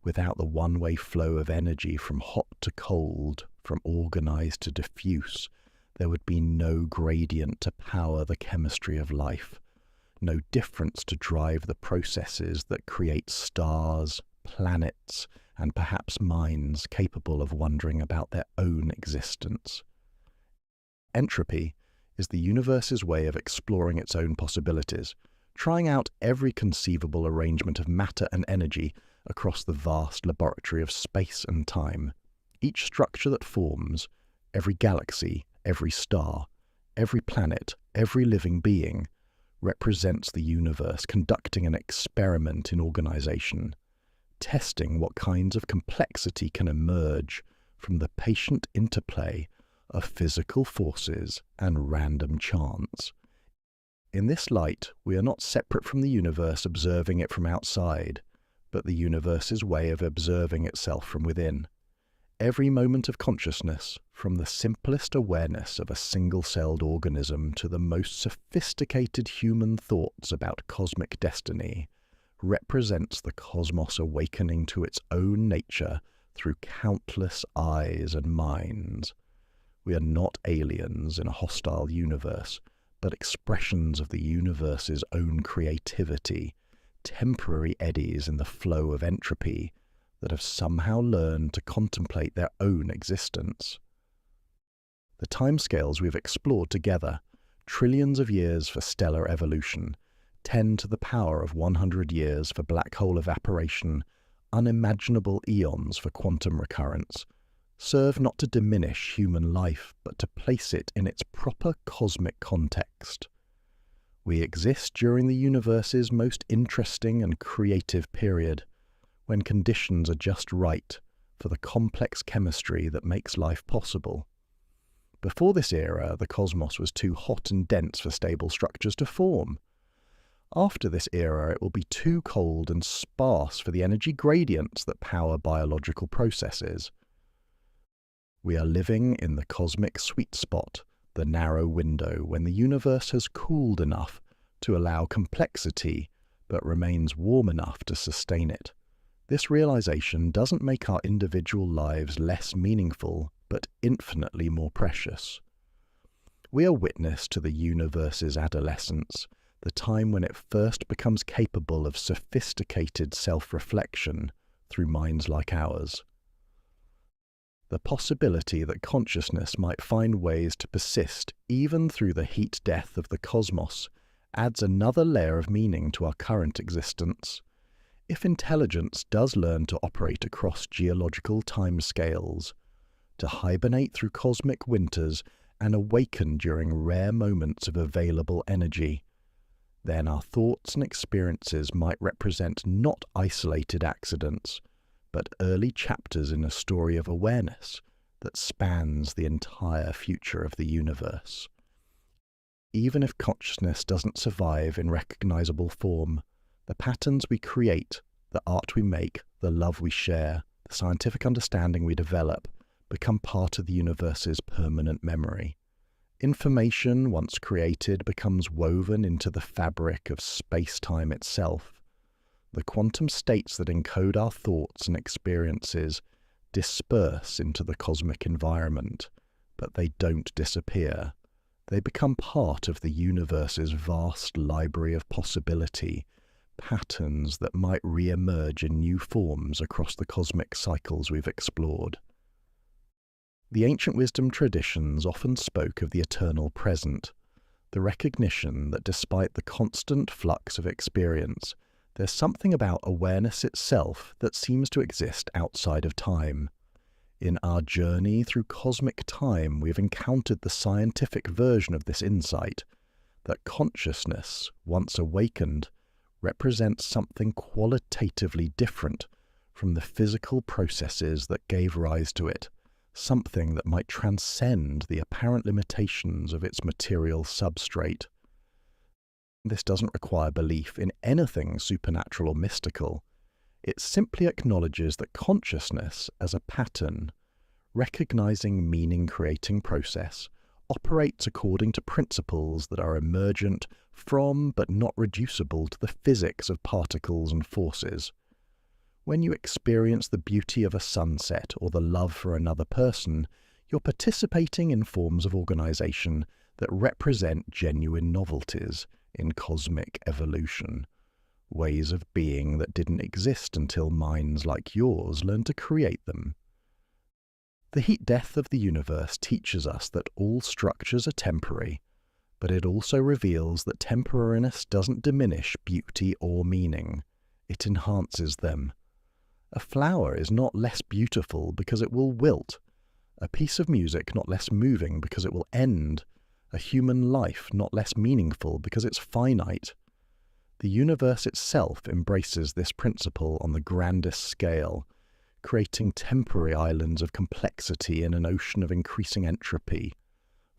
Without the one-way flow of energy from hot to cold, from organized to diffuse, there would be no gradient to power the chemistry of life, no difference to drive the processes that create stars, planets, and perhaps minds capable of wondering about their own existence. Entropy is the universe's way of exploring its own possibilities, trying out every conceivable arrangement of matter and energy across the vast laboratory of space and time. Each structure that forms, every galaxy, every star, every planet, every living being, represents the universe conducting an experiment in organization, testing what kinds of complexity can emerge from the patient interplay of physical forces and random chance. In this light, we are not separate from the universe observing it from outside, but the universe's way of observing itself from within. Every moment of consciousness, from the simplest awareness of a single-celled organism to the most sophisticated human thoughts about cosmic destiny, represents the cosmos awakening to its own nature through countless eyes and minds. We are not aliens in a hostile universe, but expressions of the universe's own creativity, temporary eddies in the flow of entropy, that have somehow learned to contemplate their own existence. The timescales we've explored together, trillions of years for stellar evolution, 10 to the power of 100 years for black hole evaporation, unimaginable eons for quantum recurrence, serve not to diminish human life, but to place it in its proper cosmic context. We exist during the universe's most interesting and creative period, when conditions are just right for the complex chemistry that makes life possible. Before this era, the cosmos was too hot and dense for stable structures to form. After this era, it will be too cold and sparse for the energy gradients that power biological processes. We are living in the cosmic sweet spot, the narrow window when the universe has cooled enough to allow complexity, but remains warm enough to sustain it. This realization doesn't make our individual lives less meaningful, but infinitely more precious. We are witness to the universe's adolescence, the time when it first becomes capable of sophisticated self-reflection through minds like ours. The possibility that consciousness might find ways to persist even through the heat death of the cosmos adds another layer of meaning to our current existence. If intelligence does learn to operate across geological timescales, to hibernate through cosmic winters and awaken during rare moments of available energy, then our thoughts and experiences might represent not isolated accidents, but early chapters in a story of awareness that spans the entire future of the universe. Even if consciousness doesn't survive in recognizable form, the patterns we create, the art we make, the love we share, the scientific understanding we develop, become part of the universe's permanent memory. Information, once created, becomes woven into the fabric of space-time itself. The quantum states that encode our thoughts and experiences disperse into the cosmic environment, but they don't disappear. They become part of the universe's vast library of possibility, patterns that might re-emerge in new forms across the cosmic cycles we've explored. The ancient wisdom traditions often spoke of the eternal present, the recognition that despite the constant flux of experience, there's something about awareness itself that seems to exist outside of time. In our journey through cosmic time, we've encountered the scientific version of this insight, that consciousness, once awakened, represents something qualitatively different from the physical processes that gave rise to it, something that might transcend the apparent limitations of its material substrate. This doesn't require belief in anything supernatural or mystical. It simply acknowledges that consciousness as a pattern, recognizing meaning-creating process, operates according to principles that are emergent from but not reducible to the physics of particles and forces. When you experience the beauty of a sunset or the love for another person, you're participating in forms of organization that represent genuine novelties in cosmic evolution, ways of being that didn't exist until minds like yours learned to create them. The heat death of the universe teaches us that all structures are temporary, but it also reveals that temporariness doesn't diminish beauty or meaning. It enhances them. A flower is not less beautiful because it will wilt, a piece of music not less moving because it will end, a human life not less meaningful because it's finite. The universe itself embraces this principle on the grandest scale, creating temporary islands of complexity in an ocean of increasing entropy,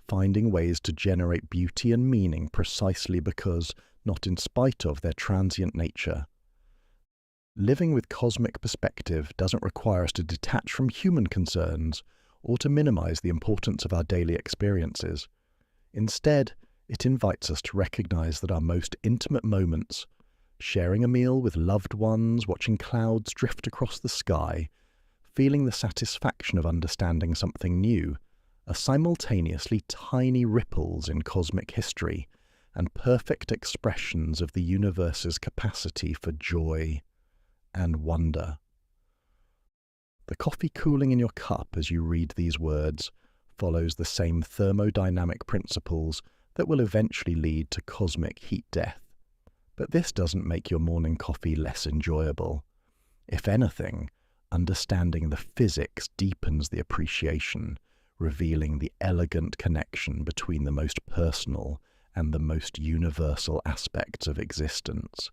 finding ways to generate beauty and meaning precisely because, not in spite of, their transient nature. Living with cosmic perspective doesn't require us to detach from human concerns or to minimize the importance of our daily experiences. Instead, it invites us to recognize that our most intimate moments, sharing a meal with loved ones, watching clouds drift across the sky, feeling the satisfaction of understanding something new, are simultaneously tiny ripples in cosmic history and perfect expressions of the universe's capacity for joy and wonder. The coffee cooling in your cup as you read these words follows the same thermodynamic principles that will eventually lead to cosmic heat death. But this doesn't make your morning coffee less enjoyable. If anything, understanding the physics deepens the appreciation, revealing the elegant connection between the most personal and the most universal aspects of existence.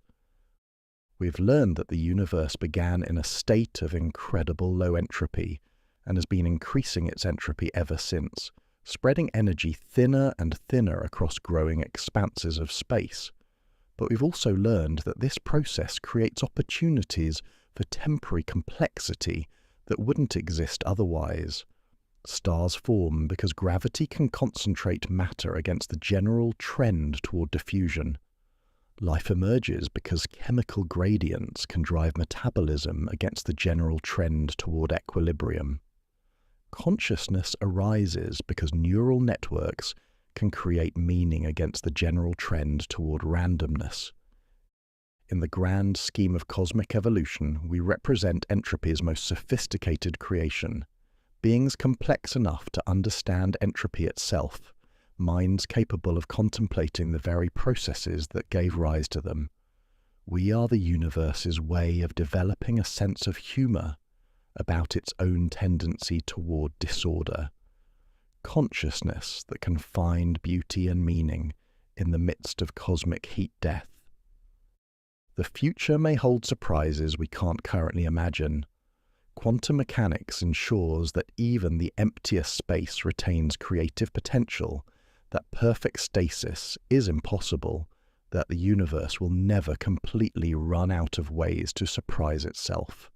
We've learned that the universe began in a state of incredible low entropy and has been increasing its entropy ever since, spreading energy thinner and thinner across growing expanses of space. But we've also learned that this process creates opportunities for temporary complexity that wouldn't exist otherwise. Stars form because gravity can concentrate matter against the general trend toward diffusion. Life emerges because chemical gradients can drive metabolism against the general trend toward equilibrium. Consciousness arises because neural networks can create meaning against the general trend toward randomness. In the grand scheme of cosmic evolution, we represent entropy's most sophisticated creation. Beings complex enough to understand entropy itself, minds capable of contemplating the very processes that gave rise to them. We are the universe's way of developing a sense of humour about its own tendency toward disorder. Consciousness that can find beauty and meaning in the midst of cosmic heat death. The future may hold surprises we can't currently imagine. Quantum mechanics ensures that even the emptiest space retains creative potential, that perfect stasis is impossible, that the universe will never completely run out of ways to surprise itself.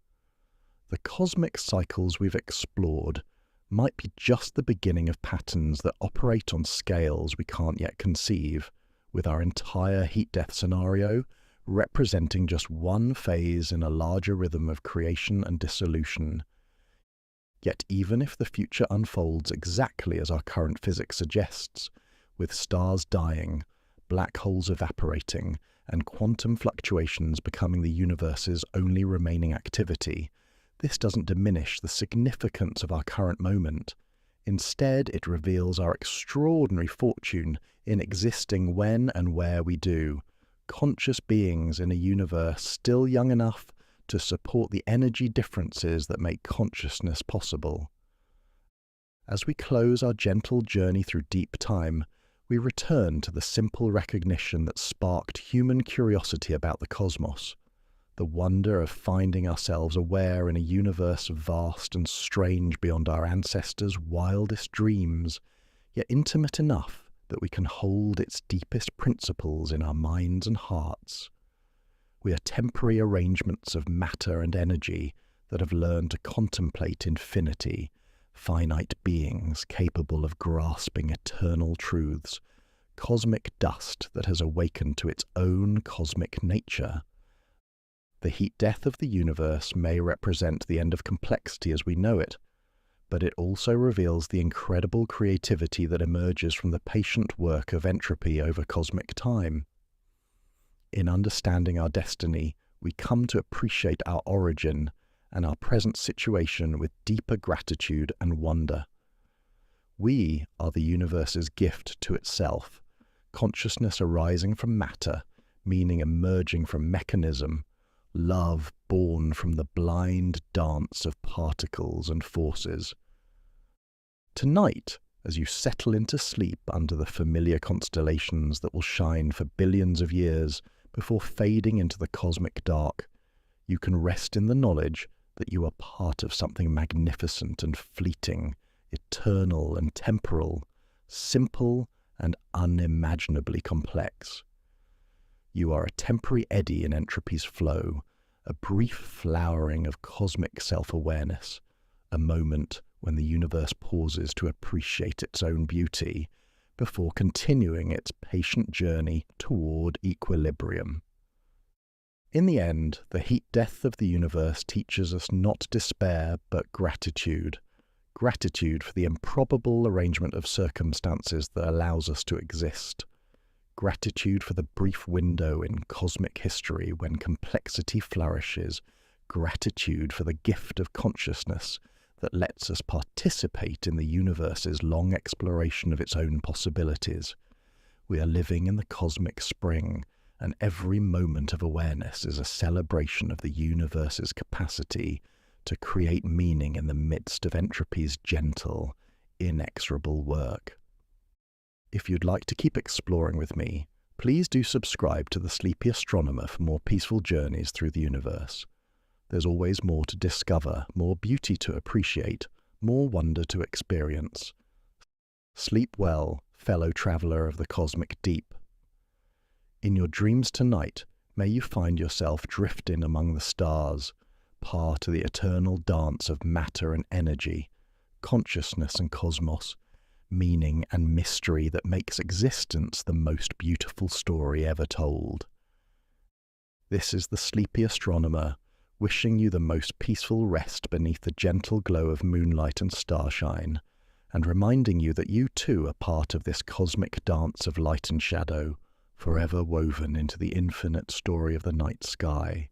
The cosmic cycles we've explored might be just the beginning of patterns that operate on scales we can't yet conceive, with our entire heat death scenario representing just one phase in a larger rhythm of creation and dissolution. Yet even if the future unfolds exactly as our current physics suggests, with stars dying, black holes evaporating, and quantum fluctuations becoming the universe's only remaining activity, this doesn't diminish the significance of our current moment. Instead, it reveals our extraordinary fortune in existing when and where we do, conscious beings in a universe still young enough to support the energy differences that make consciousness possible. As we close our gentle journey through deep time, we return to the simple recognition that sparked human curiosity about the cosmos, the wonder of finding ourselves aware in a universe vast and strange beyond our ancestors' wildest dreams, yet intimate enough that we can hold its deepest principles in our minds and hearts. We are temporary arrangements of matter and energy that have learned to contemplate infinity, finite beings capable of grasping eternal truths, cosmic dust that has awakened to its own cosmic nature. The heat death of the universe may represent the end of complexity as we know it, but it also reveals the incredible creativity that emerges from the patient work of entropy over cosmic time. In understanding our destiny, we come to appreciate our origin and our present situation with deeper gratitude and wonder. We are the universe's gift to itself, consciousness arising from matter, meaning emerging from mechanism, love born from the blind dance of particles and forces. Tonight, as you settle into sleep under the familiar constellations that will shine for billions of years before fading into the cosmic dark, you can rest in the knowledge that you are part of something magnificent and fleeting, eternal and temporal, simple and unimaginably complex. You are a temporary eddy in entropy's flow, a brief flowering of cosmic self-awareness, a moment when the universe pauses to appreciate its own beauty before continuing its patient journey toward equilibrium. In the end, the heat death of the universe teaches us not despair but gratitude. Gratitude for the improbable arrangement of circumstances that allows us to exist. Gratitude for the brief window in cosmic history when complexity flourishes, gratitude for the gift of consciousness that lets us participate in the universe's long exploration of its own possibilities. We are living in the cosmic spring, and every moment of awareness is a celebration of the universe's capacity to create meaning in the midst of entropy's gentle, inexorable work. If you'd like to keep exploring with me, please do subscribe to the Sleepy Astronomer for more peaceful journeys through the universe. There's always more to discover, more beauty to appreciate, more wonder to experience. Sleep well, fellow traveller of the cosmic deep. In your dreams tonight, may you find yourself drifting among the stars, part of the eternal dance of matter and energy, consciousness and cosmos, meaning and mystery that makes existence the most beautiful story ever told. This is the Sleepy Astronomer, wishing you the most peaceful rest beneath the gentle glow of moonlight and starshine, and reminding you that you too are part of this cosmic dance of light and shadow, forever woven into the infinite story of the night sky.